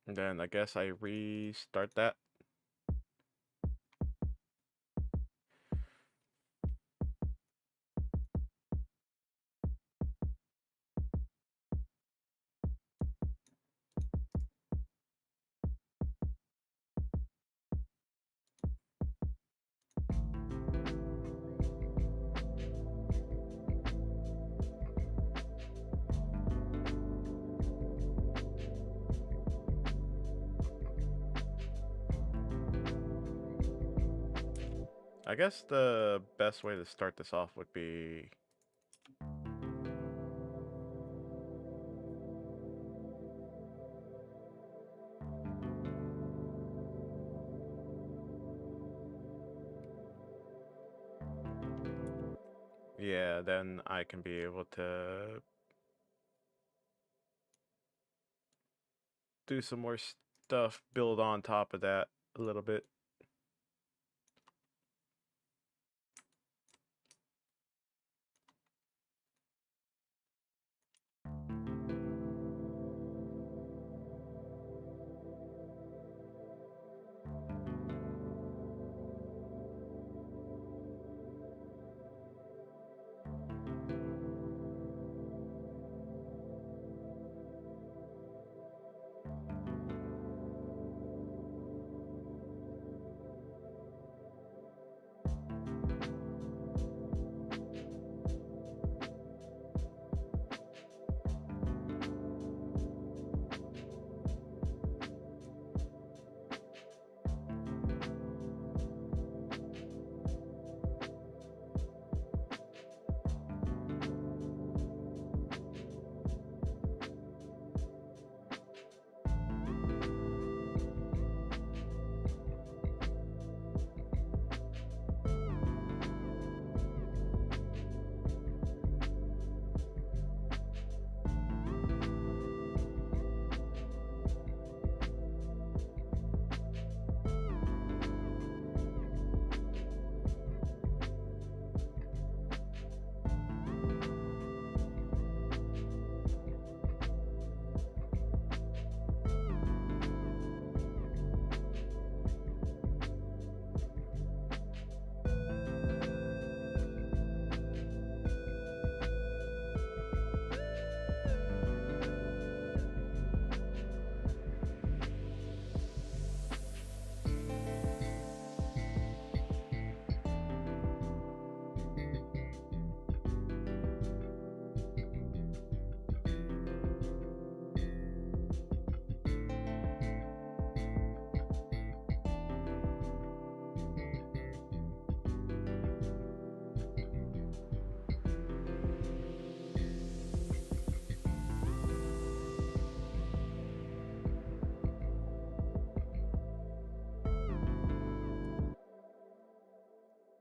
And then I guess I restart that. I guess the best way to start this off would be yeah, then I can be able to do some more stuff, build on top of that a little bit.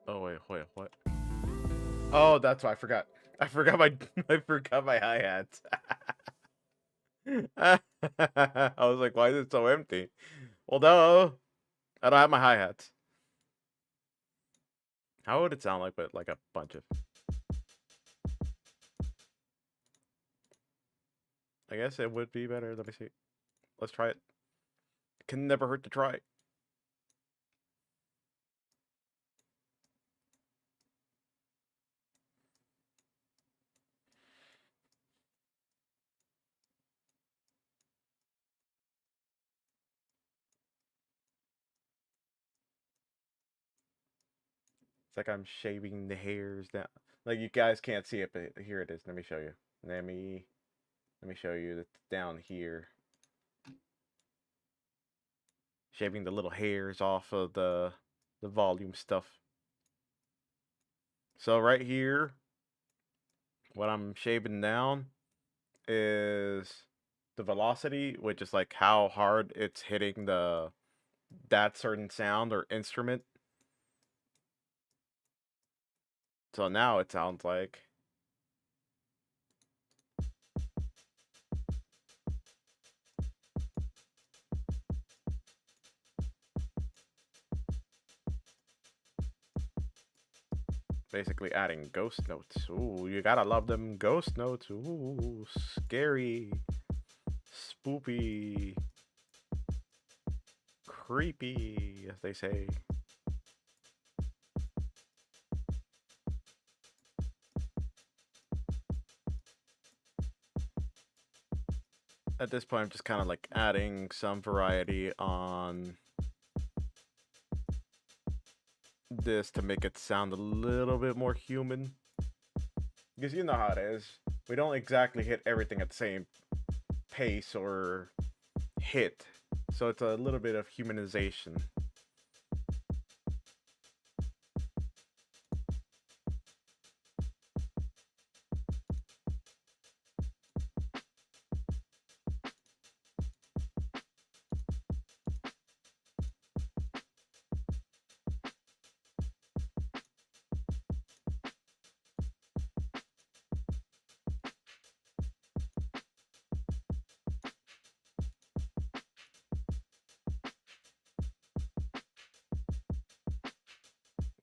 Oh wait, what? Oh, that's why I forgot. I forgot my I forgot my hi-hats. I was like, why is it so empty? Well, no, I don't have my hi-hats. How would it sound like with like a bunch of? I guess it would be better. Let me see. Let's try it. Can never hurt to try. It's like I'm shaving the hairs down. Like you guys can't see it, but here it is. Let me show you. Let me show you that's down here. Shaving the little hairs off of the volume stuff. So right here, what I'm shaving down is the velocity, which is like how hard it's hitting that certain sound or instrument. So now it sounds like basically adding ghost notes. Ooh, you gotta love them ghost notes. Ooh, scary, spoopy, creepy, as they say. At this point, I'm just kind of like adding some variety on this to make it sound a little bit more human. Because you know how it is. We don't exactly hit everything at the same pace or hit. So it's a little bit of humanization.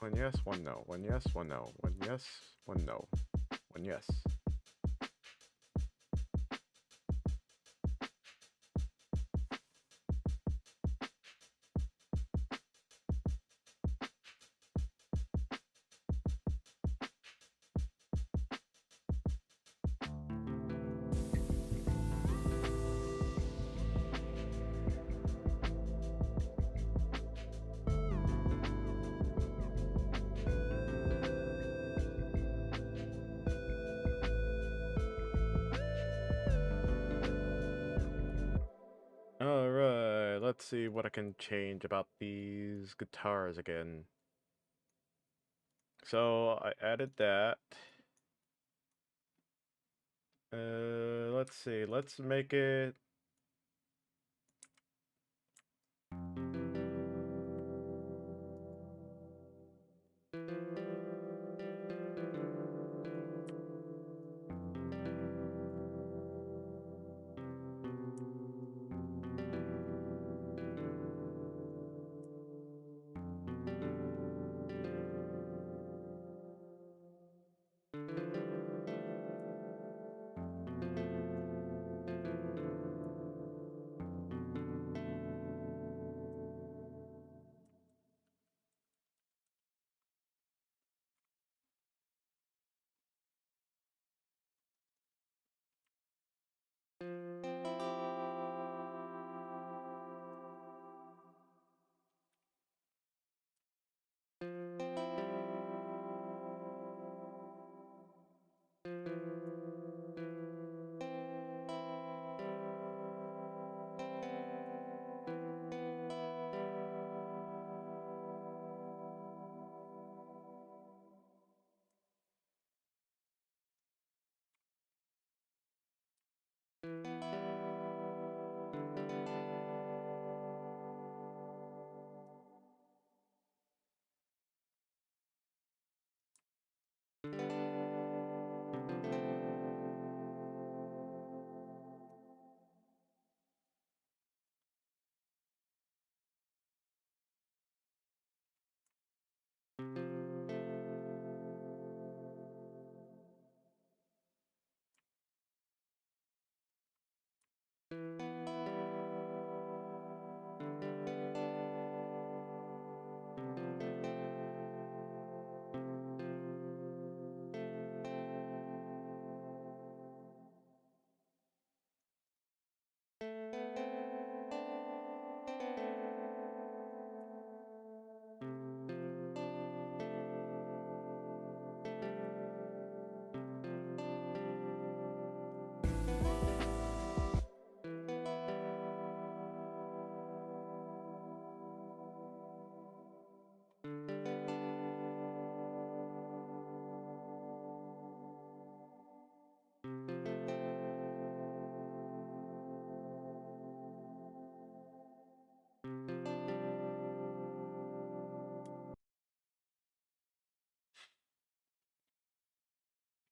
One yes, one no. One yes, one no. One yes, one no. One yes. Alright, let's see what I can change about these guitars again. So I added that. Let's see, let's make it.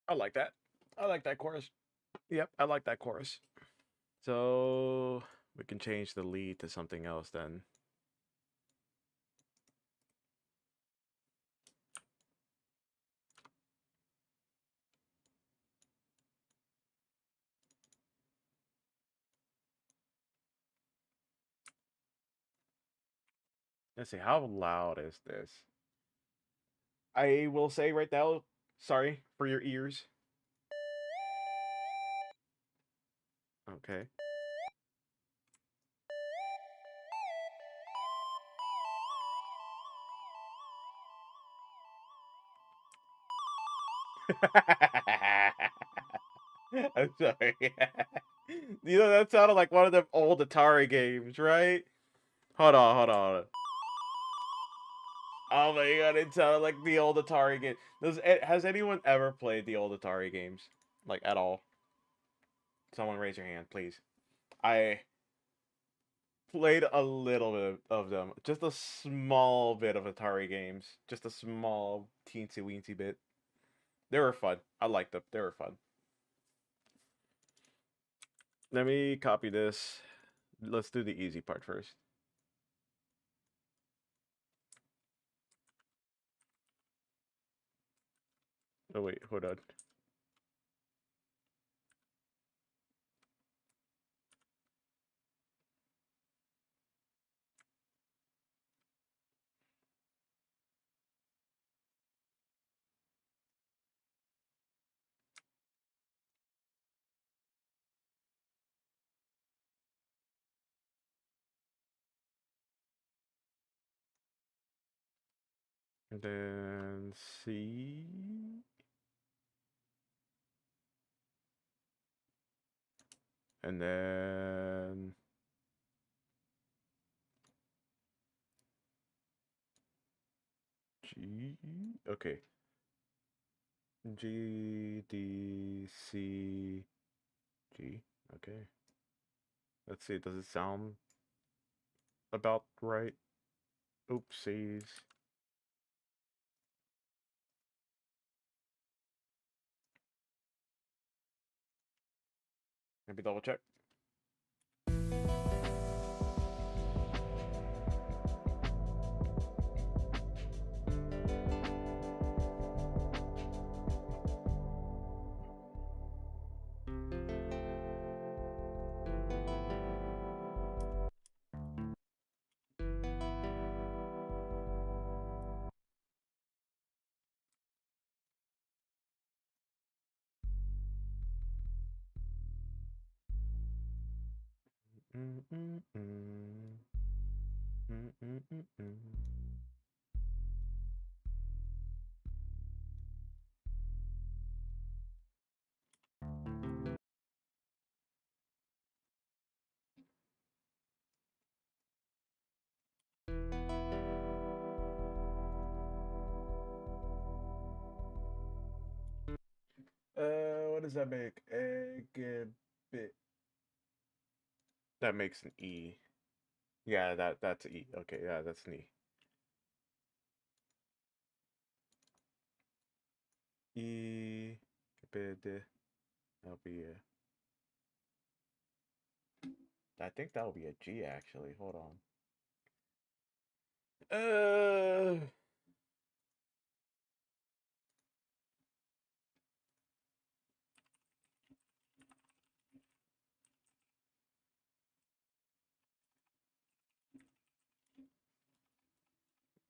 I like that. I like that chorus. Yep, I like that chorus. So we can change the lead to something else then. Let's see, how loud is this? I will say right now, sorry for your ears. Okay. I'm sorry. You know, that sounded like one of them old Atari games, right? Hold on, hold on. Oh my god, it sounded like the old Atari game. Has anyone ever played the old Atari games? Like, at all? Someone raise your hand, please. I played a little bit of them. Just a small bit of Atari games. Just a small, teensy weensy bit. They were fun. I liked them. They were fun. Let me copy this. Let's do the easy part first. Oh wait, hold on. And then C. And then G. Okay. G, D, C, G. Okay. Let's see. Does it sound about right? Oopsies. Maybe double check. Mm, mm, mm. Mm, mm, mm, mm. What does that make? Bit. That makes an E. Yeah, that's E. Okay, yeah, that's an E. E. Bit. That'll be a. I think that'll be a G actually. Hold on.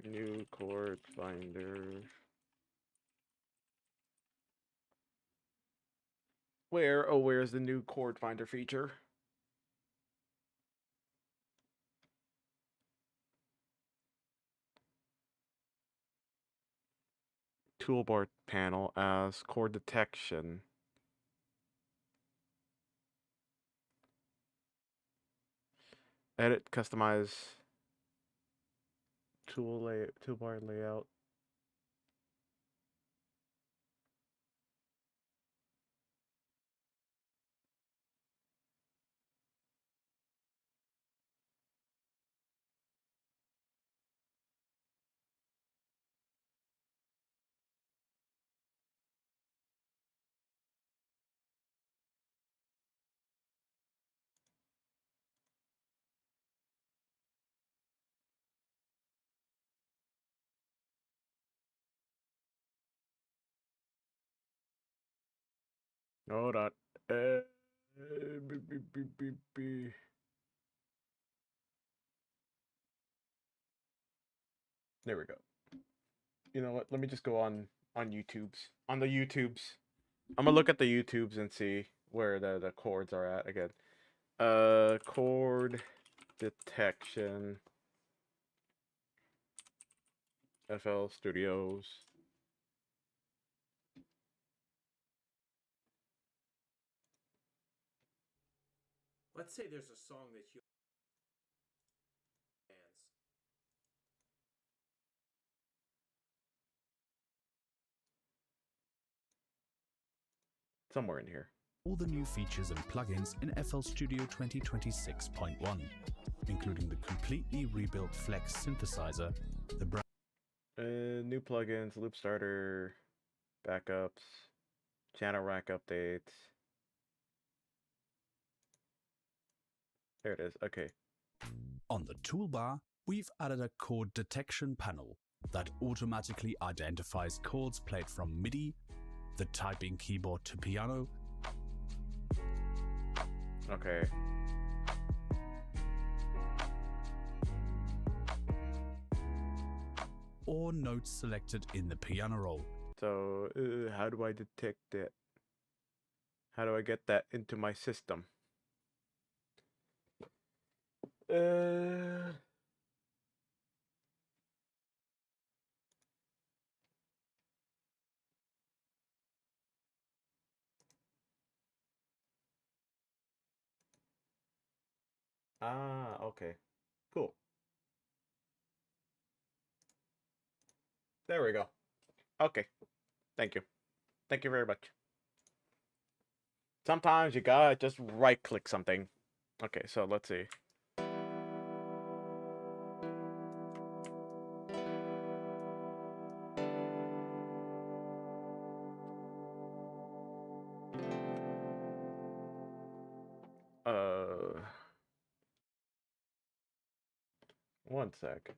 New chord finder. Where? Oh, where's the new chord finder feature? Toolbar panel as chord detection. Edit, customize toolbar layout. Hold on. B. There we go. You know what? Let me just go on YouTube's. On the YouTube's. I'm gonna look at the YouTubes and see where the chords are at again. Chord detection. FL Studios. Let's say there's a song that you fans. Somewhere in here. All the new features and plugins in FL Studio 2026.1, including the completely rebuilt Flex synthesizer, the New plugins, loop starter, backups, channel rack updates. There it is. Okay. On the toolbar, we've added a chord detection panel that automatically identifies chords played from MIDI, the typing keyboard to piano, Okay. or notes selected in the piano roll. So, how do I detect it? How do I get that into my system? Okay. Cool. There we go. Okay. Thank you. Thank you very much. Sometimes you gotta just right click something. Okay, so let's see. One sec.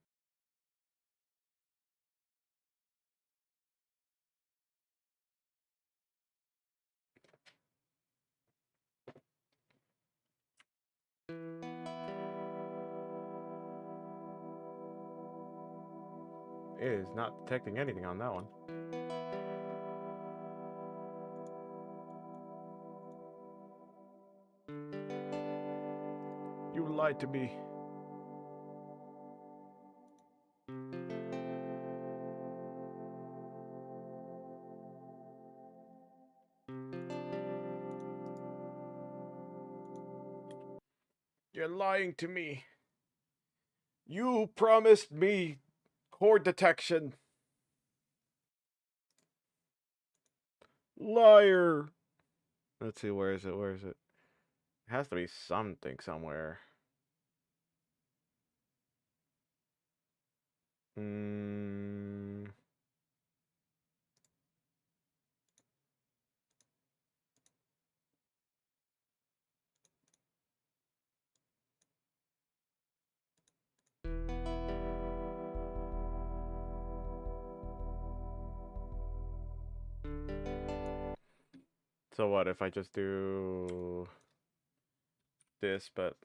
It is not detecting anything on that one. You lied to me. You're lying to me. You promised me chord detection. Liar. Let's see, where is it? Where is it? It has to be something somewhere. So what if I just do this, but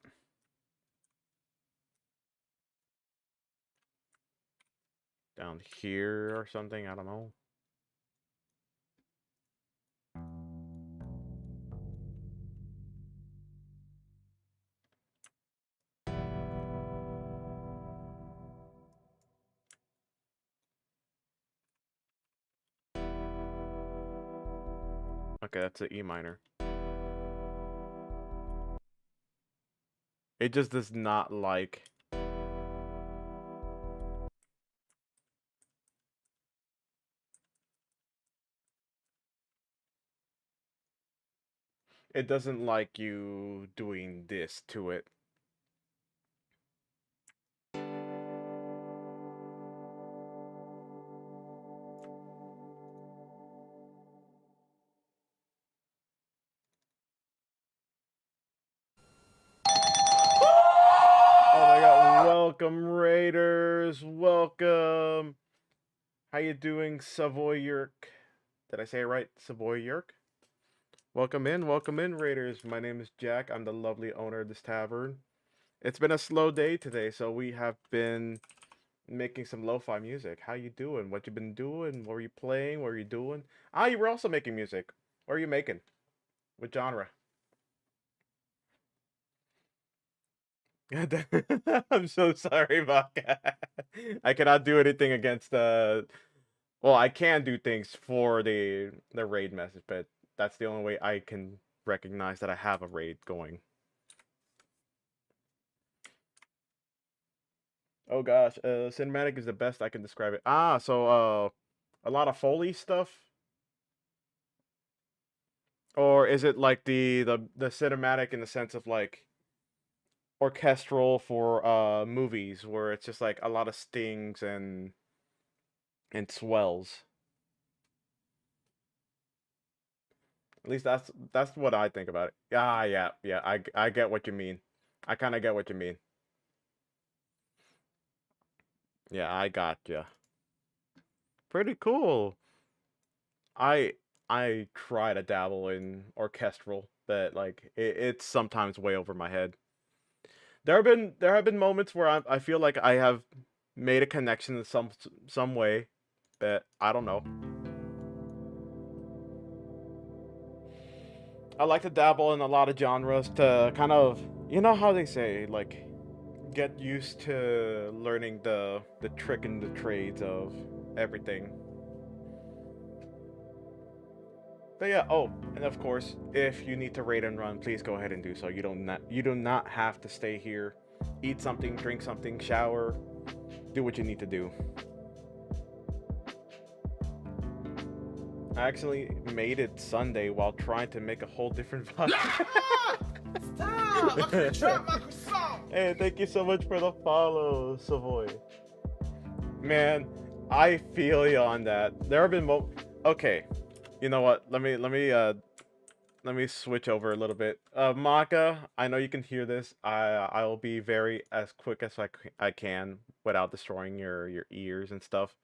down here or something? I don't know. Okay, that's an E minor. It just does not like. It doesn't like you doing this to it. Oh my god, welcome Raiders, welcome. How you doing, Savoy Yerk? Did I say it right? Savoy Yerk? Welcome in, Raiders. My name is Jack. I'm the lovely owner of this tavern. It's been a slow day today, so we have been making some lo-fi music. How you doing? What you been doing? What were you playing? What were you doing? Ah, you were also making music. What are you making? What genre? I'm so sorry, Vodka. I cannot do anything against well, I can do things for the raid message, but that's the only way I can recognize that I have a raid going. Oh gosh, cinematic is the best I can describe it. Ah, so a lot of Foley stuff, or is it like the cinematic in the sense of like orchestral for movies where it's just like a lot of stings and swells? At least that's what I think about it. Ah, yeah, yeah. I get what you mean. I kind of get what you mean. Yeah, I gotcha. Pretty cool. I I try to dabble in orchestral, but like it's sometimes way over my head. There have been moments where I feel like I have made a connection in some way, but I don't know. I like to dabble in a lot of genres to kind of, you know how they say, like, get used to learning the trick and the trades of everything. But yeah, oh, and of course, if you need to raid and run, please go ahead and do so. You do not have to stay here. Eat something, drink something, shower, do what you need to do. I actually made it Sunday while trying to make a whole different vibe. Stop! I can't trap my croissant! Hey, thank you so much for the follow, Savoy. Man, I feel you on that. There have been okay, you know what? Let me switch over a little bit. Maka, I know you can hear this. I will be very as quick as I can without destroying your ears and stuff.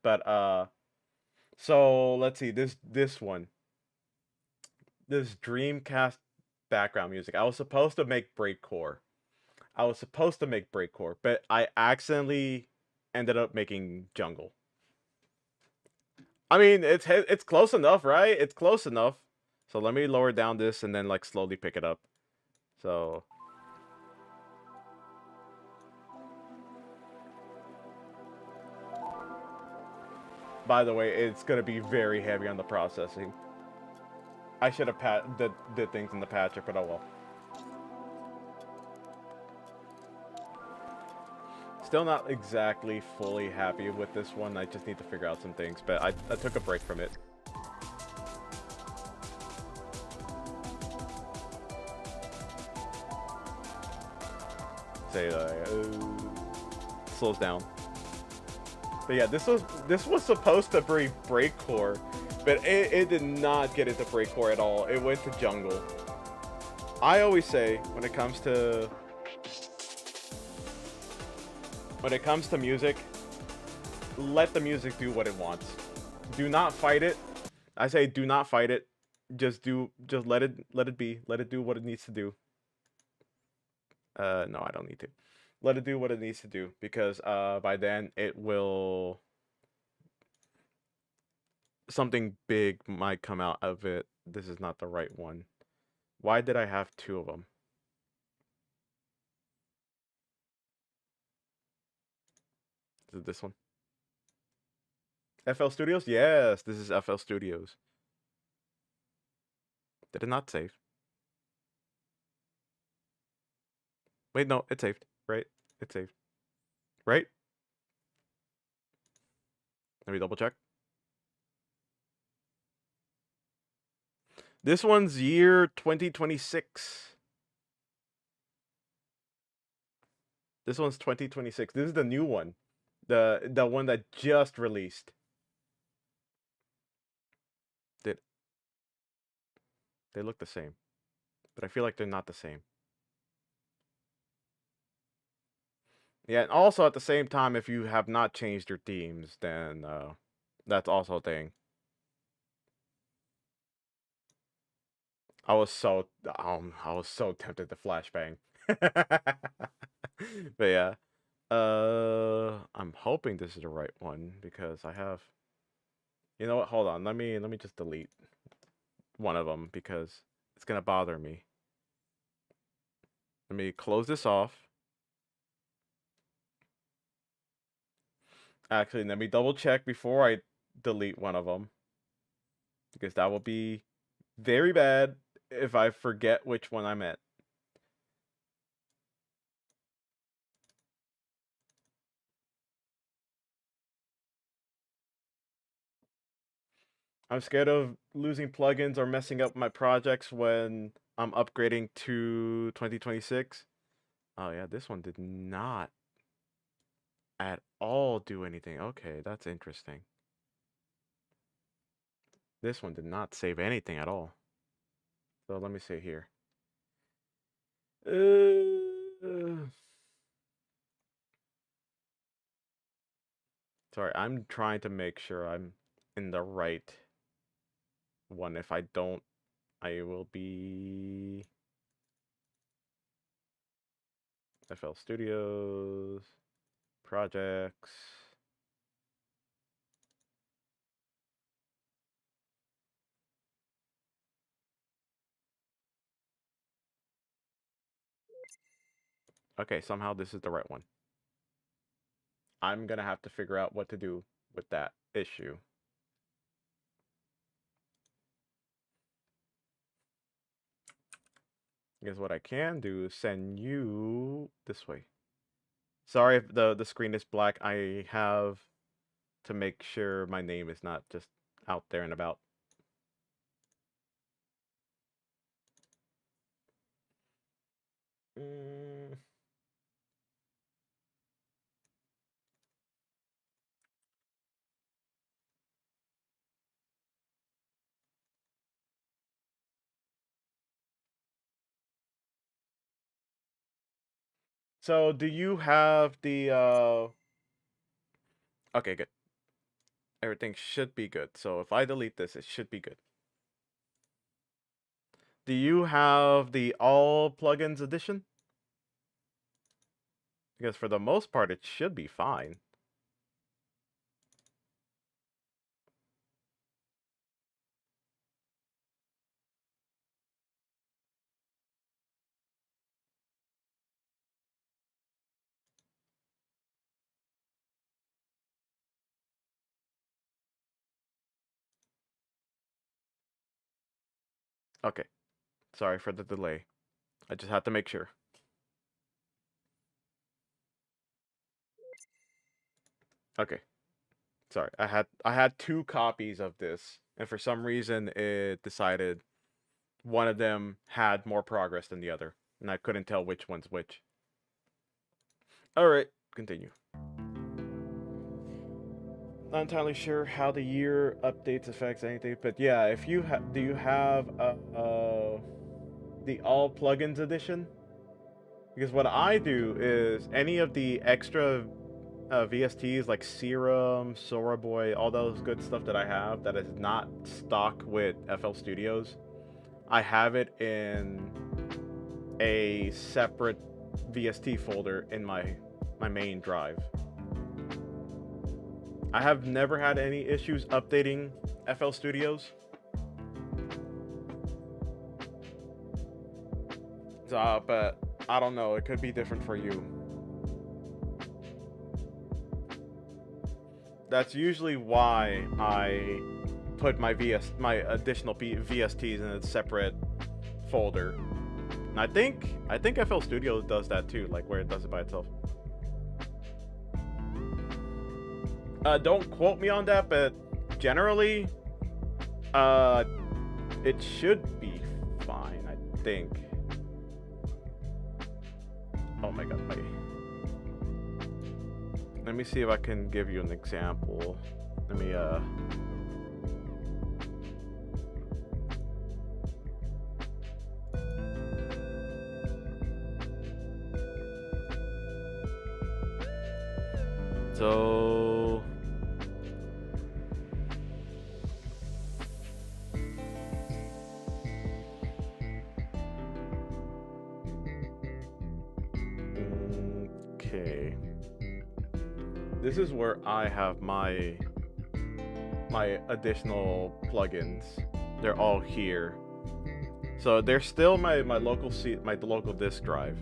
But so let's see this one. This Dreamcast background music. I was supposed to make breakcore. But I accidentally ended up making jungle. I mean, it's close enough, right? It's close enough. So let me lower down this and then like slowly pick it up. So by the way, it's gonna be very heavy on the processing. I should have did things in the patcher, but oh well. Still not exactly fully happy with this one. I just need to figure out some things, but I took a break from it. Say slows down. But yeah, this was supposed to be breakcore, but it did not get into breakcore at all. It went to jungle. I always say when it comes to music, let the music do what it wants. Do not fight it. I say do not fight it. Just let it be. Let it do what it needs to do. No, I don't need to. Let it do what it needs to do because by then it will something big might come out of it. This is not the right one. Why did I have two of them? Is it this one? FL Studios? Yes, this is FL Studios. Did it not save? Wait, no, it saved. Right? It saved. Right? Let me double check. This one's year 2026. This one's 2026. This is the new one. The one that just released. They look the same. But I feel like they're not the same. Yeah, and also at the same time, if you have not changed your themes, then that's also a thing. I was so tempted to flashbang. But yeah. I'm hoping this is the right one because I have. You know what? Hold on. Let me just delete one of them because it's gonna bother me. Let me close this off. Actually, let me double check before I delete one of them because that will be very bad if I forget which one I'm at. I'm scared of losing plugins or messing up my projects when I'm upgrading to 2026. Oh yeah, this one did not at all do anything. Okay, that's interesting. This one did not save anything at all. So let me see here. Sorry, I'm trying to make sure I'm in the right one. If I don't, I will be FL Studios, projects. Okay, somehow this is the right one. I'm gonna have to figure out what to do with that issue. Because what I can do is send you this way. Sorry if the screen is black. I have to make sure my name is not just out there and about. So do you have the okay, good. Everything should be good. So if I delete this, it should be good. Do you have the all plugins edition? Because for the most part, it should be fine. Okay. Sorry for the delay. I just had to make sure. Okay. Sorry. I had two copies of this, and for some reason it decided one of them had more progress than the other, and I couldn't tell which one's which. All right, continue. Not entirely sure how the year updates affects anything, but yeah, if you do you have the all plugins edition? Because what I do is any of the extra VSTs like Serum, Sora Boy, all those good stuff that I have that is not stock with FL Studios, I have it in a separate VST folder in my main drive. I have never had any issues updating FL Studios. But I don't know, it could be different for you. That's usually why I put my additional VSTs in a separate folder. And I think FL Studios does that too, like where it does it by itself. Don't quote me on that, but generally, it should be fine, I think. Oh my god, wait. Let me see if I can give you an example. Let me, so... Okay. this is where I have my additional plugins. They're all here. So they're still my local disk drive,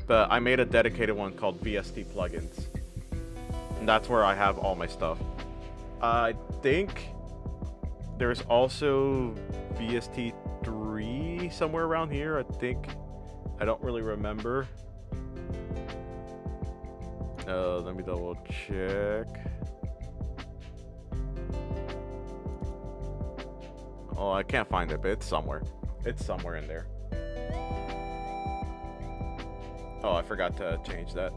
but I made a dedicated one called VST plugins, and that's where I have all my stuff. I think there's also VST3 somewhere around here. I think. I don't really remember. Let me double check. Oh, I can't find it, but it's somewhere. It's somewhere in there. Oh, I forgot to change that.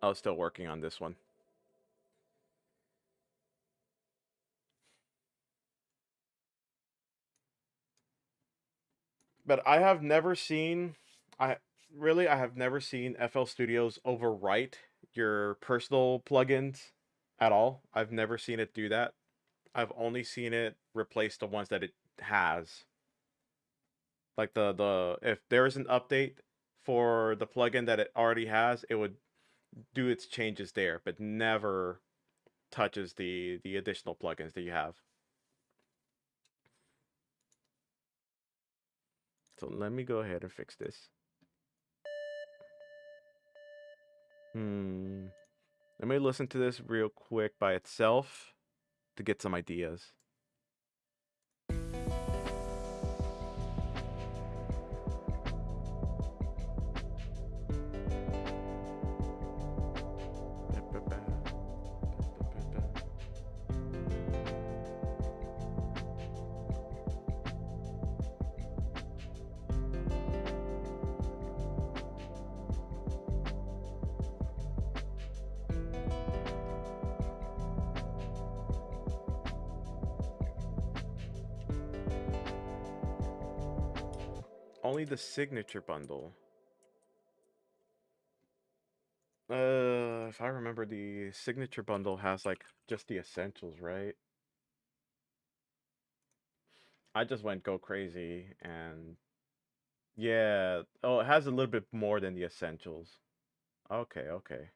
I was still working on this one. But I have never seen, I have never seen FL Studios overwrite your personal plugins at all. I've never seen it do that. I've only seen it replace the ones that it has. Like the if there's an update for the plugin that it already has, it would do its changes there, but never touches the additional plugins that you have. So let me go ahead and fix this. Let me listen to this real quick by itself to get some ideas. Only the signature bundle. If I remember, the signature bundle has like just the essentials, right? I just went go crazy and yeah. Oh, it has a little bit more than the essentials. Okay, okay.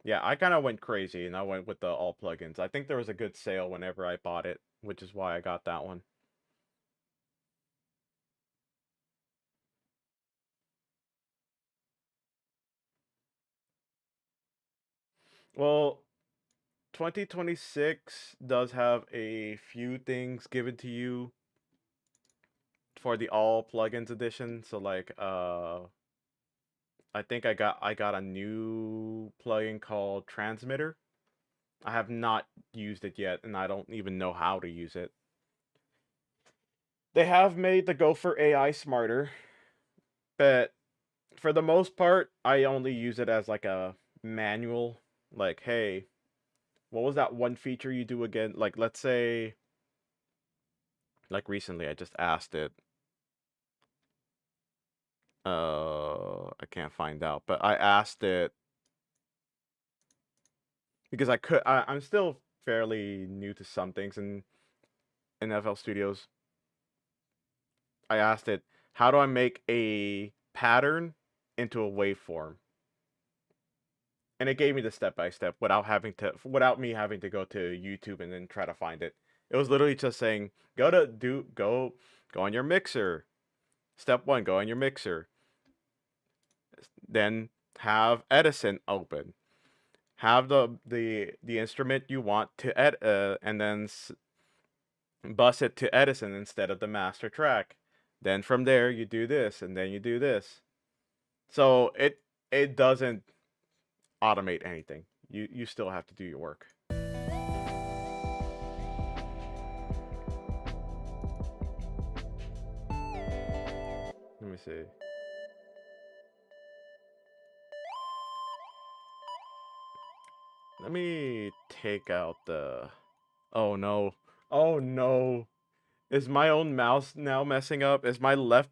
Yeah, I kind of went crazy and I went with the all plugins. I think there was a good sale whenever I bought it, which is why I got that one. Well, 2026 does have a few things given to you for the all plugins edition. So like I think I got a new plugin called Transmitter. I have not used it yet and I don't even know how to use it. They have made the Gopher AI smarter, but for the most part I only use it as like a manual, like hey, what was that one feature you do again? Like let's say like recently I just asked it. I can't find out, but I asked it because I'm still fairly new to some things in FL Studios. I asked it, how do I make a pattern into a waveform? And it gave me the step by step without me having to go to YouTube and then try to find it. It was literally just saying, go on your mixer. Step 1, go on your mixer. Then have Edison open. Have the instrument you want to and then bus it to Edison instead of the master track. Then from there you do this and then you do this. So it doesn't automate anything. You still have to do your work. Let me see. Let me take out the... Oh no. Oh no. Is my own mouse now messing up? Is my left...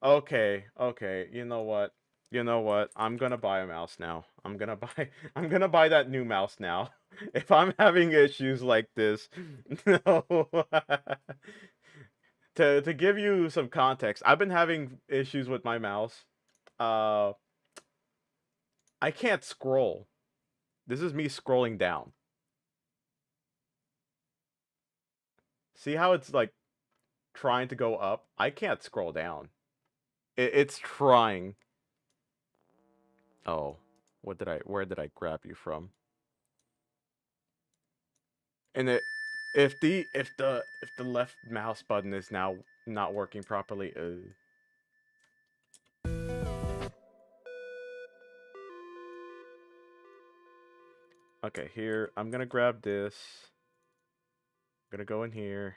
Okay, okay. You know what? You know what? I'm gonna buy a mouse now. I'm gonna buy that new mouse now. If I'm having issues like this, no. to give you some context, I've been having issues with my mouse. I can't scroll. This is me scrolling down. See how it's like trying to go up? I can't scroll down. It's trying. Oh, where did I grab you from? And if the left mouse button is now not working properly, Okay, here, I'm gonna grab this. I'm gonna go in here.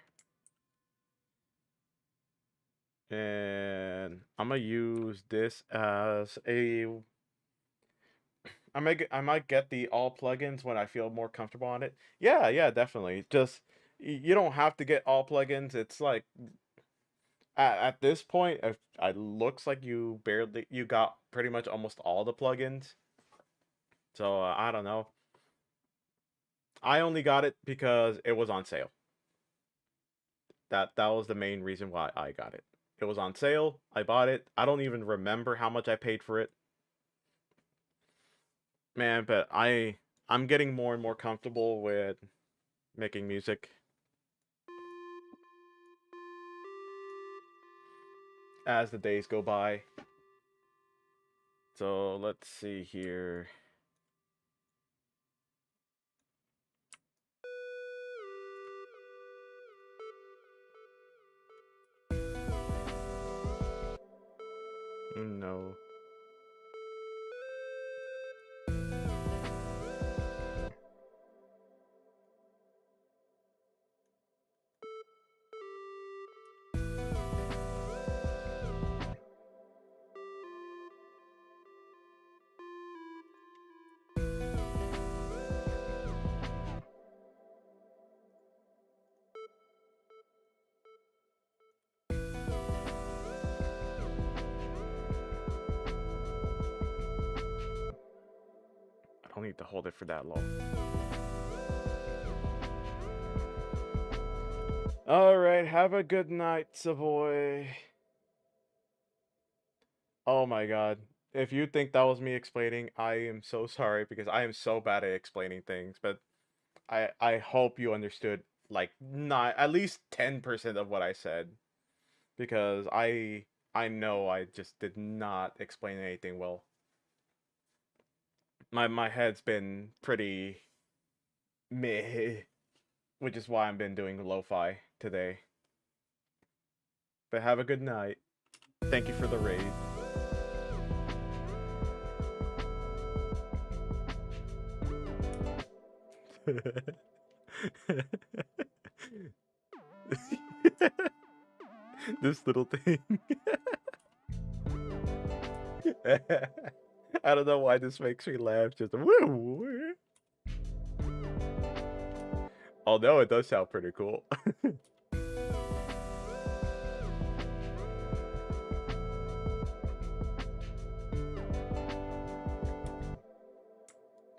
And I'm gonna use this as a... I might get the all plugins when I feel more comfortable on it. Yeah, definitely. Just, you don't have to get all plugins. It's like, at this point, it looks like you got pretty much almost all the plugins. So, I don't know. I only got it because it was on sale. That was the main reason why I got it. It was on sale. I bought it. I don't even remember how much I paid for it. Man, but I'm getting more and more comfortable with making music as the days go by. So, let's see here. No. I don't need to hold it for that long. Alright, have a good night, Savoy. Oh my god. If you think that was me explaining, I am so sorry because I am so bad at explaining things, but I hope you understood like not at least 10% of what I said because I know I just did not explain anything well. My head's been pretty meh, which is why I've been doing lo-fi today. But have a good night. Thank you for the raid. This little thing. I don't know why this makes me laugh. Just woo. Although it does sound pretty cool.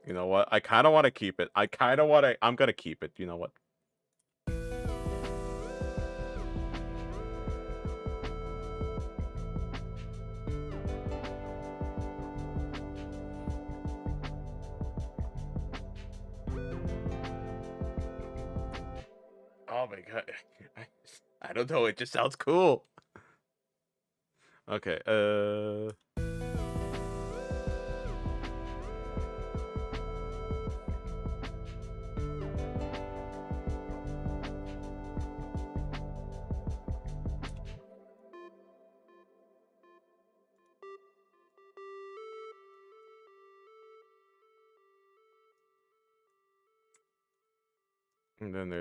You know what? I kind of want to keep it. I'm gonna keep it. You know what? Oh my god. I don't know. It just sounds cool. Okay. And then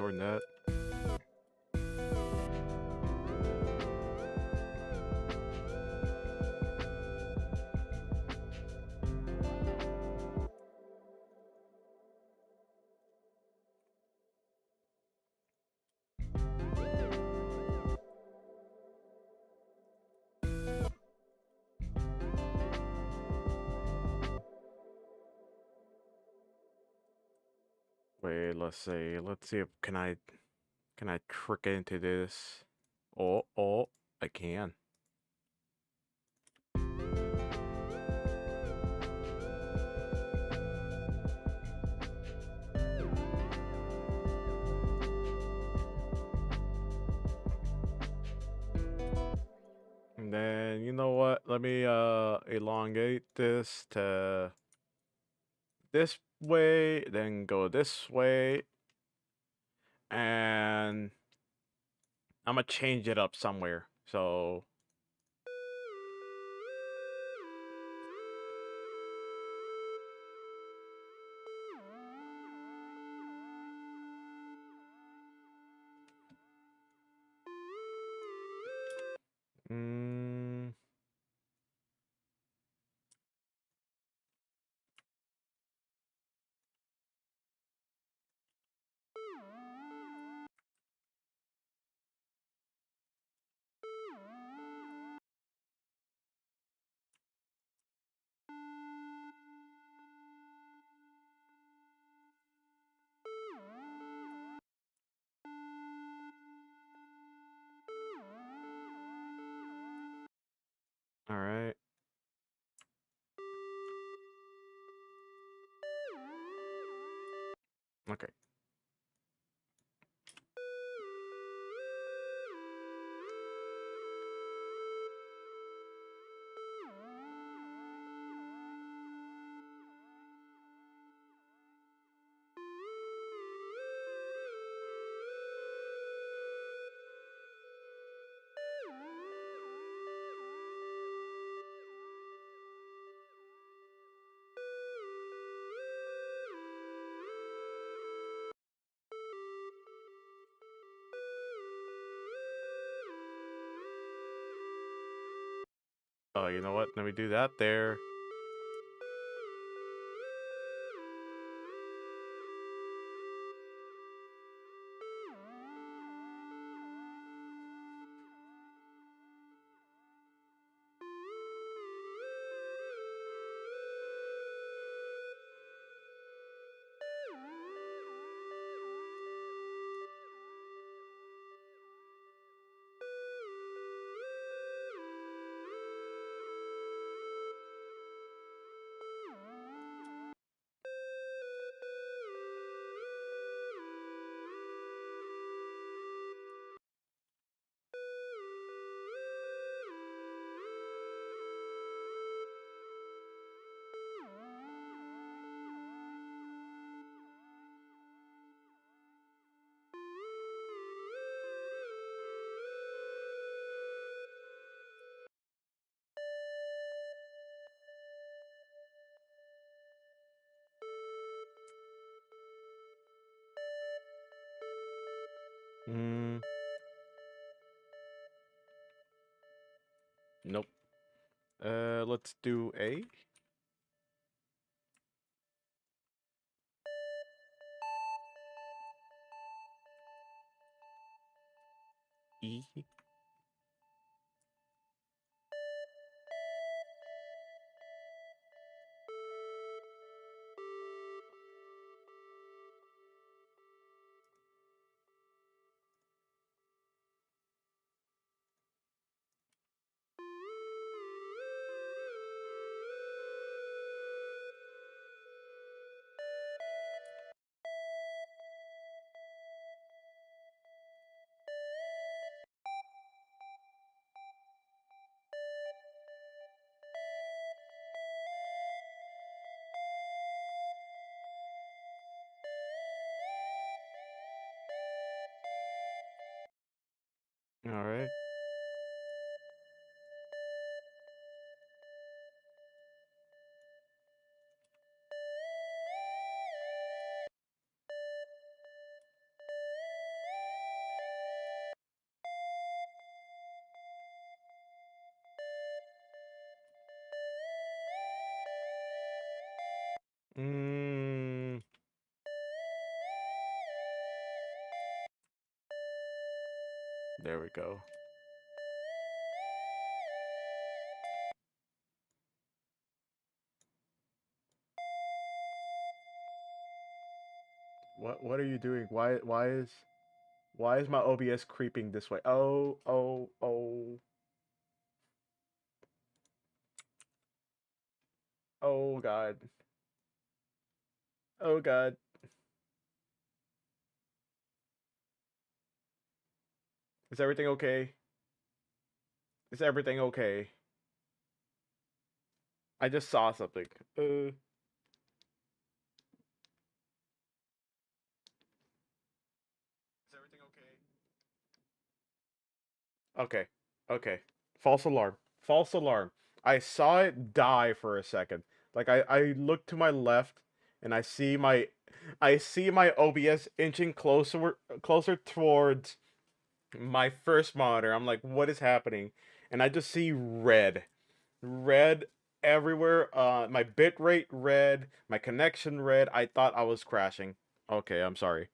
sword net. Wait, let's see. Let's see if can I trick into this? Oh, I can. And then you know what? Let me elongate this to this way, then go this way, and I'm gonna change it up somewhere. So mm, all right. Okay. Oh, you know what? Let me do that there. Mm, nope. Let's do A. E. All right. Mm. There we go. What are you doing? Why is my OBS creeping this way? Oh, oh, oh. Oh god. Oh god. Is everything okay? Is everything okay? I just saw something. Is everything okay? Okay. Okay. False alarm. False alarm. I saw it die for a second. Like I look to my left and I see my OBS inching closer towards my first monitor. I'm like, what is happening? And I just see red everywhere. My bitrate red, my connection red. I thought I was crashing. Okay, I'm sorry.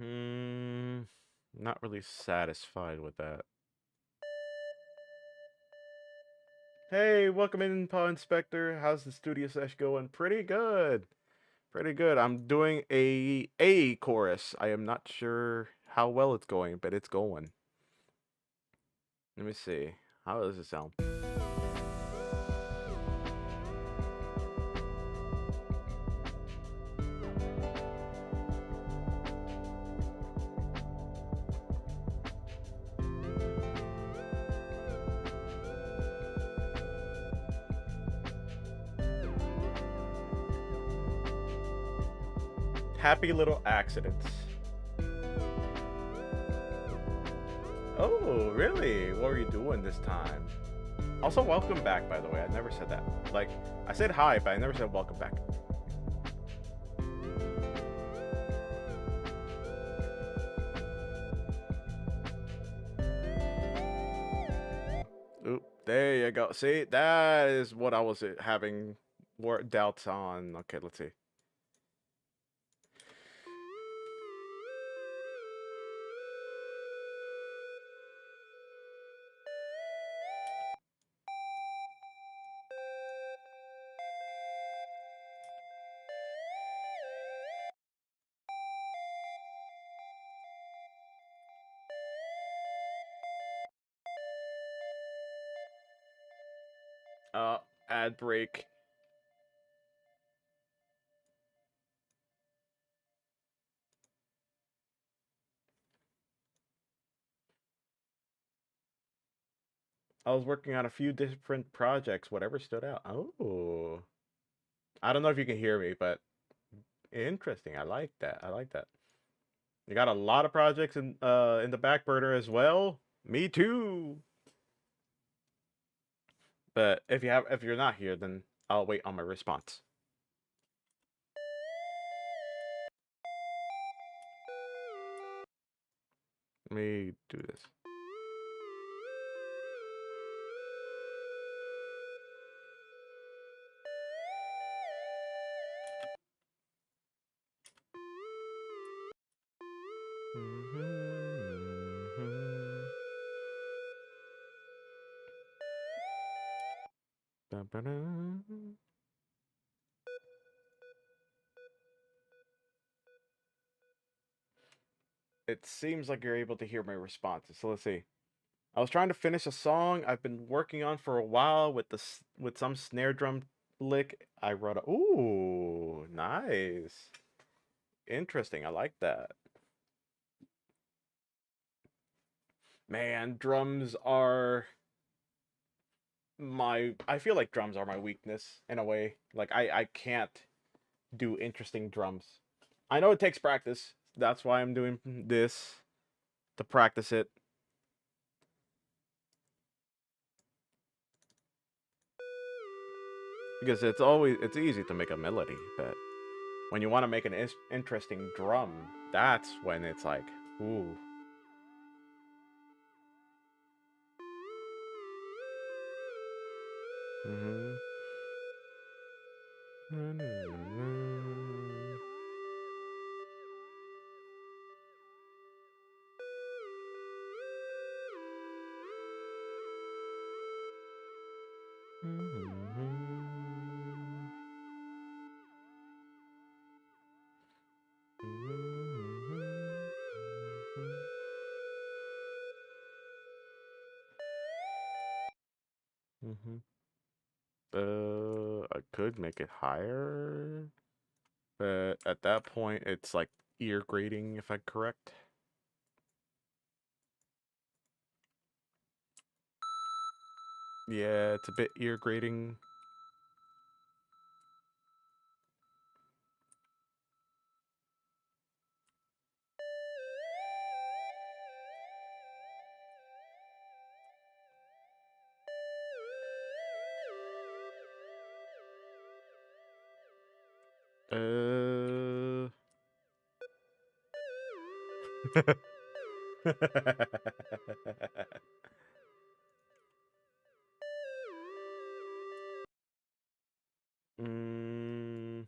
Hmm, not really satisfied with that. Hey, welcome in, Paw Inspector. How's the studio sesh going? Pretty good. Pretty good. I'm doing a chorus. I am not sure how well it's going, but it's going. Let me see. How does it sound? Happy little accidents. Oh, really? What were you doing this time? Also, welcome back, by the way. I never said that. Like, I said hi, but I never said welcome back. Oop, there you go. See, that is what I was having doubts on. Okay, let's see. Uh, ad break. I was working on a few different projects. Whatever stood out. Oh, I don't know if you can hear me, but interesting. I like that. I like that. You got a lot of projects in the back burner as well. Me too. But if you're not here, then I'll wait on my response. Let me do this. Ba-ba-da. It seems like you're able to hear my responses. So let's see. I was trying to finish a song I've been working on for a while with some snare drum lick. I wrote a ooh, nice. Interesting. I like that. Man, drums are I feel like drums are my weakness in a way. Like I can't do interesting drums. I know it takes practice. That's why I'm doing this to practice it. Because it's easy to make a melody, but when you want to make an interesting drum, that's when it's like, ooh. Mhm. Mhm. I could make it higher, but at that point, it's like ear grating, if I'm correct. Yeah, it's a bit ear grating. Uh. mm,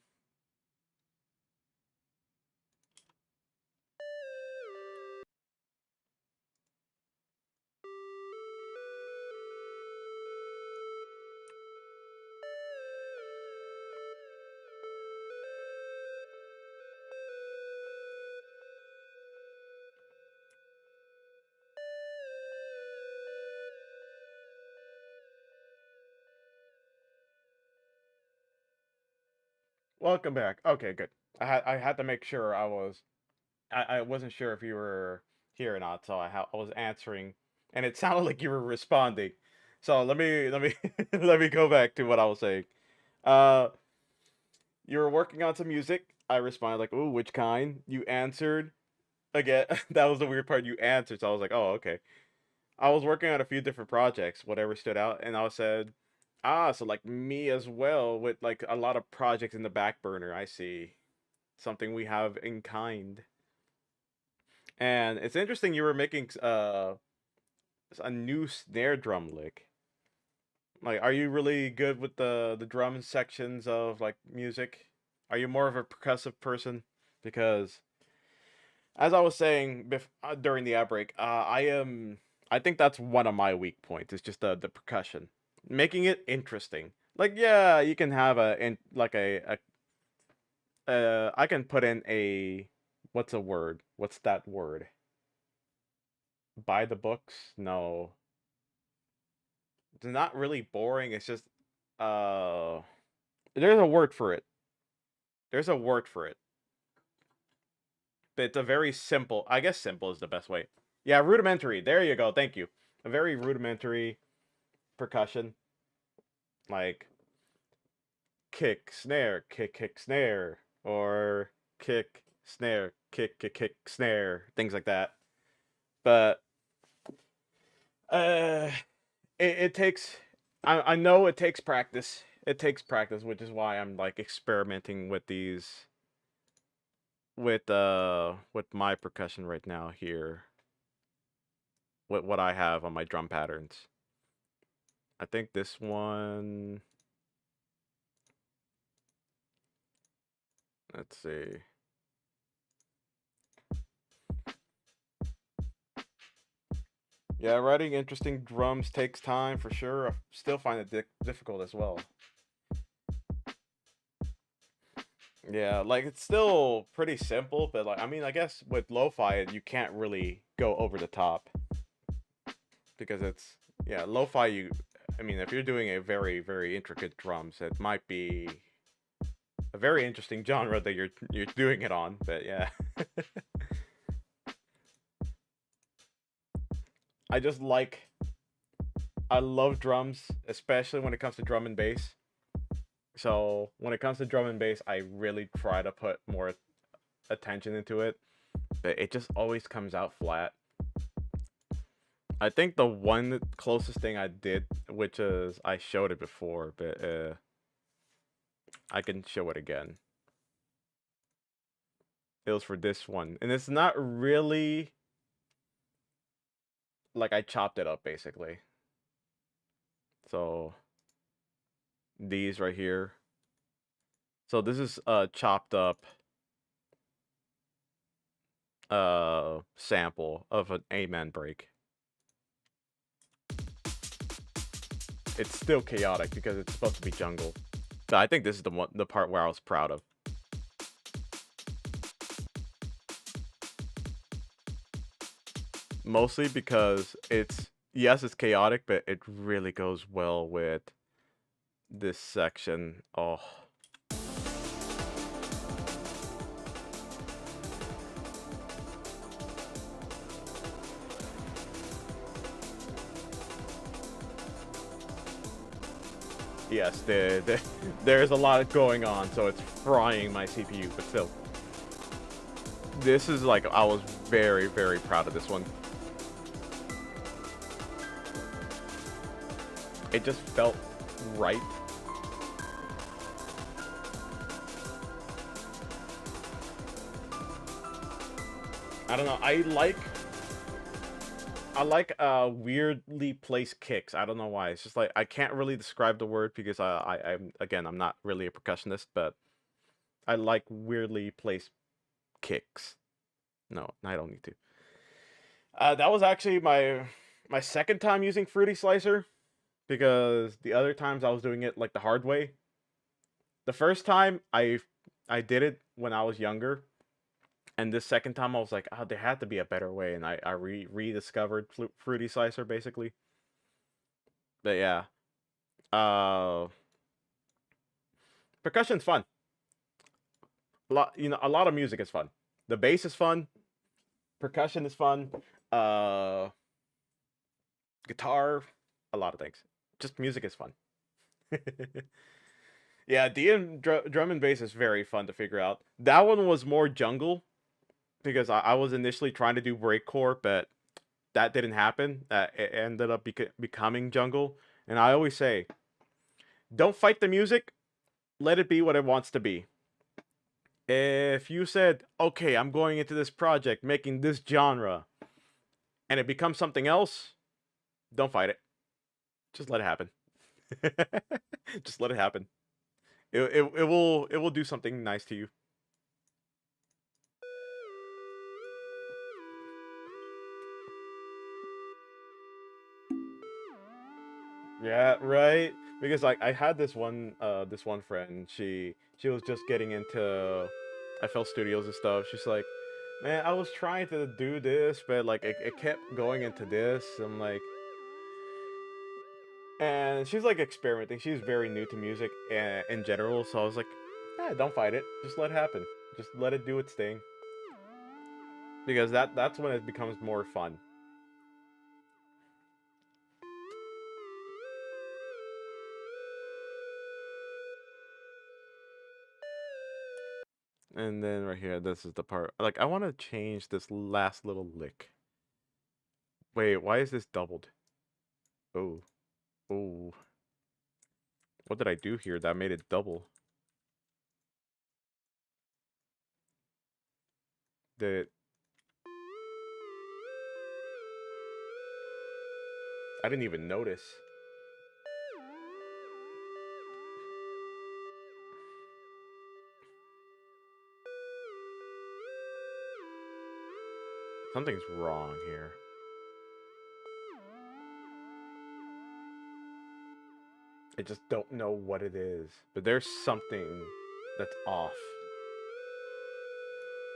Welcome back. Okay, good. I had to make sure I wasn't sure if you were here or not, so I was answering, and it sounded like you were responding. So let me let me go back to what I was saying. Uh, you were working on some music. I responded like, "Ooh, which kind?" You answered again. That was the weird part. You answered, so I was like, "Oh, okay." I was working on a few different projects, whatever stood out, and I said, "Ah, so like me as well, with like a lot of projects in the back burner. I see something we have in kind." And it's interesting you were making a new snare drum lick. Like, are you really good with the drum sections of like music? Are you more of a percussive person? Because as I was saying during the outbreak, I think that's one of my weak points. It's just the percussion, making it interesting. Like, yeah, you can have like I can put in a what's a word? What's that word? By the books? No, it's not really boring. It's just uh, there's a word for it. There's a word for it. But it's a very simple. I guess simple is the best way. Yeah, rudimentary. There you go. Thank you. A very rudimentary percussion, like kick, snare, kick, snare, or kick, snare, kick, snare, things like that. But uh, it takes. I know it takes practice. It takes practice, which is why I'm like experimenting with these with my percussion right now here. What I have on my drum patterns. I think this one. Let's see. Yeah, writing interesting drums takes time for sure. I still find it difficult as well. Yeah, like it's still pretty simple, but like I mean, I guess with lo-fi you can't really go over the top because it's yeah, lo-fi I mean, if you're doing a very intricate drums, it might be a very interesting genre that you're doing it on, but yeah. I just like I love drums, especially when it comes to drum and bass. So when it comes to drum and bass, I really try to put more attention into it, but it just always comes out flat. I think the one closest thing I did, which is I showed it before, but I can show it again. It was for this one, and it's not really like I chopped it up basically. So these right here. So this is a chopped up sample of an Amen break. It's still chaotic because it's supposed to be jungle. But I think this is the part where I was proud of. Mostly because yes, it's chaotic, but it really goes well with this section. Oh. Yes, there's a lot going on, so it's frying my CPU, but still. This is like, I was very, very proud of this one. It just felt right. I don't know, I like weirdly placed kicks. I don't know why. It's just like I can't really describe the word because I'm not really a percussionist, but I like weirdly placed kicks. No, I don't need to. That was actually my second time using Fruity Slicer because the other times I was doing it like the hard way. The first time I did it when I was younger. And this second time I was like, oh, there had to be a better way, and I rediscovered Fruity Slicer basically. But yeah, percussion's fun. A lot of music is fun. The bass is fun. Percussion is fun. Guitar, a lot of things. Just music is fun. Yeah, drum and bass is very fun to figure out. That one was more jungle because I was initially trying to do breakcore, but that didn't happen. It ended up becoming jungle. And I always say, don't fight the music. Let it be what it wants to be. If you said, okay, I'm going into this project, making this genre, and it becomes something else, don't fight it. Just let it happen. Just let it happen. It will do something nice to you. Yeah, right. Because like I had this one friend. She was just getting into FL Studios and stuff. She's like, man, I was trying to do this, but like it kept going into this. I'm like, and she's like experimenting. She's very new to music in general. So I was like, don't fight it. Just let it happen. Just let it do its thing. Because that's when it becomes more fun. And then right here, this is the part. Like, I want to change this last little lick. Wait, why is this doubled? Oh. Oh. What did I do here that made it double? Did I didn't even notice. Something's wrong here. I just don't know what it is. But there's something that's off.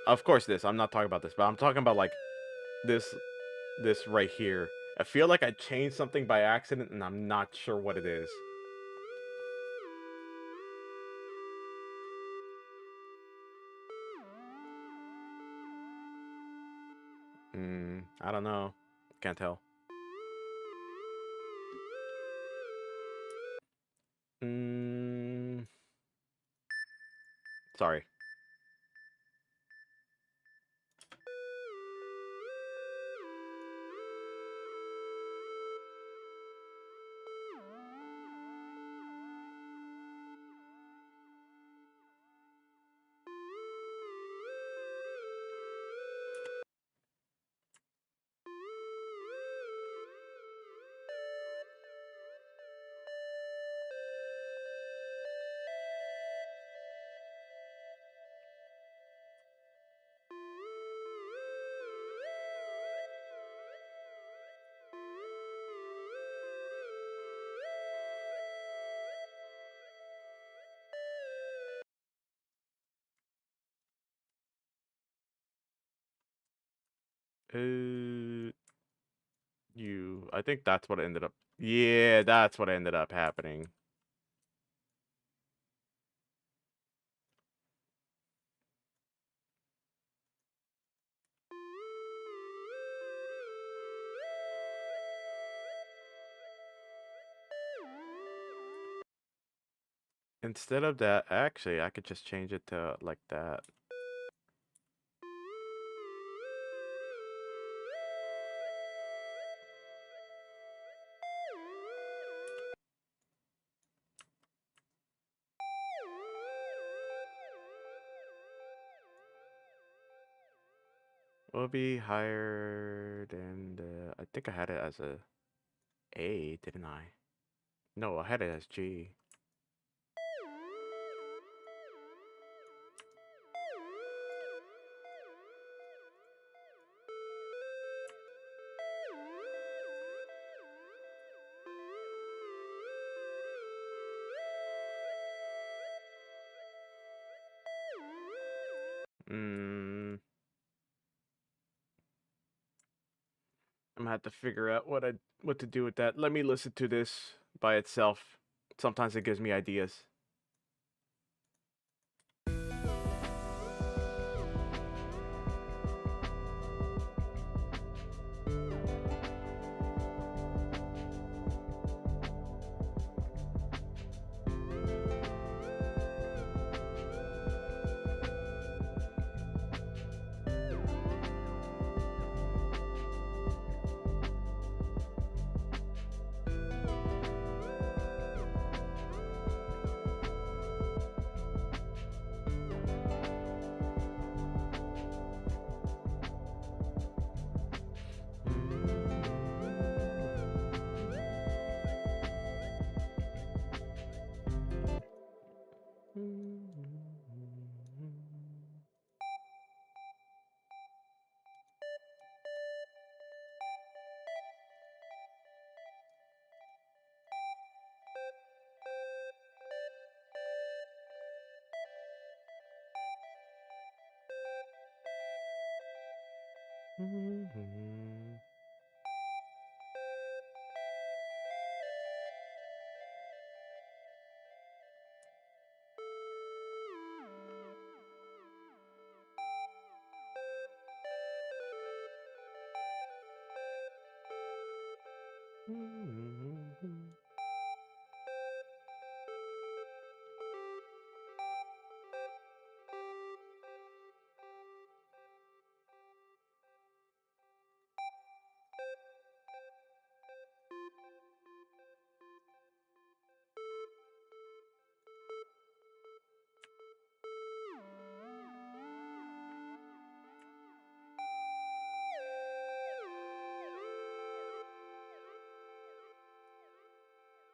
Of course I'm not talking about this, but I'm talking about like this right here. I feel like I changed something by accident and I'm not sure what it is. I don't know. Can't tell. Sorry. I think that's what ended up. Yeah, that's what ended up happening. Instead of that, actually, I could just change it to like that. Will be higher than the. I think I had it as A, didn't I? No, I had it as G. Mm, I'm gonna have to figure out what to do with that. Let me listen to this by itself. Sometimes it gives me ideas.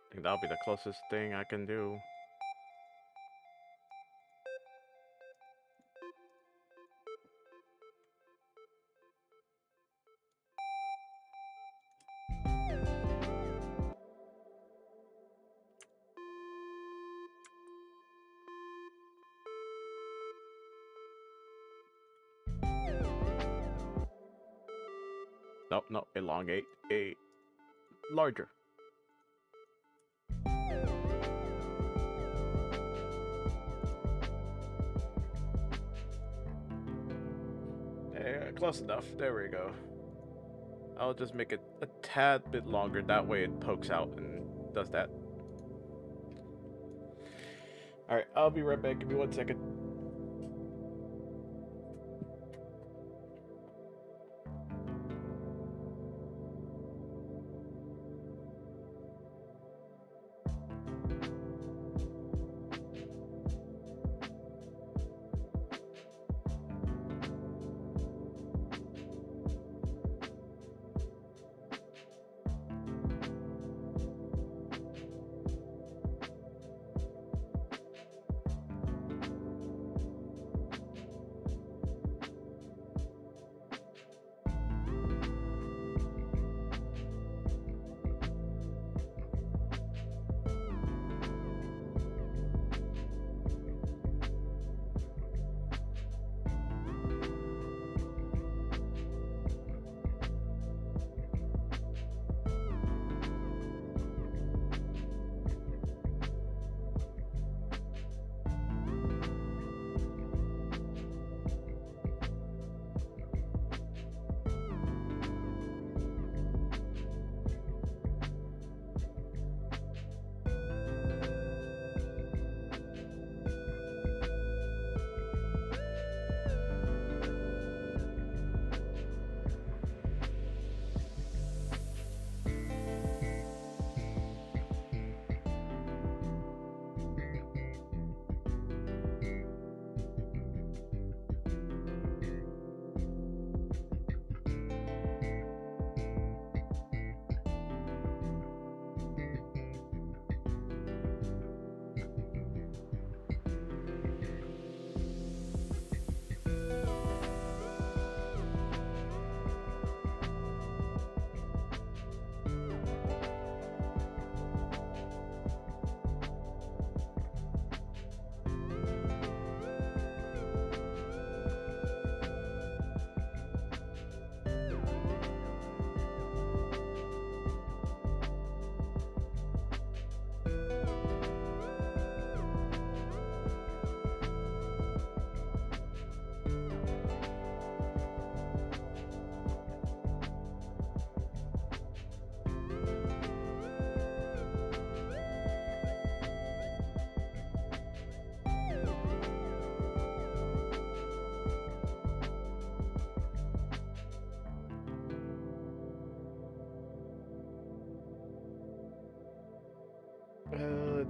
I think that'll be the closest thing I can do. Nope, no, elongate a larger. Close enough. There we go. I'll just make it a tad bit longer. That way it pokes out and does that. Alright, I'll be right back. Give me 1 second.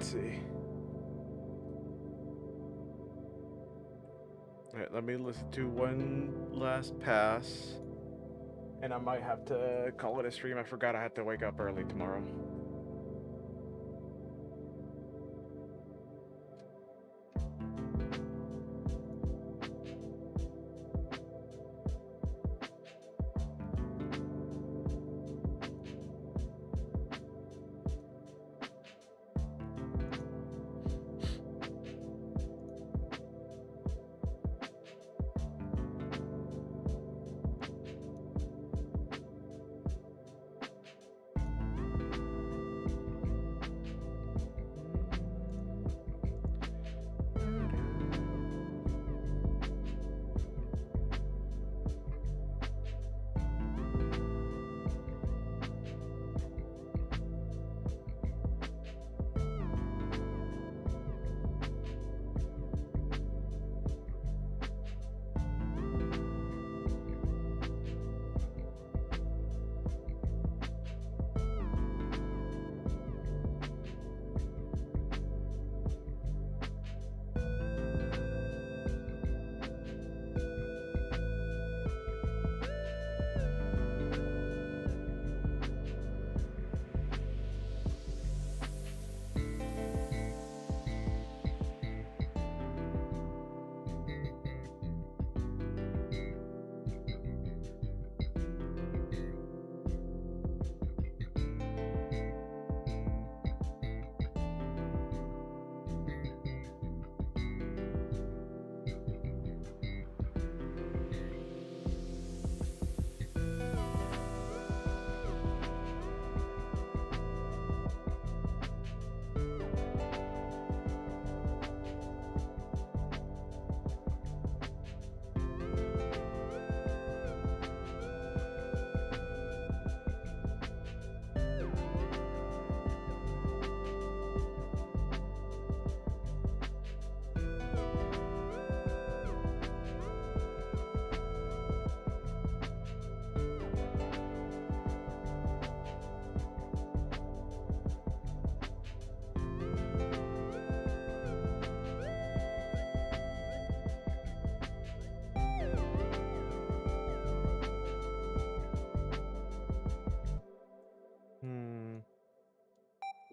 Let's see. Alright, let me listen to one last pass. And I might have to call it a stream. I forgot I had to wake up early tomorrow.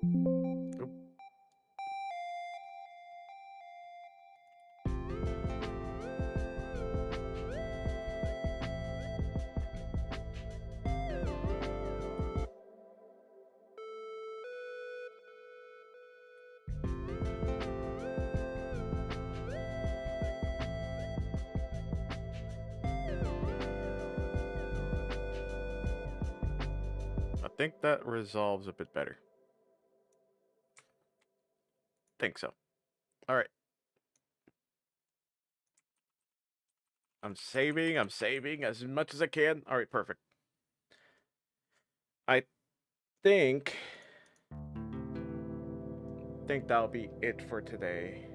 Oop. I think that resolves a bit better. Think so. All right. I'm saving as much as I can. All right, perfect. I think that'll be it for today.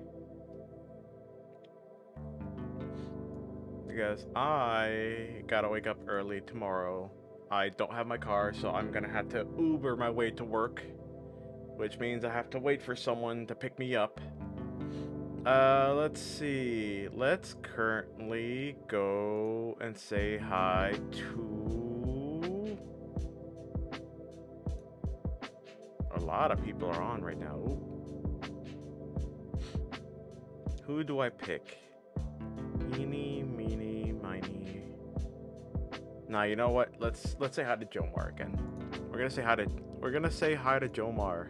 Because I gotta wake up early tomorrow. I don't have my car, so I'm gonna have to Uber my way to work, which means I have to wait for someone to pick me up. Let's see. Let's currently go and say hi to... A lot of people are on right now. Ooh. Who do I pick? Eeny, meeny, miny. Nah, you know what? Let's say hi to Jomar again. We're gonna say hi to Jomar.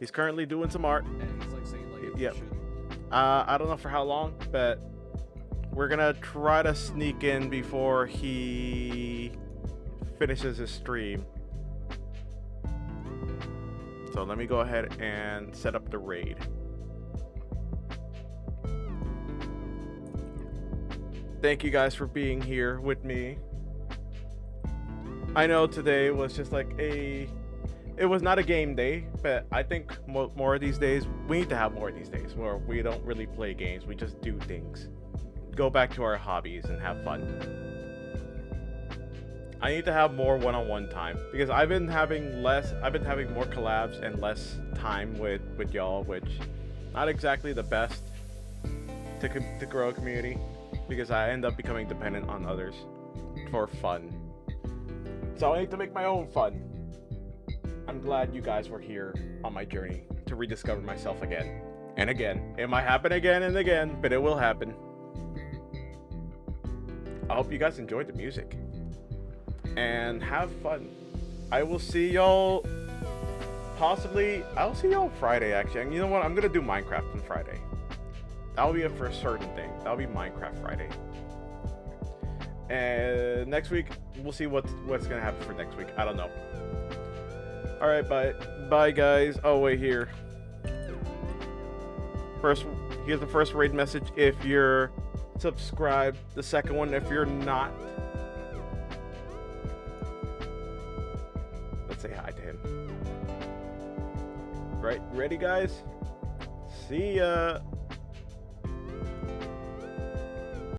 He's currently doing some art. And he's like saying like, Yep. should... I don't know for how long, but we're gonna try to sneak in before he finishes his stream. So let me go ahead and set up the raid. Thank you guys for being here with me. I know today was just like it was not a game day, but I think more of these days, we need to have more of these days where we don't really play games, we just do things. Go back to our hobbies and have fun. I need to have more one-on-one time because I've been having more collabs and less time with y'all, which not exactly the best to grow a community because I end up becoming dependent on others for fun. So I need to make my own fun. I'm glad you guys were here on my journey to rediscover myself again and again. It might happen again and again, but it will happen. I hope you guys enjoyed the music and have fun. I will see y'all I'll see y'all Friday actually. And you know what? I'm gonna do Minecraft on Friday. That'll be it for a certain thing. That'll be Minecraft Friday. And next week we'll see what's gonna happen for next week. I don't know. All right, bye guys. Oh wait, here's the first raid message if you're subscribed. The second one if you're not. Let's say hi to him. Right, ready guys? See ya.